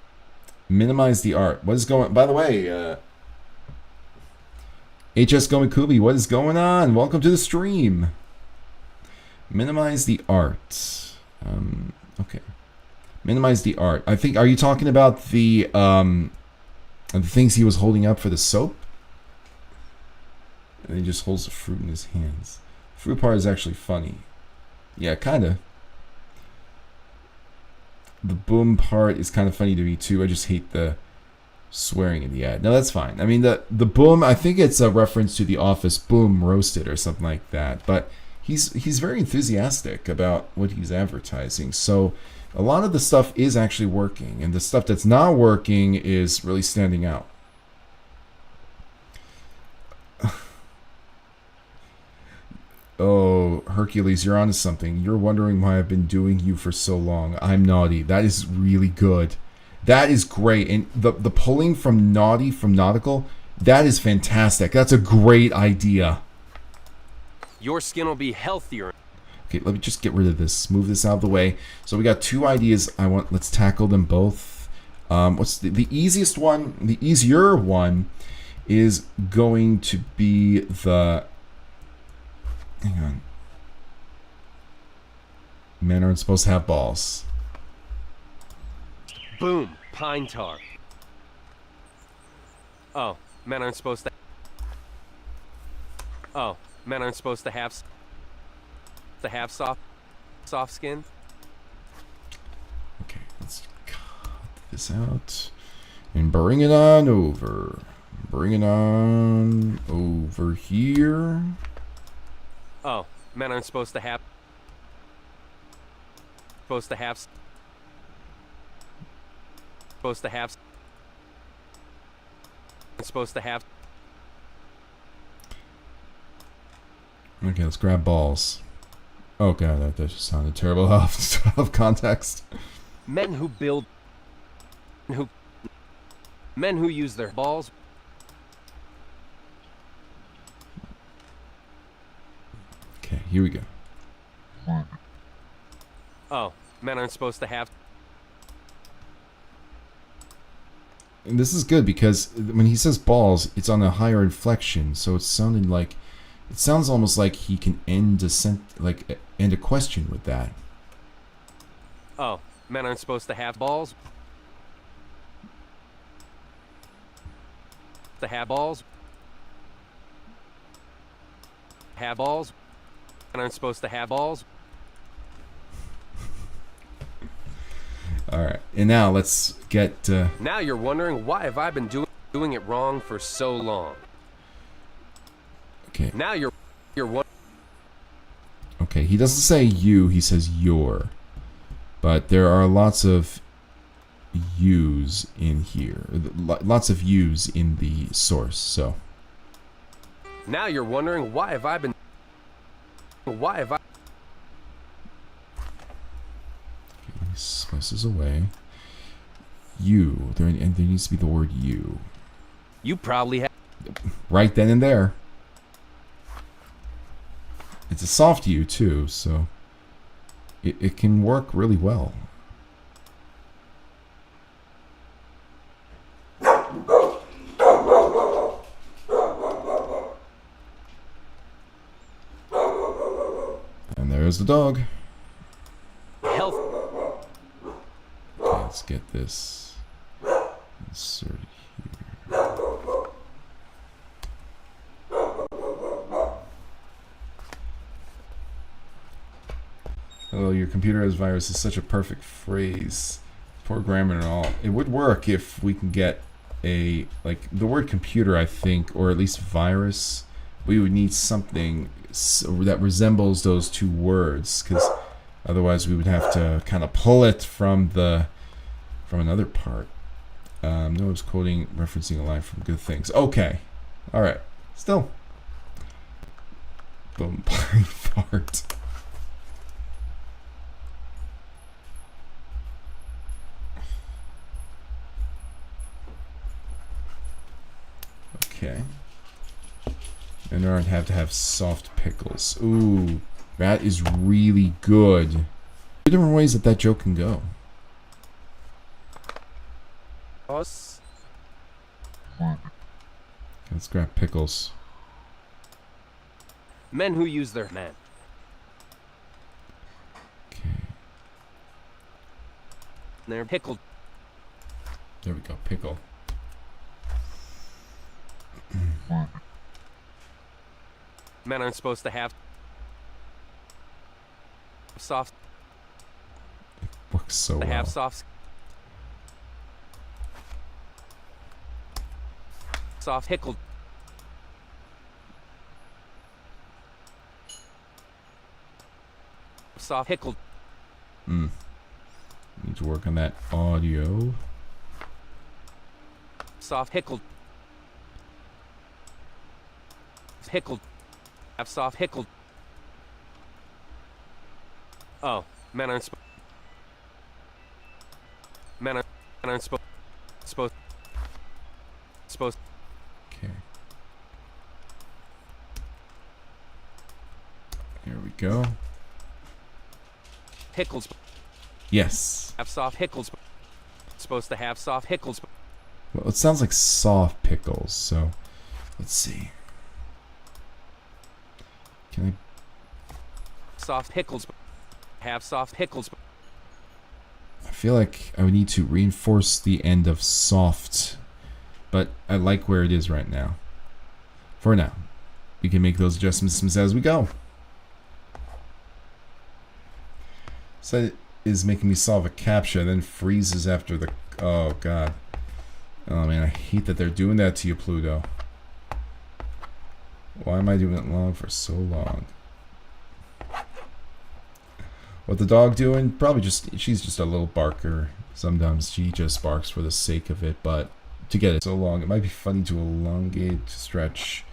Minimize the art. What is going? By the way, HS Gomikubi, what is going on? Welcome to the stream. Minimize the art. Okay. Minimize the art. I think. Are you talking about the things he was holding up for the soap? And he just holds the fruit in his hands. The fruit part is actually funny. Yeah, kinda. The boom part is kind of funny to me too. I just hate the swearing in the ad. No, that's fine. I mean, the boom, I think it's a reference to The Office, boom roasted or something like that. But he's very enthusiastic about what he's advertising. So a lot of the stuff is actually working, and the stuff that's not working is really standing out. Oh, Hercules, you're onto something. You're wondering why I've been doing you for so long. I'm naughty. That is really good. That is great. And the pulling from naughty from nautical, that is fantastic. That's a great idea. Your skin will be healthier. Okay, let me just get rid of this. Move this out of the way. So we got two ideas. Let's tackle them both. What's the easiest one? The easier one is going to be the... Hang on. Men aren't supposed to have balls. Boom, pine tar. Oh, men aren't supposed to. Oh, men aren't supposed to have soft skin. Okay, let's cut this out and bring it on over. Bring it on over here. Oh, men aren't supposed to have. Supposed to have. Supposed to have. Okay, let's grab balls. Oh god, that just sounded terrible out of context. Men who build. Men who use their balls. Okay, here we go. Oh, men aren't supposed to have. And this is good because when he says balls, it's on a higher inflection, so it sounds almost like he can end a question with that. Oh, men aren't supposed to have balls. To have balls. Have balls. Men aren't supposed to have balls. All right, and now let's get. Now you're wondering why have I been doing it wrong for so long. Okay. Now you're wondering. Okay, he doesn't say you, he says your. But there are lots of yous in here. Lots of yous in the source, so. Now you're wondering why have I been. Why have I. Okay, slice this away. You. There needs to be the word you. You probably have. Right then and there. It's a soft U too, so it can work really well. And there's the dog. Health. Okay, let's get this inserted here. Hello, your computer has virus is such a perfect phrase. Poor grammar and all. It would work if we can get a, like, the word computer, I think, or at least virus. We would need something that resembles those two words, because otherwise we would have to kind of pull it from another part. No one's quoting, referencing a line from Good Things. Okay. Alright. Still. Bombarding fart. Okay. And I'd have to have soft pickles. Ooh, that is really good. There are different ways that joke can go. Us. Let's grab pickles. Men who use their men. Okay. They're pickled. There we go, pickle. Men aren't supposed to have soft. Works so They well. have soft pickled. Soft pickled. Need to work on that audio. Soft pickled. Pickled. Have soft pickled. Oh, men aren't supposed. Okay. Here we go. Pickles. Yes. Have soft pickles. Supposed to have soft pickles. Well, it sounds like soft pickles, so let's see. Can Soft pickles. Have soft pickles. I feel like I would need to reinforce the end of soft, but I like where it is right now. For now. We can make those adjustments as we go. So it is making me solve a CAPTCHA, then freezes after the... Oh, God. Oh, man, I hate that they're doing that to you, Pluto. Why am I doing it long for so long? What the dog doing? Probably just... She's just a little barker. Sometimes she just barks for the sake of it, but to get it so long, it might be funny to elongate, to stretch.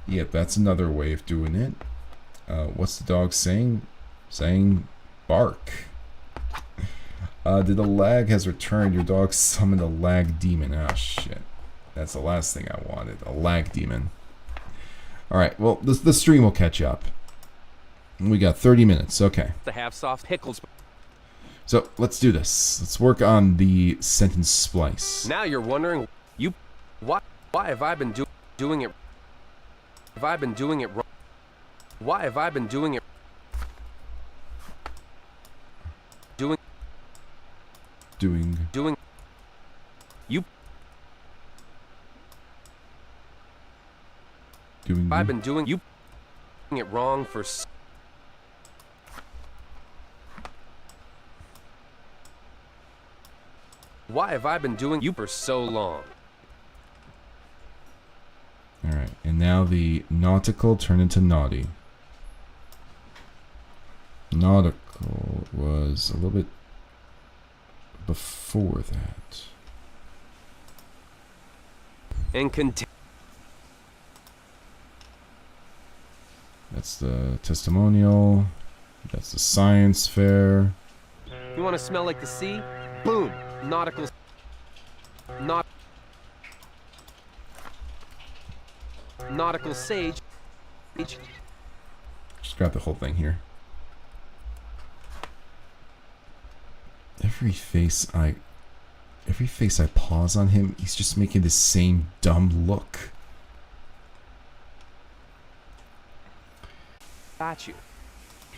Yep, that's another way of doing it. What's the dog saying? Saying... bark. The lag has returned. Your dog summoned a lag demon. Oh, shit. That's the last thing I wanted. A lag demon. Alright, well, the stream will catch up. We got 30 minutes. Okay. To have soft pickles. So, let's do this. Let's work on the sentence splice. Now you're wondering, why have I been doing it? Have I been doing it wrong? Why have I been doing it? Doing. You. I've been doing it wrong for. Why have I been doing you for so long? Alright, and now the nautical turned into naughty. Nautical was a little bit before that. And That's the testimonial. That's the science fair. you want to smell like the sea? Boom! Nautical. Nautical sage. Just grab the whole thing here. Every face I pause on him, he's just making the same dumb look. Got you.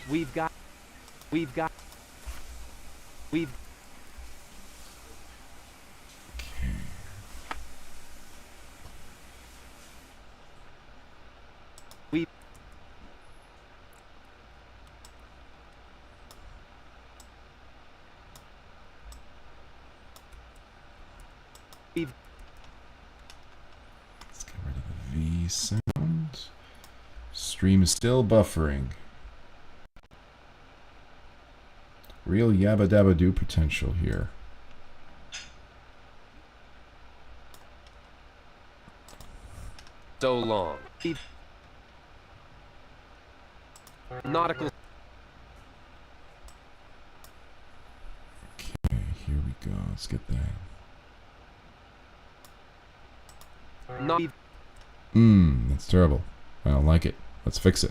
We've E sound. Stream is still buffering. Real yabba dabba do potential here. So long. Nautical. Okay, here we go. Let's get that. That's terrible. I don't like it. Let's fix it.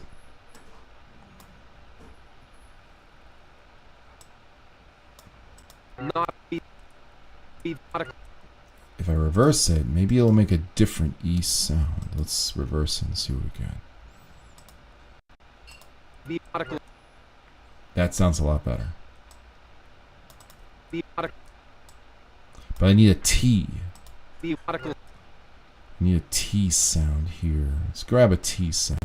If I reverse it, maybe it'll make a different E sound. Let's reverse it and see what we get. That sounds a lot better. But I need a T. I need a T sound here. Let's grab a T sound.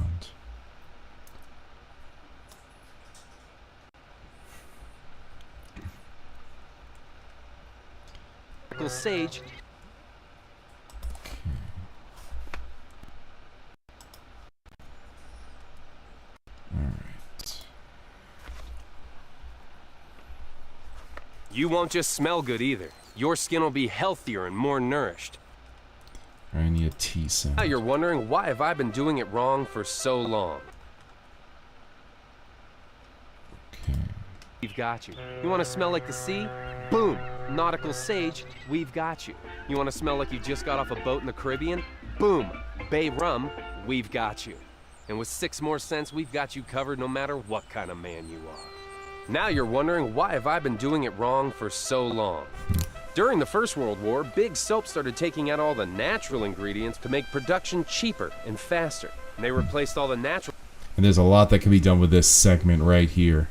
Sage. Alright. You won't just smell good either. Your skin will be healthier and more nourished. I need a T sound. Now you're wondering, why have I been doing it wrong for so long? Okay. We've got you. You want to smell like the sea? Boom! Nautical Sage, we've got you. You want to smell like you just got off a boat in the Caribbean? Boom! Bay Rum, we've got you. And with 6 more cents, we've got you covered no matter what kind of man you are. Now you're wondering, why have I been doing it wrong for so long? During the First World War, big soap started taking out all the natural ingredients to make production cheaper and faster. And they replaced all the natural... And there's a lot that can be done with this segment right here.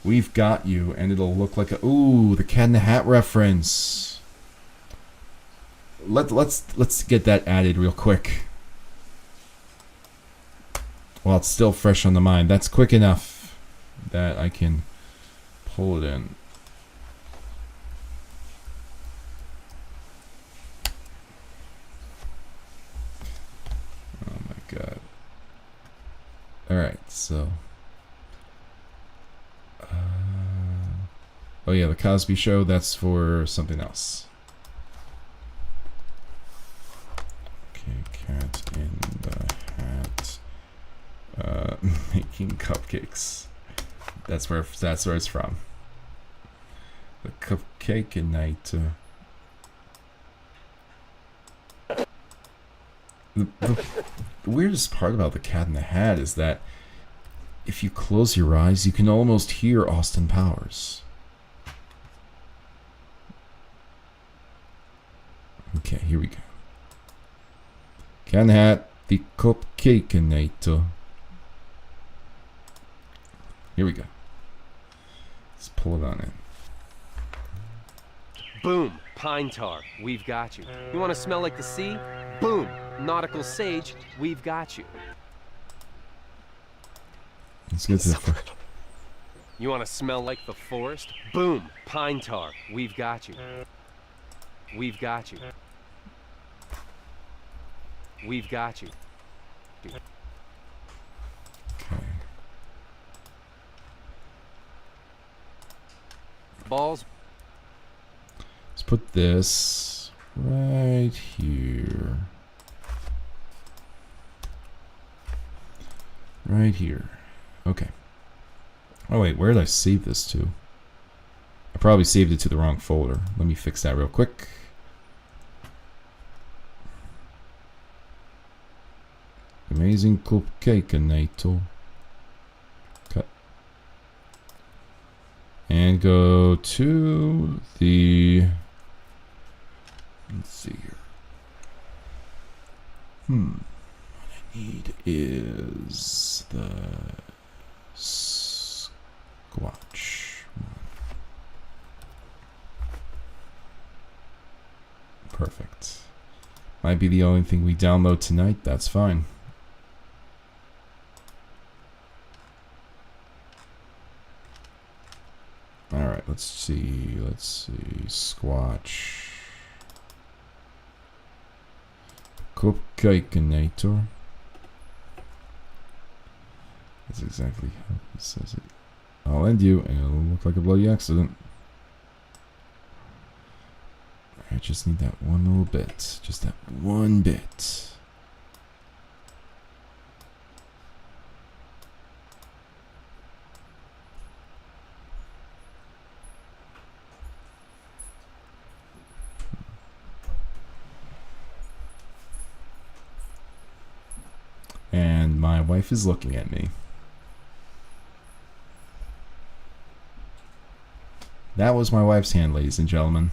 We've got you, and it'll look like a... Ooh, the Cat in the Hat reference. Let's get that added real quick. While it's still fresh on the mind. That's quick enough that I can pull it in. Oh my god. Alright, so... oh yeah, the Cosby Show, that's for something else. Okay, Cat in the Hat. Making cupcakes. That's where it's from. The cupcake and night. The weirdest part about the Cat in the Hat is that if you close your eyes, you can almost hear Austin Powers. Okay, here we go. Cat in the Hat, the cupcake night. Here we go. Let's pull it on in. Boom! Pine tar, we've got you. You want to smell like the sea? Boom! Nautical Sage, we've got you. Let's get to the You want to smell like the forest? Boom! Pine tar, we've got you. We've got you. We've got you. Okay. Balls. Let's put this right here. Right here. Okay. Oh wait, where did I save this to? I probably saved it to the wrong folder. Let me fix that real quick. Amazing cupcake night. Cut. And go to the... Let's see here. What I need is the Squatch one. Perfect. Might be the only thing we download tonight. That's fine. Alright, let's see. Squatch. Cupcakeinator. That's exactly how he says it. I'll end you, and it'll look like a bloody accident. I just need that one little bit. Just that one bit. And my wife is looking at me. That was my wife's hand, ladies and gentlemen.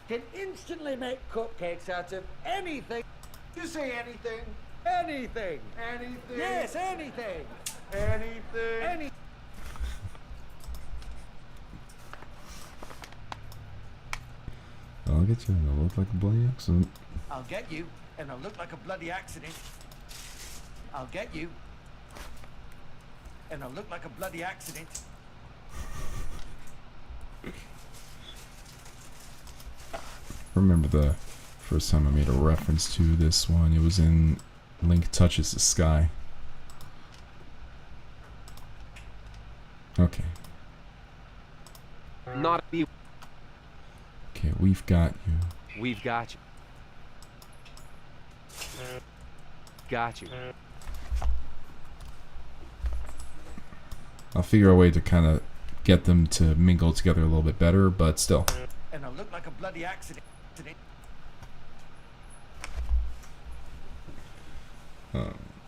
Can instantly make cupcakes out of anything. You say anything? Anything. Anything. Yes, anything. Anything. Any. I'll get you, and it'll look like a bloody accident. I'll get you, and it'll look like a bloody accident. I'll get you, and it'll look like a bloody accident. Remember the first time I made a reference to this one. It was in Link Touches the Sky. Okay. Not you. Okay, we've got you. We've got you. Got you. I'll figure a way to kind of get them to mingle together a little bit better, but still. And it'll look like a bloody accident.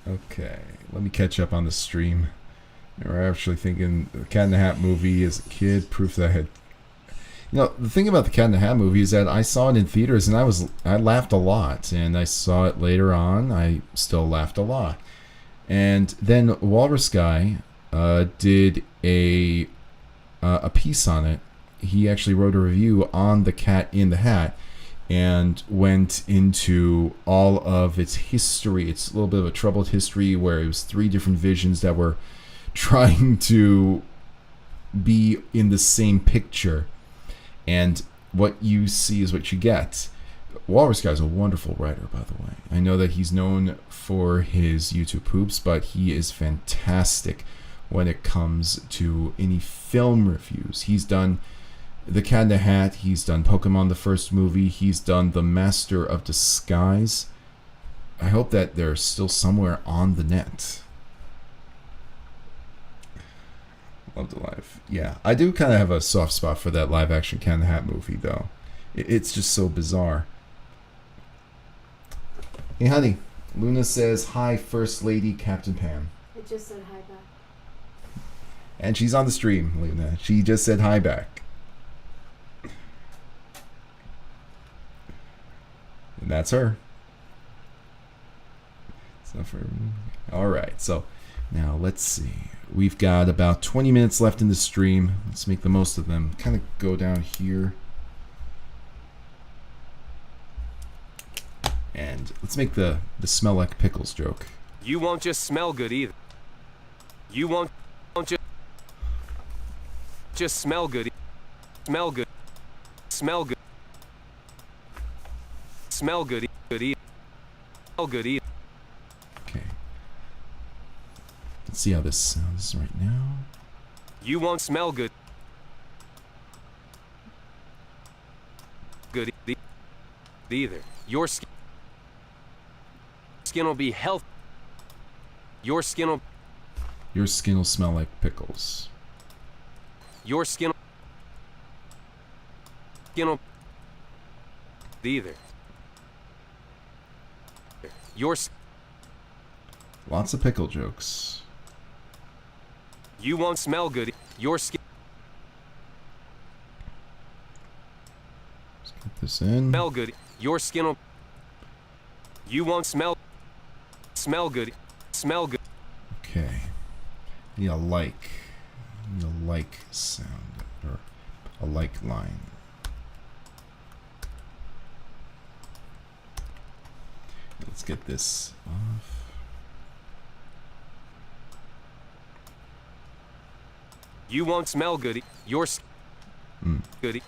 Okay, let me catch up on the stream. We're actually thinking the Cat in the Hat movie as a kid, proof that I had... You know, the thing about the Cat in the Hat movie is that I saw it in theaters and I laughed a lot, and I saw it later on, I still laughed a lot. And then Walrus Guy did a piece on it. He actually wrote a review on the Cat in the Hat and went into all of its history. It's a little bit of a troubled history where it was 3 different visions that were trying to be in the same picture. And what you see is what you get. Walrus Guy's a wonderful writer, by the way. I know that he's known for his YouTube poops, but he is fantastic when it comes to any film reviews. He's done The Cat in the Hat, he's done Pokemon the first movie, he's done The Master of Disguise. I hope that they're still somewhere on the net. Love the live. Yeah, I do kind of have a soft spot for that live action Cat in the Hat movie, though. It's just so bizarre. Hey, honey. Luna says, hi, First Lady Captain Pam. It just said hi back. And she's on the stream, Luna. She just said hi back. And that's her. It's not for everyone. Alright, so now let's see. We've got about 20 minutes left in the stream. Let's make the most of them. Kind of go down here. And let's make the smell like pickles joke. You won't just smell good either. You won't just smell good. Smell good. Smell good. Smell good. Good either. Smell good either. Okay. Let's see how this sounds right now. You won't smell good. Good either. Your skin will be healthy. Your skin will smell like pickles. Your skin will either. Lots of pickle jokes. You won't smell good. Your skin. Let's get this in. Smell good. Your skin will. You won't smell good. Smell good. Okay. Need a like. Need a like sound. Or a like line. Let's get this off. You won't smell good. Your Goody.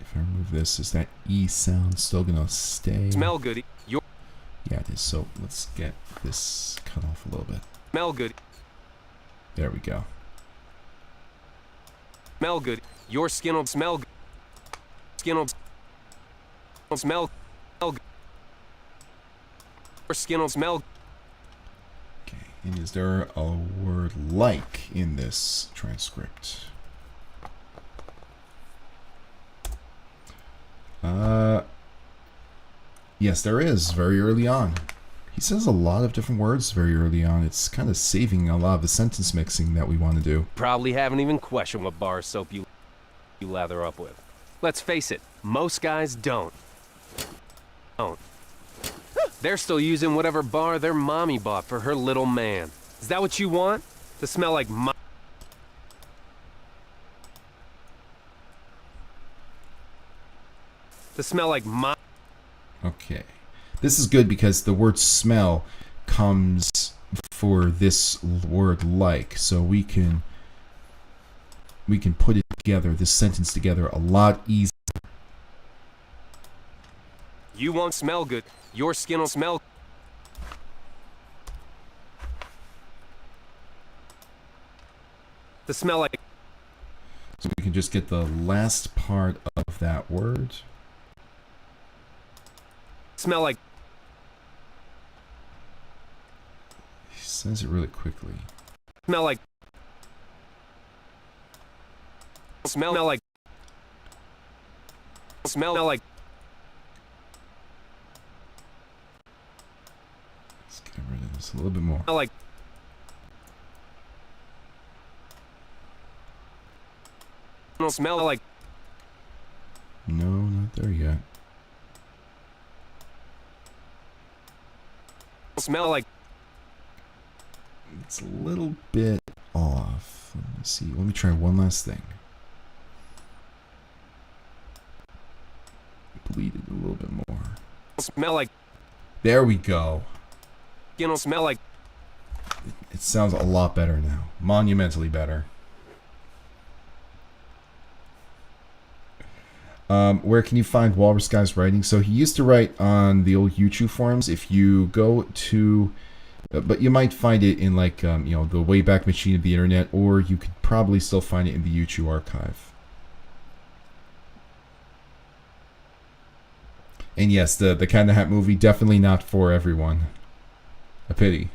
If I remove this, is that E sound still gonna stay? Smell goody. Your Yeah, it is. So let's get this cut off a little bit. smell goody. There we go. Smell good. Your skin'll smell good. Skin'll smell good. Your skin'll smell. Okay, and is there a word like in this transcript? Yes, there is, very early on. He says a lot of different words very early on. It's kind of saving a lot of the sentence mixing that we want to do. Probably haven't even questioned what bar soap you lather up with. Let's face it, most guys don't. They're still using whatever bar their mommy bought for her little man. Is that what you want? To smell like Okay. This is good because the word smell comes for this word like. So we can put it together, this sentence together, a lot easier. You won't smell good. Your skin'll smell. To smell like. So we can just get the last part of that word. Smell like. He says it really quickly. Smell like. Smell like. Smell like. Let's get rid of this a little bit more. Smell like. Smell like. No, not there yet. Smell like. It's a little bit off. Let me see. Let me try one last thing. Bleed it a little bit more. Smell like. There we go. Skin'll smell like. It sounds a lot better now. Monumentally better. Where can you find Walrus Guy's writing? So he used to write on the old YouTube forums. If you go to, but you might find it in like the Wayback Machine of the internet, or you could probably still find it in the YouTube archive. And yes, the Cat in the Hat movie, definitely not for everyone. A pity.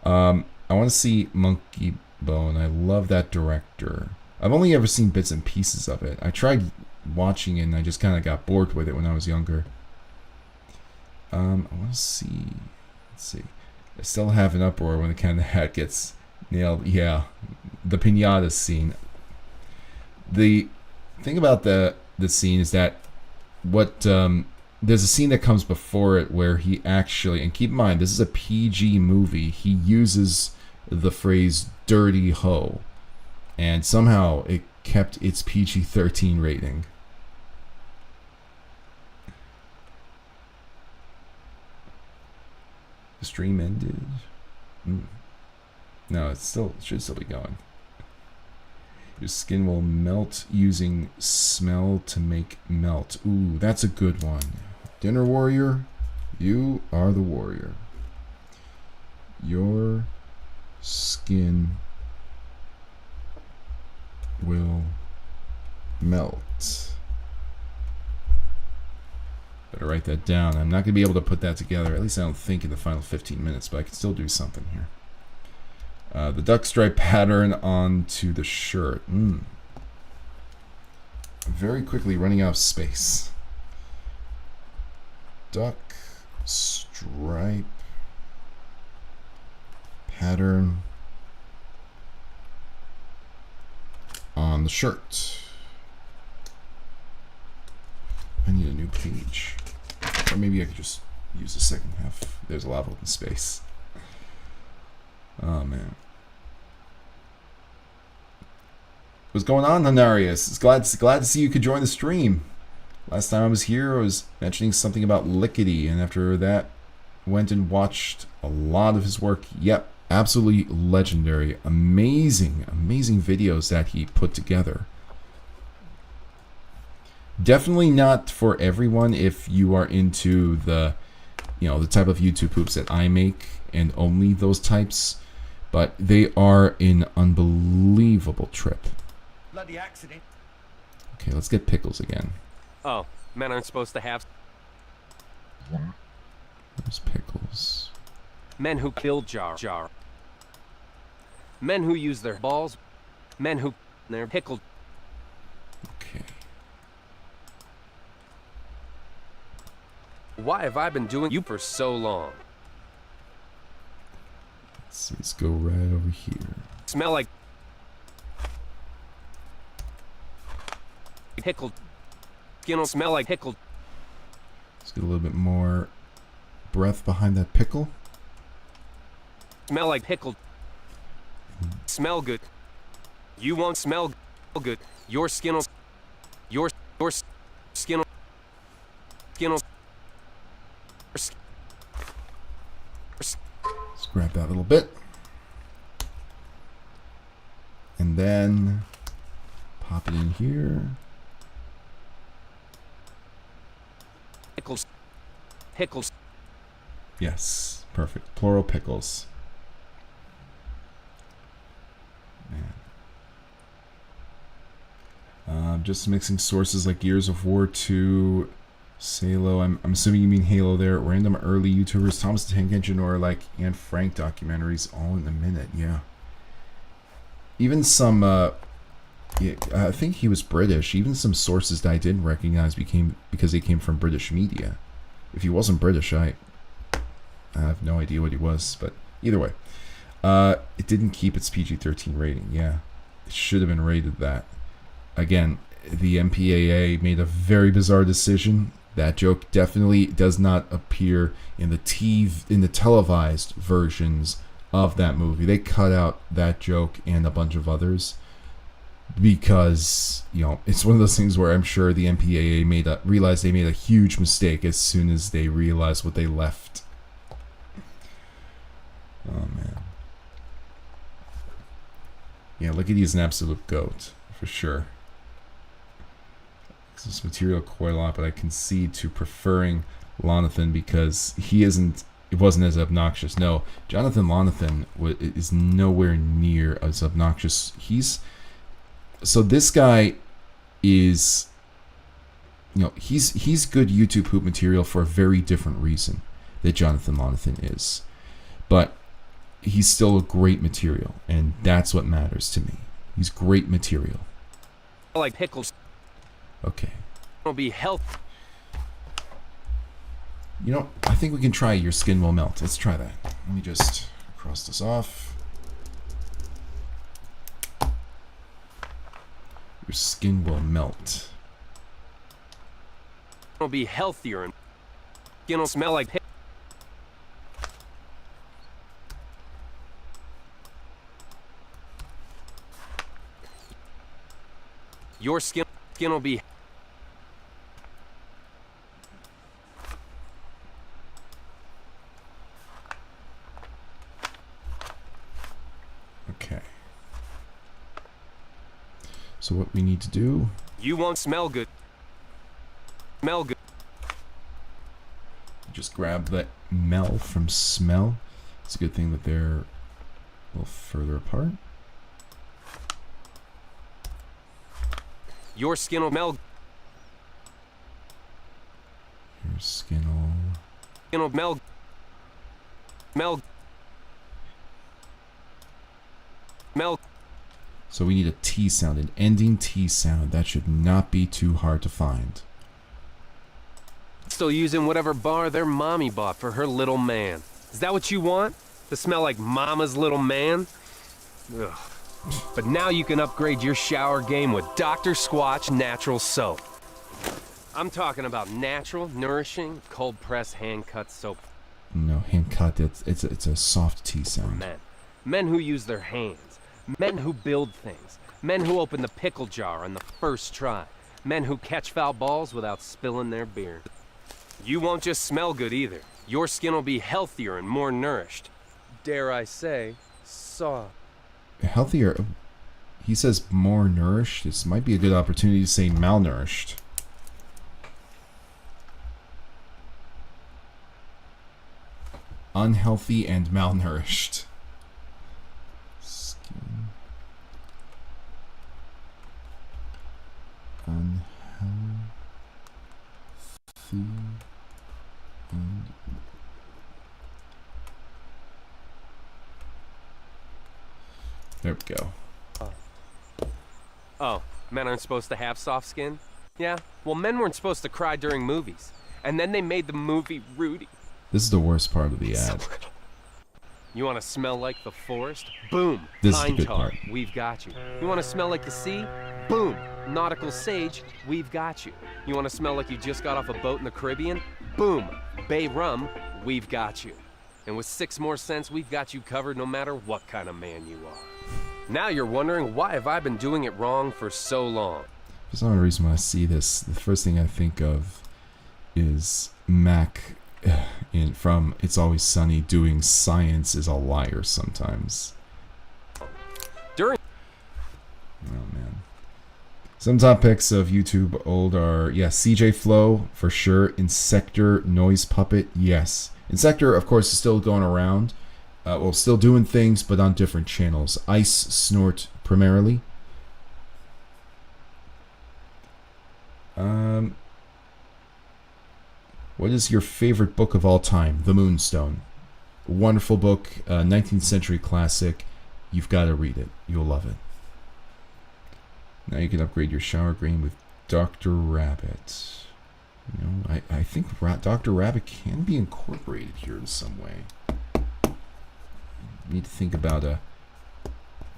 I want to see Monkey Bone. I love that director. I've only ever seen bits and pieces of it. I tried watching it and I just kind of got bored with it when I was younger. I want to see. Let's see. I still have an uproar when the Cat in the Hat gets nailed. Yeah, the pinata scene. The thing about the scene is that there's a scene that comes before it where he actually, and keep in mind this is a PG movie, he uses the phrase "dirty hoe," and somehow it kept its PG-13 rating. The stream ended. No, it should still be going. Your skin will melt using smell to make melt. Ooh, that's a good one. Dinner warrior, you are the warrior. Your skin will melt. Better write that down. I'm not going to be able to put that together, at least I don't think, in the final 15 minutes, but I can still do something here. The duck stripe pattern onto the shirt. Very quickly running out of space. Duck stripe pattern on the shirt. I need a new page. Or maybe I could just use the second half. There's a lot of open space. Oh man. What's going on, Hanarius? It's glad to see you could join the stream. Last time I was here, I was mentioning something about Lickety, and after that, went and watched a lot of his work. Yep, absolutely legendary. Amazing, amazing videos that he put together. Definitely not for everyone if you are into the, you know, the type of YouTube poops that I make and only those types, but they are an unbelievable trip. Bloody accident. Okay, let's get pickles again. Oh, men aren't supposed to have... There's pickles. Men who kill jar. Men who use their balls. Men who... They're pickled. Okay. Why have I been doing you for so long? Let's go right over here. Smell like... Pickled. Skin'll smell like pickled. Let's get a little bit more breath behind that pickle. Smell like pickled. Smell good. You won't smell good. Your skin'll... Your skin'll... Skin'll... Let's grab that little bit. And then pop it in here. Pickles. Pickles. Yes, perfect. Plural pickles. Man. Just mixing sources like Gears of War 2, Salo. I'm assuming you mean Halo there. Random early YouTubers, Thomas the Tank Engine, or like Anne Frank documentaries, all in a minute. Yeah. Even some, yeah, I think he was British. Even some sources that I didn't recognize because they came from British media. If he wasn't British, I have no idea what he was. But either way, it didn't keep its PG-13 rating. Yeah, it should have been rated that. Again, the MPAA made a very bizarre decision. That joke definitely does not appear in the televised versions of that movie. They cut out that joke and a bunch of others because, you know, it's one of those things where I'm sure the MPAA realized they made a huge mistake as soon as they realized what they left. Oh man. Yeah, Lickity's an absolute goat for sure. This material quite a lot, but I concede to preferring Lonathan because it wasn't as obnoxious. No, Jonathan Lonathan is nowhere near as obnoxious. So this guy is, you know, he's good YouTube poop material for a very different reason that Jonathan Lonathan is, but he's still a great material, and that's what matters to me. He's great material. I like pickles. Okay. It'll be healthy. You know, I think we can try Your Skin Will Melt. Let's try that. Let me just cross this off. Your skin will melt. It'll be healthier and skin'll smell like pickles. Your skin will be... Okay. So what we need to do... You won't smell good. Smell good. Just grab that mel from smell. It's a good thing that they're a little further apart. Your skin will melt. Your skin will... Skin will melt. Melt. Melt. So we need a T sound, an ending T sound. That should not be too hard to find. Still using whatever bar their mommy bought for her little man. Is that what you want? To smell like mama's little man? Ugh. But now you can upgrade your shower game with Dr. Squatch Natural Soap. I'm talking about natural, nourishing, cold-pressed, hand-cut soap. No, hand cut. It's a soft T sound. Men. Men who use their hands. Men who build things. Men who open the pickle jar on the first try. Men who catch foul balls without spilling their beer. You won't just smell good either. Your skin will be healthier and more nourished. dare I say, soft. Healthier. He says more nourished. This might be a good opportunity to say malnourished. Unhealthy and malnourished. Skin. Unhealthy and there we go. Oh, men aren't supposed to have soft skin? Yeah, well, men weren't supposed to cry during movies. And then they made the movie Rudy. This is the worst part of the ad. You want to smell like the forest? Boom, This is the pine good tar. part. We've got you. You want to smell like the sea? Boom, nautical sage. We've got you. You want to smell like you just got off a boat in the Caribbean? Boom, bay rum. We've got you. And with 6 more cents, we've got you covered no matter what kind of man you are. Now you're wondering, why have I been doing it wrong for so long? For some reason, when I see this, the first thing I think of is Mac from It's Always Sunny doing science is a liar sometimes. During Oh man. Some top picks of YouTube old are, CJ Flow for sure. Insector, Noise Puppet, yes. Insector, of course, is still going around. Still doing things, but on different channels. Ice Snort primarily. What is your favorite book of all time? The Moonstone. Wonderful book, 19th century classic. You've got to read it. You'll love it. Now you can upgrade your shower game with Dr. Rabbit. You know, I think Dr. Rabbit can be incorporated here in some way. You need to think about a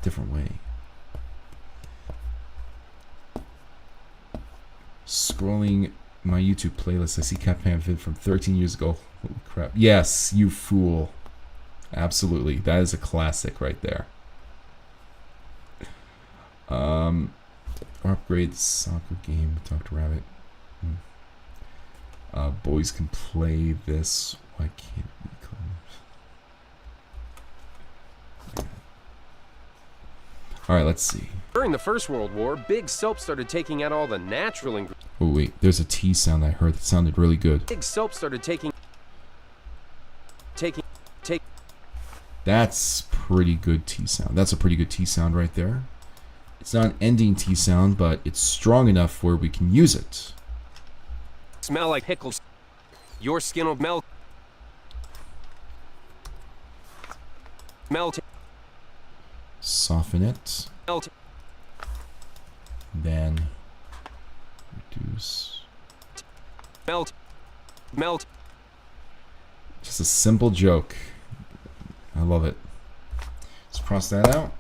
different way. Scrolling my YouTube playlist, I see Captain Vid from 13 years ago. Holy crap. Yes, you fool. Absolutely. That is a classic right there. Upgrade the soccer game with Dr. Rabbit. Boys can play this. Why can't we come? Alright, let's see. During the First World War, big soap started taking out all the natural ingredients. Oh wait, there's a T sound I heard that sounded really good. Big soap started taking. That's pretty good T sound. That's a pretty good T sound right there. It's not an ending T sound, but it's strong enough where we can use it. Smell like pickles. Your skin will melt. Melt. Soften it. Melt. Then reduce. Melt. Melt. Just a simple joke. I love it. Let's cross that out.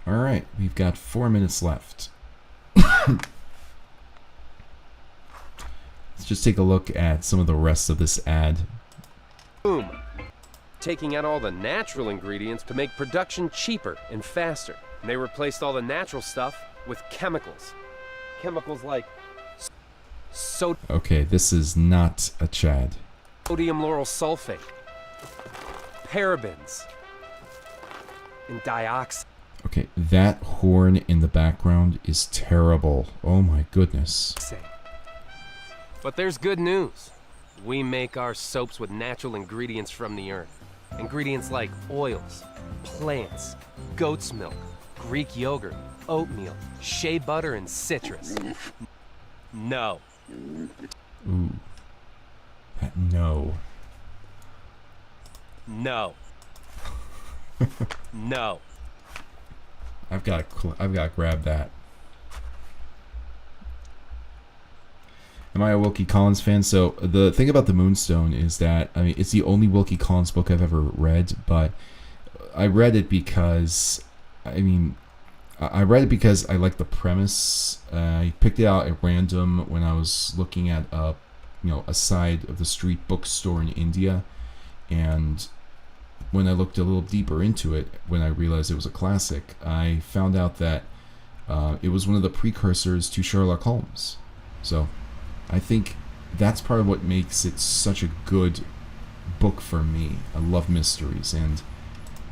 Alright, we've got 4 minutes left. Let's just take a look at some of the rest of this ad. Boom. Taking out all the natural ingredients to make production cheaper and faster. And they replaced all the natural stuff with chemicals. Chemicals like Okay, this is not a Chad. sodium lauryl sulfate, parabens, and dioxin. Okay, that horn in the background is terrible. Oh my goodness. But there's good news. We make our soaps with natural ingredients from the earth. Ingredients like oils, plants, goat's milk, Greek yogurt, oatmeal, shea butter, and citrus. No. Ooh. No. No. No. I've got to grab that. Am I a Wilkie Collins fan? So the thing about the Moonstone is that, I mean, it's the only Wilkie Collins book I've ever read, but I read it because, I like the premise. I picked it out at random when I was looking at a side of the street bookstore in India, and when I looked a little deeper into it, when I realized it was a classic, I found out that It was one of the precursors to Sherlock Holmes. So I think that's part of what makes it such a good book for me. I love mysteries, and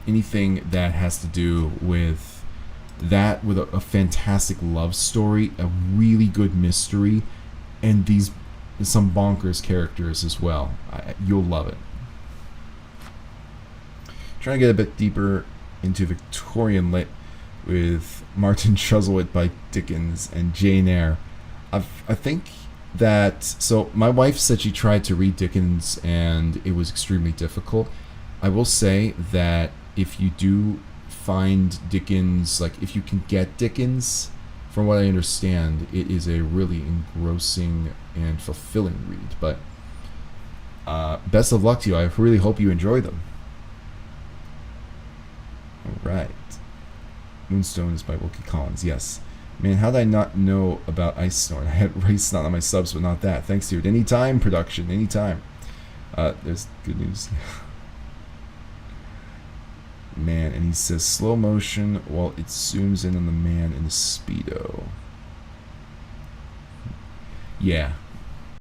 anything that has to do with that, with a fantastic love story, a really good mystery, and some bonkers characters as well. You'll love it. Trying to get a bit deeper into Victorian lit with Martin Chuzzlewit by Dickens and Jane Eyre. I think that, so my wife said she tried to read Dickens and it was extremely difficult. I will say that if you do find Dickens, like if you can get Dickens, from what I understand, it is a really engrossing and fulfilling read. But best of luck to you. I really hope you enjoy them. Alright. Moonstone is by Wilkie Collins, yes. Man, how did I not know about Ice Snort? I had Race not on my subs, but not that. Thanks, dude. Anytime, production, anytime. There's good news. Man, and he says slow motion while it zooms in on the man in the Speedo. Yeah,